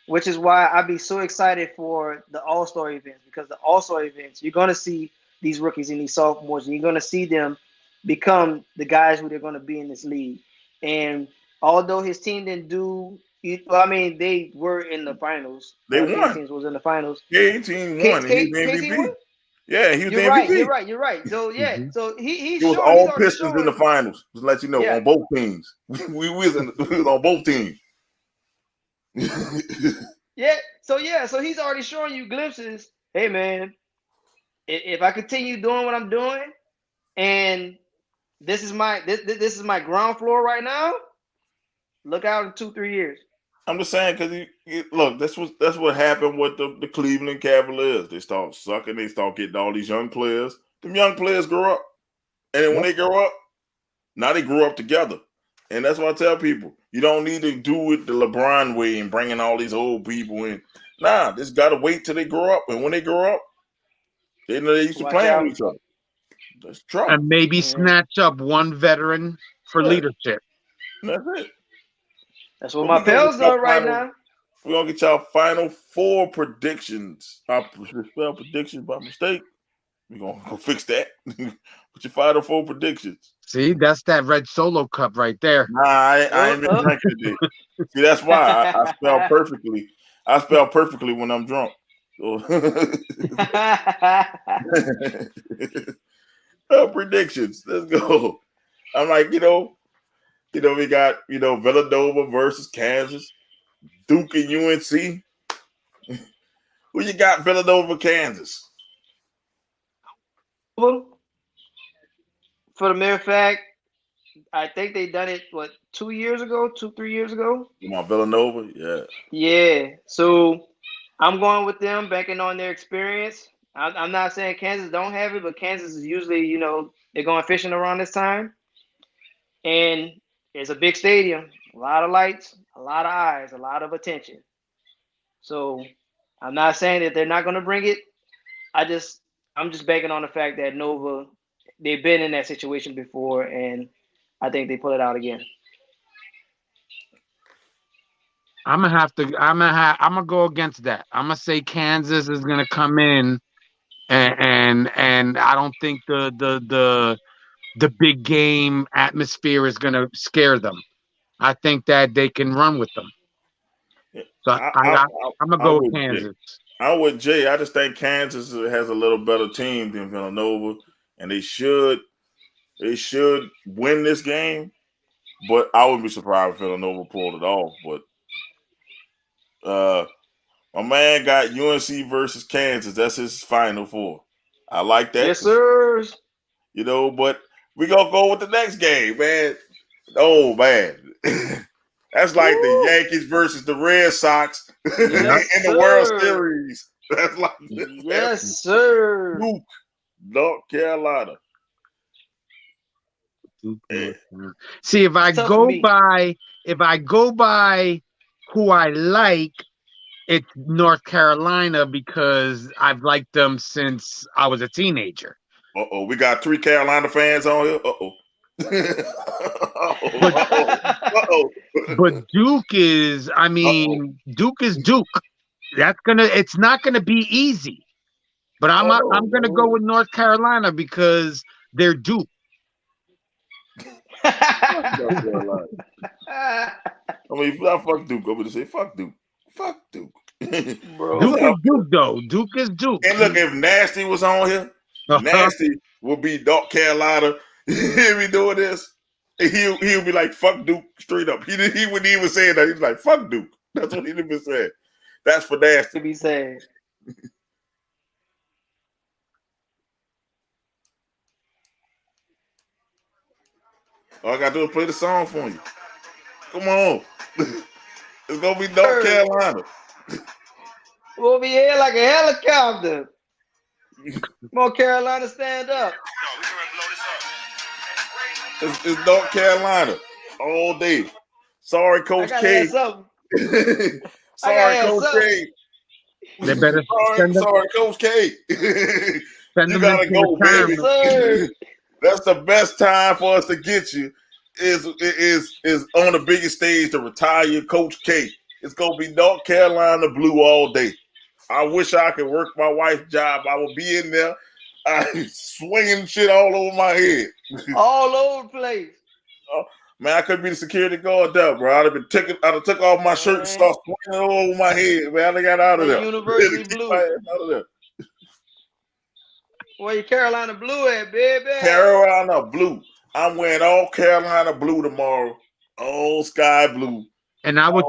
S4: Which is why I'd be so excited for the All-Star events, because the All-Star events, you're going to see these rookies and these sophomores, and you're going to see them become the guys who they're going to be in this league. And although his team didn't do, I mean, they were in the finals.
S2: They won.
S4: Teams was in the finals.
S2: Cade team won. He was the MVP.
S4: Won?
S2: Yeah, he was the MVP.
S4: You're right. So yeah, so he
S2: was all Pistons in the finals. Just to let you know, on both teams. we was on both teams.
S4: So he's already showing you glimpses. Hey man, if I continue doing what I'm doing, and this is my ground floor right now, look out in 2-3 years.
S2: I'm just saying because look, that's what happened with the Cleveland Cavaliers. They start sucking. They start getting all these young players. Them young players grow up, and then when they grow up, now they grew up together. And that's what I tell people. You don't need to do it the LeBron way and bringing all these old people in. Nah, just got to wait till they grow up. And when they grow up, they know they used to play with each other. That's trouble.
S3: And maybe snatch up one veteran for leadership.
S2: That's it.
S4: That's what my Pels are right now.
S2: We're going to get y'all final 4 predictions. I spelled predictions by mistake. We're going to go fix that. Put your final 4 predictions.
S3: See, that's that red Solo cup right there.
S2: Nah, I ain't been drinking today. See, that's why I spell perfectly. I spell perfectly when I'm drunk. So. Predictions. Let's go. I'm like, we got, Villanova versus Kansas, Duke and UNC. Who you got, Villanova, Kansas?
S4: For the mere fact, I think they done it 2-3 years ago.
S2: You want Villanova? Yeah.
S4: Yeah. So I'm going with them, banking on their experience. I'm not saying Kansas don't have it, but Kansas is usually, they're going fishing around this time. And it's a big stadium, a lot of lights, a lot of eyes, a lot of attention. So I'm not saying that they're not going to bring it. I'm just banking on the fact that Nova, they've been in that situation before, and I think they pull it out again.
S3: I'm gonna go against that. I'm gonna say Kansas is gonna come in, and I don't think the big game atmosphere is gonna scare them. I think that they can run with them. So I'm gonna go with Kansas.
S2: I'm with Jay. I just think Kansas has a little better team than Villanova, and they should win this game. But I wouldn't be surprised if Villanova pulled it off. But my man got UNC versus Kansas. That's his final 4. I like that.
S4: Yes, sir.
S2: But we gonna go with the next game, man. Oh man. That's like the Yankees versus the Red Sox in the World Series. That's like
S4: yes, sir.
S2: Duke, North Carolina.
S3: See, if I go by who I like, it's North Carolina because I've liked them since I was a teenager.
S2: We got 3 Carolina fans on here.
S3: But Duke is Duke. It's not gonna be easy. But I'm gonna go with North Carolina because they're Duke.
S2: Fuck Duke. I'm gonna say fuck Duke. Fuck Duke.
S3: Bro. Duke is Duke though. Duke is Duke.
S2: And look, if Nasty was on here, will be North Carolina. He'll be doing this. And he'll be like, fuck Duke straight up. He wouldn't even say that. He's like, fuck Duke. That's what he'd been saying. That's for nasty.
S4: To be saying.
S2: All I gotta do is play the song for you. Come on. It's gonna be North Carolina.
S4: We'll be here like a helicopter. Come on, Carolina, stand up.
S2: It's North Carolina all day. Sorry, Coach K. Sorry, Coach K.
S3: They better
S2: sorry, Coach K. You gotta go, baby.
S4: Yes,
S2: That's the best time for us to get you. Is on the biggest stage to retire Coach K. It's gonna be North Carolina blue all day. I wish I could work my wife's job. I would be in there, swinging shit all over my head,
S4: all over the place.
S2: Man, I could be the security guard there, bro. I'd have took off my shirt and start swinging all over my head, man. I got out of there.
S4: University blue.
S2: Out of there.
S4: Where you Carolina blue at, baby?
S2: Carolina blue. I'm wearing all Carolina blue tomorrow. All sky blue.
S3: And I would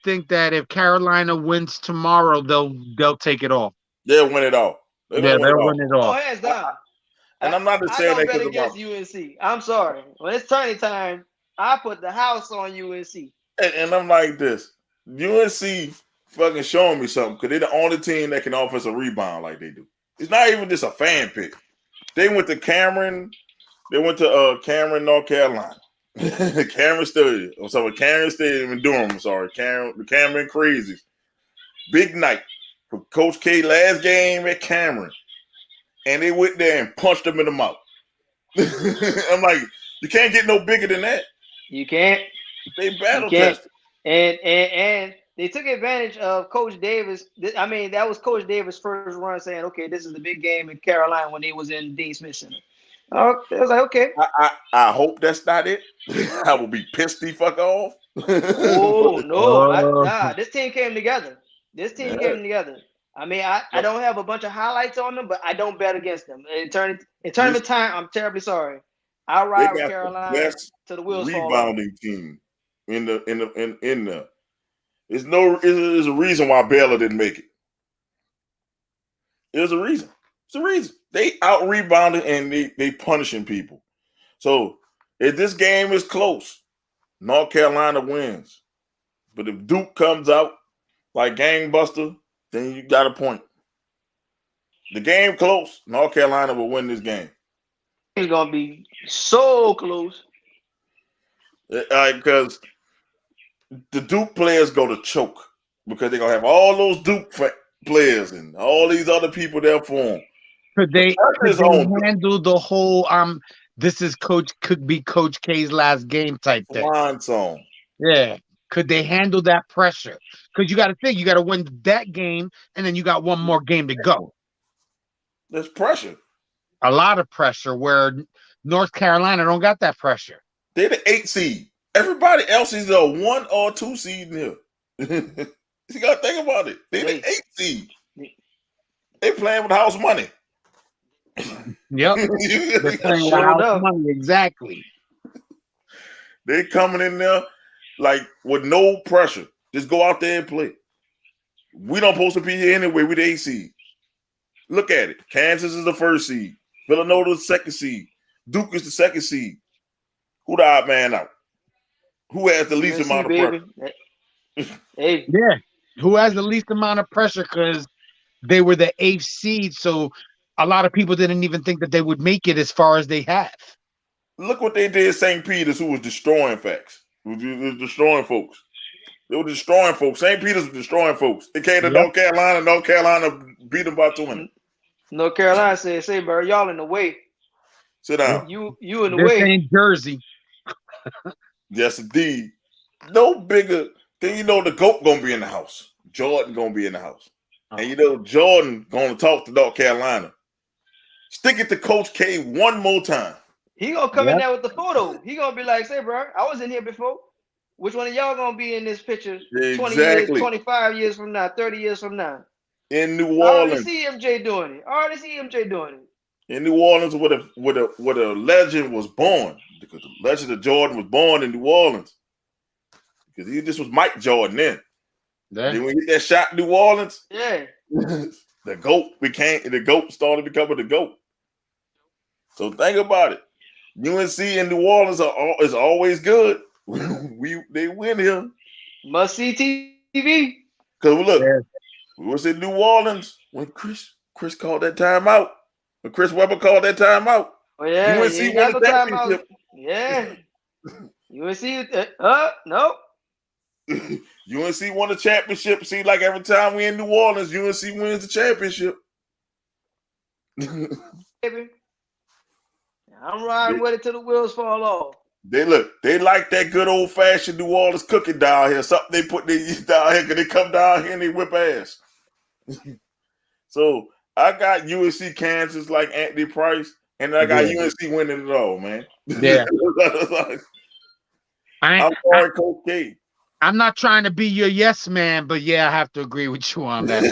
S3: think that if Carolina wins tomorrow, they'll take it off.
S2: They'll win it all.
S3: They'll win it all.
S4: Oh, hands down.
S2: And I'm not just saying that
S4: because against UNC. I'm sorry. When it's turning time, I put the house on UNC.
S2: And I'm like this. UNC fucking showing me something because they're the only team that can offensive rebound like they do. It's not even just a fan pick. They went to Cameron. They went to Cameron, North Carolina. Cameron Stadium. I'm sorry, Cameron Stadium in Durham. I'm sorry, the Cameron Crazies. Big night for Coach K. Last game at Cameron, and they went there and punched them in the mouth. I'm like, you can't get no bigger than that.
S4: You can't.
S2: They battle tested.
S4: And they took advantage of Coach Davis. I mean, that was Coach Davis' first run saying, okay, this is the big game in Carolina when he was in Dean Smith Center. Oh, I was like, okay.
S2: I hope that's not it. I will be pissed the fuck off.
S4: Oh, no. This team came together. Came together. I mean, I don't have a bunch of highlights on them, but I don't bet against them. In tournament time, I'm terribly sorry. I'll ride with Carolina to the wheels fall off.
S2: Rebounding team in the. There's a reason why Baylor didn't make it. There's a reason. It's a reason. They out rebounding and they punishing people. So if this game is close, North Carolina wins. But if Duke comes out like gangbuster, then you got a point. The game close, North Carolina will win this game.
S4: It's gonna be so close.
S2: Because the Duke players go to choke because they're gonna have all those Duke players and all these other people there for them.
S3: Could they handle the whole this is could be Coach K's last game type thing?
S2: Line song.
S3: Yeah. Could they handle that pressure? Because you got to think, you got to win that game, and then you got one more game to go.
S2: There's pressure.
S3: A lot of pressure where North Carolina don't got that pressure.
S2: They're the 8 seed. Everybody else is a 1 or 2 seed in here. You got to think about it. They're the 8 seed. They playing with house money.
S3: Yep. They're playing with house money. Exactly.
S2: They coming in there like with no pressure. Just go out there and play. We don't supposed to be here anyway. We're the 8 seed. Look at it. Kansas is the 1st seed. Villanova is the 2nd seed. Duke is the 2nd seed. Who the odd man out? Who has the least amount of pressure?
S4: Hey.
S3: Yeah. Who has the least amount of pressure because they were the 8th seed, so a lot of people didn't even think that they would make it as far as they have.
S2: Look what they did St. Peter's, who was destroying facts. Who was destroying folks. They were destroying folks. St. Peter's was destroying folks. They came to North Carolina. North Carolina beat them by 20.
S4: North Carolina said, "Say, bro, y'all in the way.
S2: Sit down.
S4: You in the way."
S3: Ain't Jersey.
S2: Yes, indeed. No bigger than the GOAT gonna be in the house. Jordan gonna be in the house, and Jordan gonna talk to North Carolina. Stick it to Coach K one more time.
S4: He gonna come in there with the photo. He gonna be like, "Say, bro, I was in here before. Which one of y'all gonna be in this picture? 20 years, 25 years from now, 30 years from now?"
S2: In New Orleans.
S4: I already see MJ doing it.
S2: In New Orleans, where the legend was born, because the legend of Jordan was born in New Orleans. Because this was Mike Jordan then.
S3: Yeah.
S2: Then when he hit that shot in New Orleans,
S4: Yeah.
S2: the GOAT started becoming the GOAT. So think about it. UNC in New Orleans is always good. They win here.
S4: Must see TV.
S2: Because look,
S3: Yeah.
S2: we was in New Orleans when Chris called that timeout. When Chris Webber called that timeout.
S4: Oh yeah,
S2: UNC
S4: you
S2: won
S4: got
S2: the
S4: no time out.
S2: championship.
S4: Yeah. UNC. No.
S2: UNC won the championship. See, like every time we in New Orleans, UNC wins the championship.
S4: Baby. I'm riding with it till the wheels fall off.
S2: They like that good old fashioned New Orleans cooking down here. Something they put down here because they come down here and they whip ass. So I got UNC Kansas like Anthony Price, and I got UNC winning it all, man.
S3: Yeah.
S2: I'm sorry, Coach K.
S3: I'm not trying to be your yes man, but yeah, I have to agree with you on that.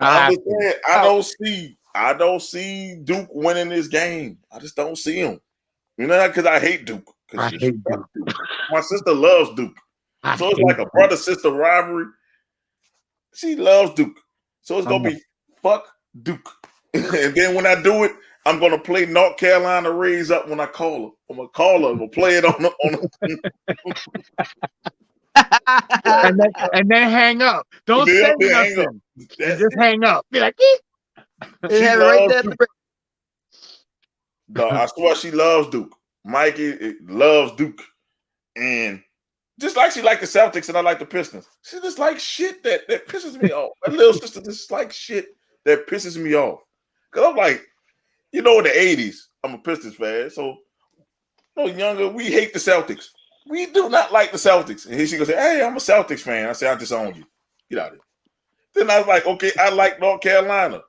S2: I don't see Duke winning this game. I just don't see him. You know, because I hate Duke.
S3: I hate Duke.
S2: My sister loves Duke. So it's like a brother-sister rivalry. She loves Duke. So it's going to be fuck Duke. And then when I do it, I'm going to play North Carolina Rays up when I call her. I'm going to call her. I'm going to play it on
S3: and then hang up. Don't say nothing. Just hang up. Be like,
S2: right there. No, I swear she loves Duke. Mikey loves Duke. And just like she liked the Celtics and I like the Pistons. She just like shit that pisses me off. My little sister just like shit that pisses me off. Because I'm like, in the 80s, I'm a Pistons fan. So, younger, we hate the Celtics. We do not like the Celtics. And she goes, hey, I'm a Celtics fan. I say, I disown you. Get out of here. Then I was like, okay, I like North Carolina.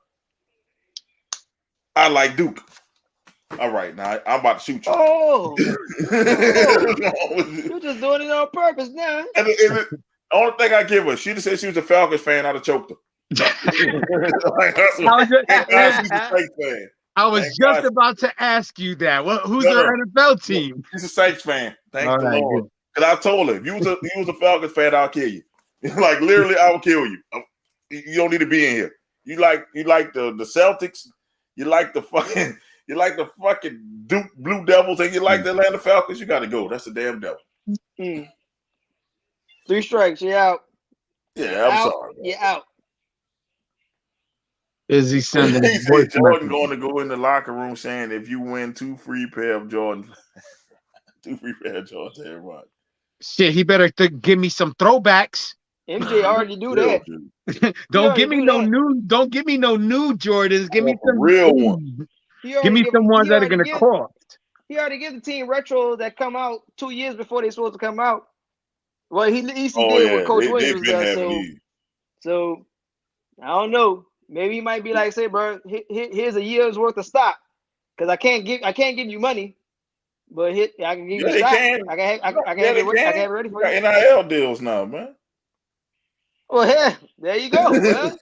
S2: I like Duke. All right, now I'm about to shoot you.
S4: Oh. You're just doing it on purpose now.
S2: And the only thing I give her, she just said she was a Falcons fan. I'd have choked her.
S3: I was just about to ask you that. Who's her NFL team?
S2: She's a Saints fan. Thank the Lord. Because I told her, if you was a Falcons fan, I'll kill you. Like literally, I will kill you. You don't need to be in here. You like the Celtics. You like the fucking Duke Blue Devils, and you like the Atlanta Falcons. You got to go. That's the damn devil.
S4: 3 strikes. You're out.
S2: Yeah, I'm sorry.
S4: You're out.
S3: Is he sending
S2: Jordan going to go in the locker room saying, if you win 2 free pair of Jordan, 2 free pair of Jordan to everybody.
S3: Shit, he better give me some throwbacks.
S4: MJ already do that.
S3: Don't give me no new Jordans. Give me some
S2: real ones.
S3: Give me some ones that are gonna cost.
S4: He already give the team retro that come out 2 years before they're supposed to come out. Well, he did with Coach Williams there. So I don't know. Maybe he might be like, say, bro, here's a year's worth of stock. Because I can't give you money. But I can give you stock. I can have it ready for you.
S2: NIL deals now, man.
S4: Well, yeah, there you go. Well,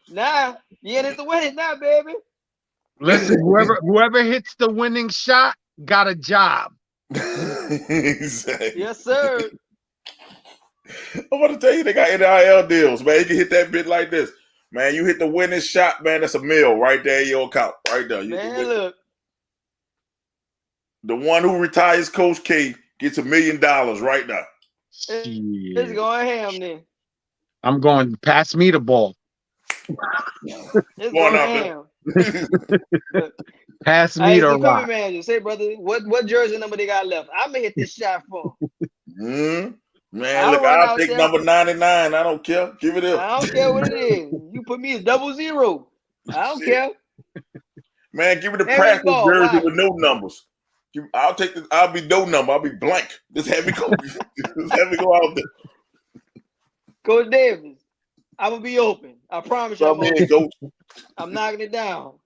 S4: now you in it to win it now, baby.
S3: Listen, whoever hits the winning shot got a job.
S2: Exactly.
S4: Yes, sir.
S2: I'm going to tell you, they got NIL deals, man. You can hit that bit like this. Man, you hit the winning shot, man, that's a meal right there in your account. Right there.
S4: Man, look.
S2: The one who retires Coach K gets $1 million right now.
S4: It's going ham then.
S3: I'm going, pass me the ball.
S4: It's going ham.
S3: Pass me the rock.
S4: Manager, say, brother, what jersey number they got left? I'm going to hit this shot for
S2: him. Man, look, I'll take number 99. I don't care. Give it up.
S4: I don't care what it is. You put me a 00. I don't care.
S2: Man, give me the practice jersey with no numbers. I'll be no number. I'll be blank. Just have me go. Just have me go out there.
S4: Coach Davis, I'm gonna be open. I promise you. I'm knocking it down.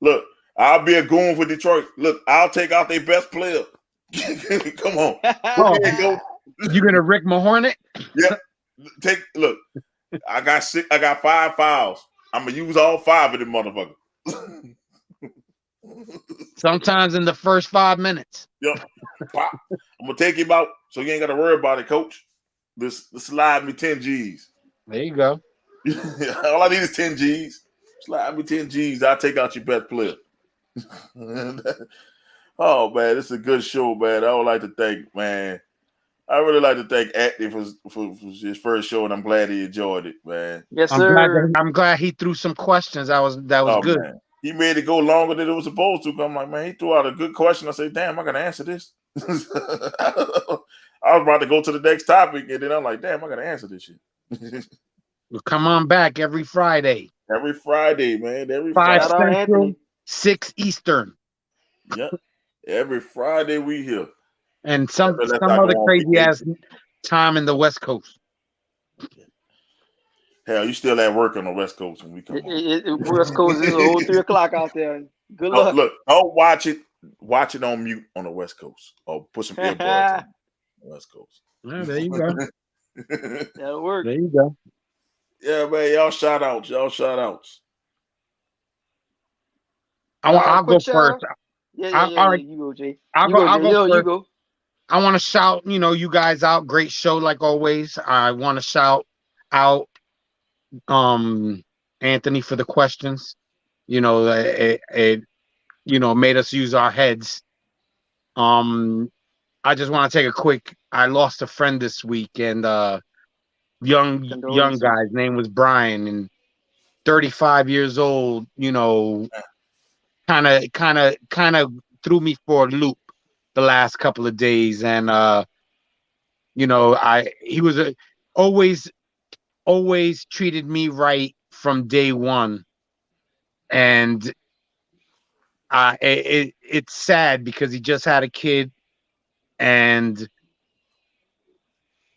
S2: Look, I'll be a goon for Detroit. Look, I'll take out their best player. Come on.
S3: You gonna Rick Mahornet?
S2: Yeah. Look. I got 5 fouls. I'm gonna use all 5 of them motherfuckers.
S3: Sometimes in the first 5 minutes.
S2: Yep. Pop. I'm gonna take him out, so you ain't gotta worry about it, coach. This slide me 10 G's.
S3: There you go.
S2: All I need is 10 G's. Slide me 10 G's. I'll take out your best player. Oh man, this is a good show, man. I would like to thank, man. I really like to thank Active for his first show, and I'm glad he enjoyed it, man.
S4: Yes,
S3: I'm
S4: sir.
S3: glad he threw some questions. That was
S2: Oh
S3: good.
S2: man, he made it go longer than it was supposed to. I'm like, man, he threw out a good question. I said, damn, I gotta answer this. I was about to go to the next topic, and then I'm like, damn, I gotta answer this shit.
S3: Well, come on back every Friday.
S2: Every Friday, man. Every
S3: 5
S4: Shout
S2: Friday.
S4: out
S3: Central,
S4: Anthony.
S3: 6 Eastern.
S2: Yep. Every Friday we here.
S3: And some
S2: Unless I
S3: other
S2: go on
S3: crazy ass
S2: vacation.
S3: time in the West Coast.
S2: Hell, you still at work on the West Coast when we come on.
S4: West Coast is a whole 3 o'clock out there. Good luck.
S2: Look, don't watch it. Watch it on mute on the West Coast, or put some earbuds on the West Coast.
S3: Yeah, there you go.
S4: That'll work.
S3: There you go.
S2: Yeah, man. Y'all shout outs.
S3: I'll go
S4: Quick shout out.
S3: first.
S4: Yeah.
S3: All right.
S4: You go, Jay.
S3: I'll
S4: You
S3: go
S4: Jay. You
S3: first.
S4: go.
S3: I want to shout, you guys out. Great show, like always. I want to shout out Anthony for the questions. It made us use our heads. I just want to take a quick. I lost a friend this week, and young guy's name was Brian, and 35 years old. Kind of threw me for a loop the last couple of days, and he was always treated me right from day one, and it's sad because he just had a kid, and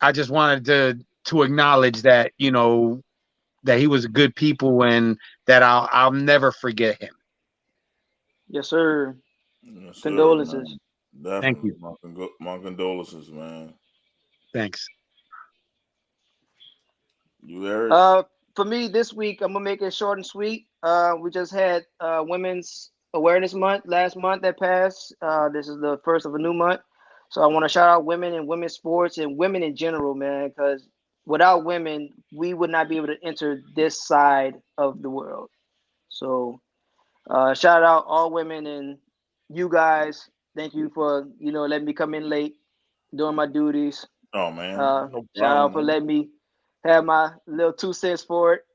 S3: I just wanted to acknowledge that that he was a good people, and that I'll never forget him.
S4: Yes, sir.
S2: Yes,
S4: Condolences.
S2: Sir, Thank you. My condolences, man.
S3: Thanks.
S2: You, Eric?
S4: For me this week, I'm gonna make it short and sweet. We just had Women's Awareness Month last month that passed. This is the first of a new month, so I want to shout out women and women's sports and women in general, man. Because without women, we would not be able to enter this side of the world. So, shout out all women and you guys. Thank you for letting me come in late, doing my duties.
S2: Oh man, no problem,
S4: shout out for letting me have my little 2 cents for it,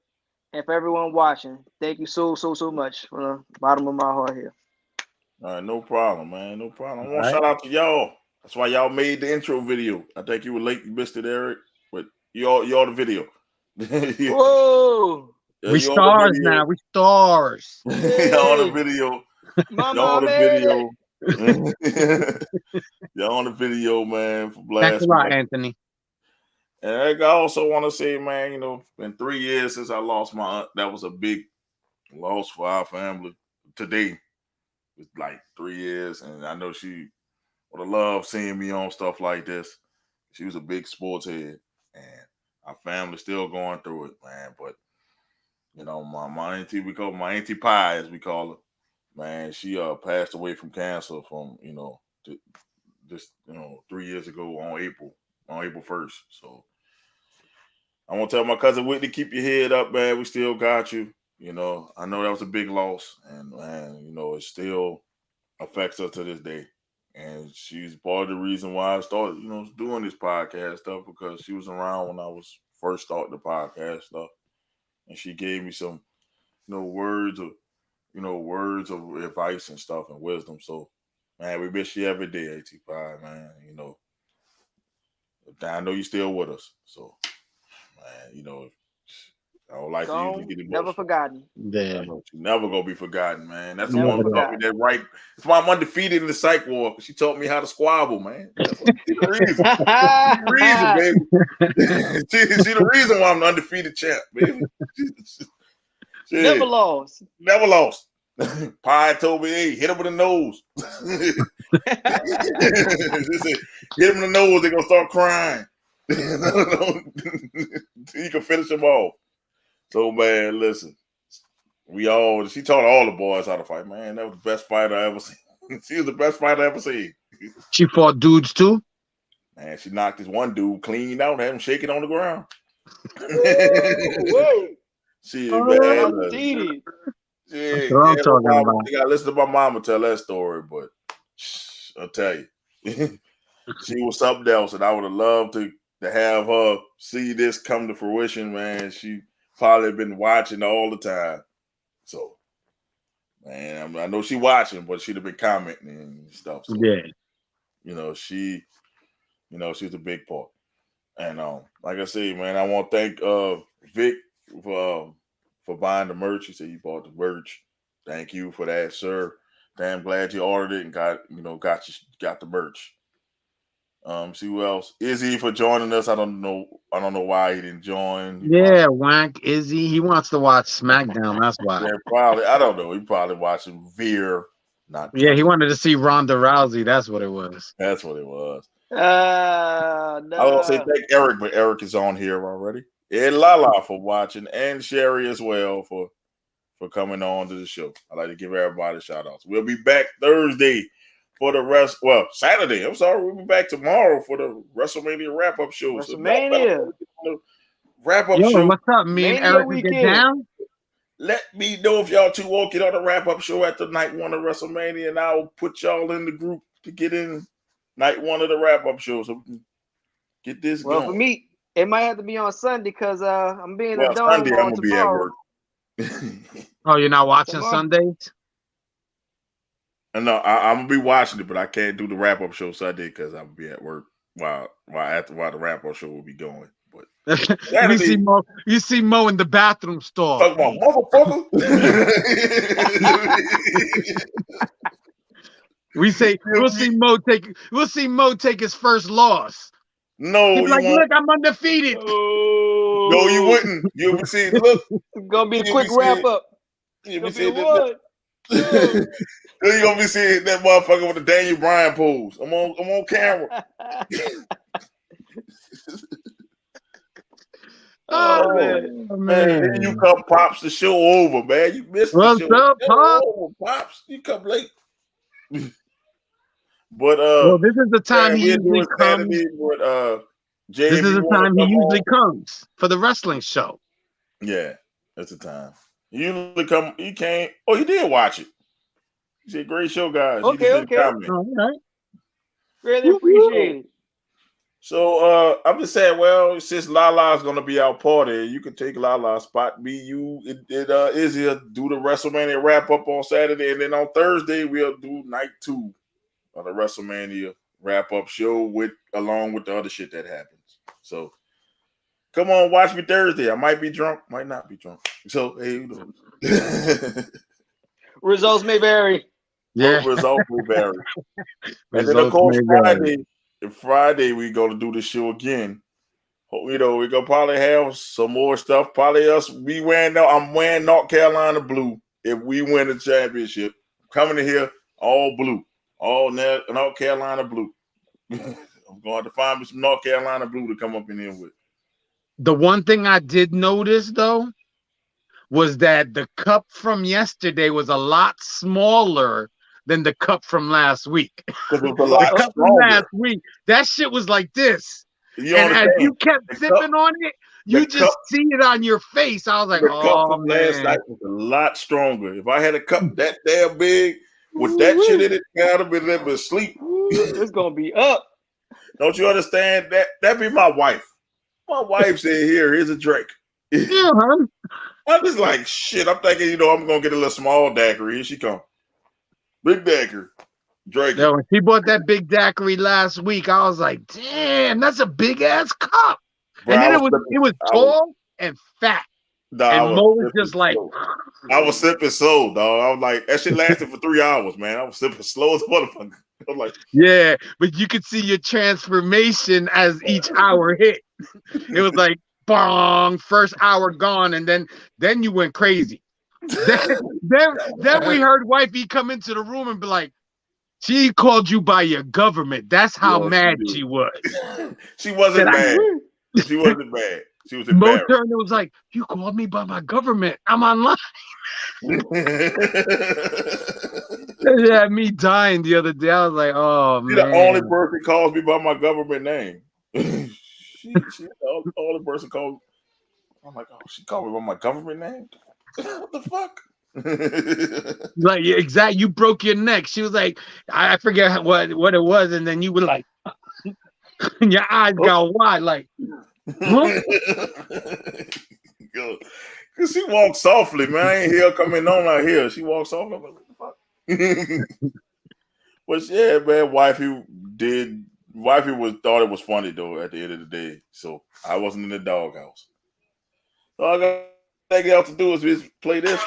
S4: and for everyone watching, thank you so much from the bottom of my heart here.
S2: All right, no problem, man. No problem. I want to shout out to y'all. That's why y'all made the intro video. I think you were late. You missed it, Eric, but y'all the video.
S4: Whoa!
S3: We stars now. We stars.
S2: Y'all on the video.
S4: Mama
S2: y'all on the
S4: video.
S2: Y'all on the video, man. For
S3: Thanks a lot, Anthony.
S2: And I also want to say, man, been 3 years since I lost my aunt. That was a big loss for our family. Today, it's like 3 years, and I know she would have loved seeing me on stuff like this. She was a big sports head, and our family's still going through it, man. But my auntie, we call my Auntie Pie, as we call her. Man, she passed away from cancer from 3 years ago on April 1st. So I want to tell my cousin Whitney, keep your head up, man. We still got you. I know that was a big loss, and man, it still affects her to this day. And she's part of the reason why I started, doing this podcast stuff, because she was around when I was first starting the podcast stuff, and she gave me some, words of advice and stuff and wisdom. So, man, we miss you every day, AT5, man. I know you're still with us. So, man, I would like for you to get emotional.
S4: Never forgotten.
S3: Yeah.
S2: You're never gonna be forgotten, man. That's the one who taught me that right. That's why I'm undefeated in the psych war. She taught me how to squabble, man. That's the reason. She's the reason why I'm the undefeated champ, baby.
S4: Never lost.
S2: Pie told me, hey, hit him with the nose. Hit him in the nose, they're gonna start crying. You can finish them off. So, man, listen. She taught all the boys how to fight. Man, that was the best fighter I ever seen. She was the best fighter I ever seen.
S3: She fought dudes too.
S2: Man, she knocked this one dude clean out, had him shaking on the ground. She man,
S3: That's what I'm talking about.
S2: You gotta listen to my mama tell that story, but I'll tell you, she was something else, and I would have loved to have her see this come to fruition, man. She probably been watching all the time. So, man, I know she watching, but she'd have been commenting and stuff. So,
S3: yeah.
S2: She's a big part. And like I say, man, I want to thank Vic for buying the merch. He said he bought the merch. Thank you for that, sir. Damn glad you ordered it and got the merch. See who else? Izzy for joining us. I don't know why he didn't join.
S3: Wank Izzy. He wants to watch SmackDown. That's why.
S2: Yeah, probably. I don't know. He probably watching Veer.
S3: He wanted to see Ronda Rousey. That's what it was.
S2: That's what it was.
S4: No.
S2: I don't say thank Eric, but Eric is on here already. And Lala for watching, and Sherry as well for coming on to the show. I'd like to give everybody shout outs. We'll be back Thursday for the rest. Well, Saturday. I'm sorry. We'll be back tomorrow for the WrestleMania wrap up show.
S4: WrestleMania
S2: wrap up
S3: show.
S2: show.
S3: What's up? Me and Eric will get down.
S2: Let me know if y'all two won't get on the wrap up show at the night one of WrestleMania, and I'll put y'all in the group to get in night one of the wrap up show so we can get this going.
S4: For me, it might have to be on Sunday because I'm being a dome
S2: Sunday. I'm
S4: on
S2: gonna be at
S4: tomorrow.
S2: work.
S3: Oh, you're not watching Sundays?
S2: No, I'm gonna be watching it, but I can't do the wrap up show Sunday because I'm gonna be at work while the wrap up show will be going. But
S3: you see Mo in the bathroom stall.
S2: Talk about motherfucker.
S3: We'll see Mo take his first loss.
S2: No,
S3: he's like, look, I'm undefeated.
S2: No, you wouldn't. You would see. Look,
S4: it's gonna be a quick wrap up.
S2: You'll be seeing you're gonna be seeing that motherfucker with the Daniel Bryan pose. I'm on camera.
S4: Oh
S2: man. You come Pops the show over, man. You missed the show.
S3: What's up,
S2: Pops? You come late. But
S3: this is the time he usually comes.
S2: Jay,
S3: this is the time he usually comes for the wrestling show.
S2: Yeah, that's the time. He usually come. He came. Oh, he did watch it. He said, "Great show, guys."
S4: Okay.
S3: All right.
S4: Really appreciate it.
S2: So I'm just saying, well, since Lala's gonna be our party, you can take Lala's spot. Izzy do the WrestleMania wrap up on Saturday, and then on Thursday we'll do night 2 of the WrestleMania wrap up show along with the other shit that happens. So come on, watch me Thursday. I might be drunk, might not be drunk. So hey,
S4: results may vary.
S3: Yeah,
S2: results may vary. And then of course Friday we're gonna do the show again. We're gonna probably have some more stuff. Probably us. I'm wearing North Carolina blue. If we win the championship, coming in here all blue, all North Carolina blue. I'm going to find me some North Carolina blue to come up in here with.
S3: The one thing I did notice though was that the cup from yesterday was a lot smaller than the cup from last week.
S2: The
S3: cup from last week, that shit was like this. And as you kept sipping on it, you just see it on your face. I was like,
S2: cup from last night was a lot stronger. If I had a cup that damn big with that shit in it, I'd have been able to sleep.
S4: It's gonna be up.
S2: Don't you understand that? That'd be my wife. My wife said, here's a drink.
S3: Yeah, huh?
S2: I'm just like, shit. I'm thinking, I'm gonna get a little small daiquiri. Here she come. Big daiquiri. Drake.
S3: Yeah, when she bought that big daiquiri last week, I was like, damn, that's a big ass cup. Bro, and then it was tall and fat. And Mo was just like,
S2: I was sipping slow, dog. I was like, that shit lasted for 3 hours, man. I was sipping slow as a motherfucker. I'm like,
S3: yeah, but you could see your transformation as each hour hit. It was like, bong, first hour gone, and then you went crazy. then we heard wifey come into the room and be like, she called you by your government. That's how mad she was.
S2: She wasn't mad. She wasn't mad. She was
S3: Mo
S2: embarrassed.
S3: turned and was like, "You called me by my government. I'm online." It had me dying the other day. I was like, "Oh
S2: She
S3: man."
S2: the only person calls me by my government name. she the only person called. I'm like, oh, she called me by my government name. What the fuck?
S3: Like, exactly. You broke your neck. She was like, I forget what it was, and then you were like, and your eyes got wide, like, huh?
S2: Cause she walks softly, man. I ain't hear her coming on out here. She walks softly. I'm like, what the fuck? But yeah, man, wifey thought it was funny though at the end of the day. So I wasn't in the doghouse. So all I got else to do is just play this.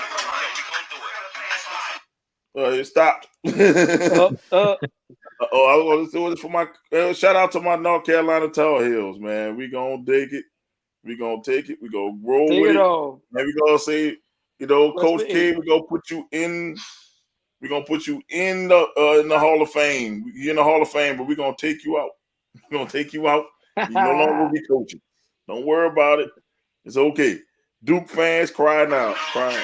S2: It stopped. I was doing it for my shout out to my North Carolina Tar Heels, man. We gonna dig it. We gonna take it. We gonna roll with it. And we gonna say, Coach K, we gonna put you in. We're gonna put you in the Hall of Fame. You're in the Hall of Fame, but we're gonna take you out. We're gonna take you out. You no longer be coaching. Don't worry about it. It's okay. Duke fans, cry now. Cry.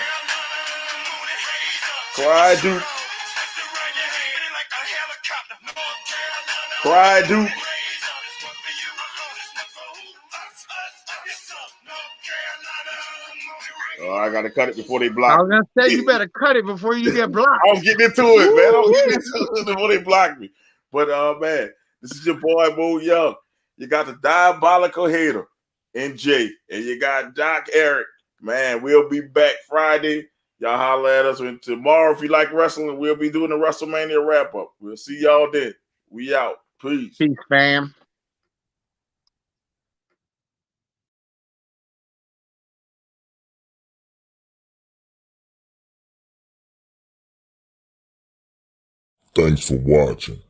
S2: Cry, Duke. Cry, Duke. Oh, I gotta cut it before they block me.
S3: I was gonna say you better cut it before you get blocked.
S2: I'm getting into it, man. I'm getting into it before they block me. But man, this is your boy Mo Young. You got the diabolical hater in Jay, and you got Doc Eric. Man, we'll be back Friday. Y'all holler at us. And tomorrow, if you like wrestling, we'll be doing the WrestleMania wrap up. We'll see y'all then. We out. Peace.
S3: Peace, fam.
S1: Thanks for watching.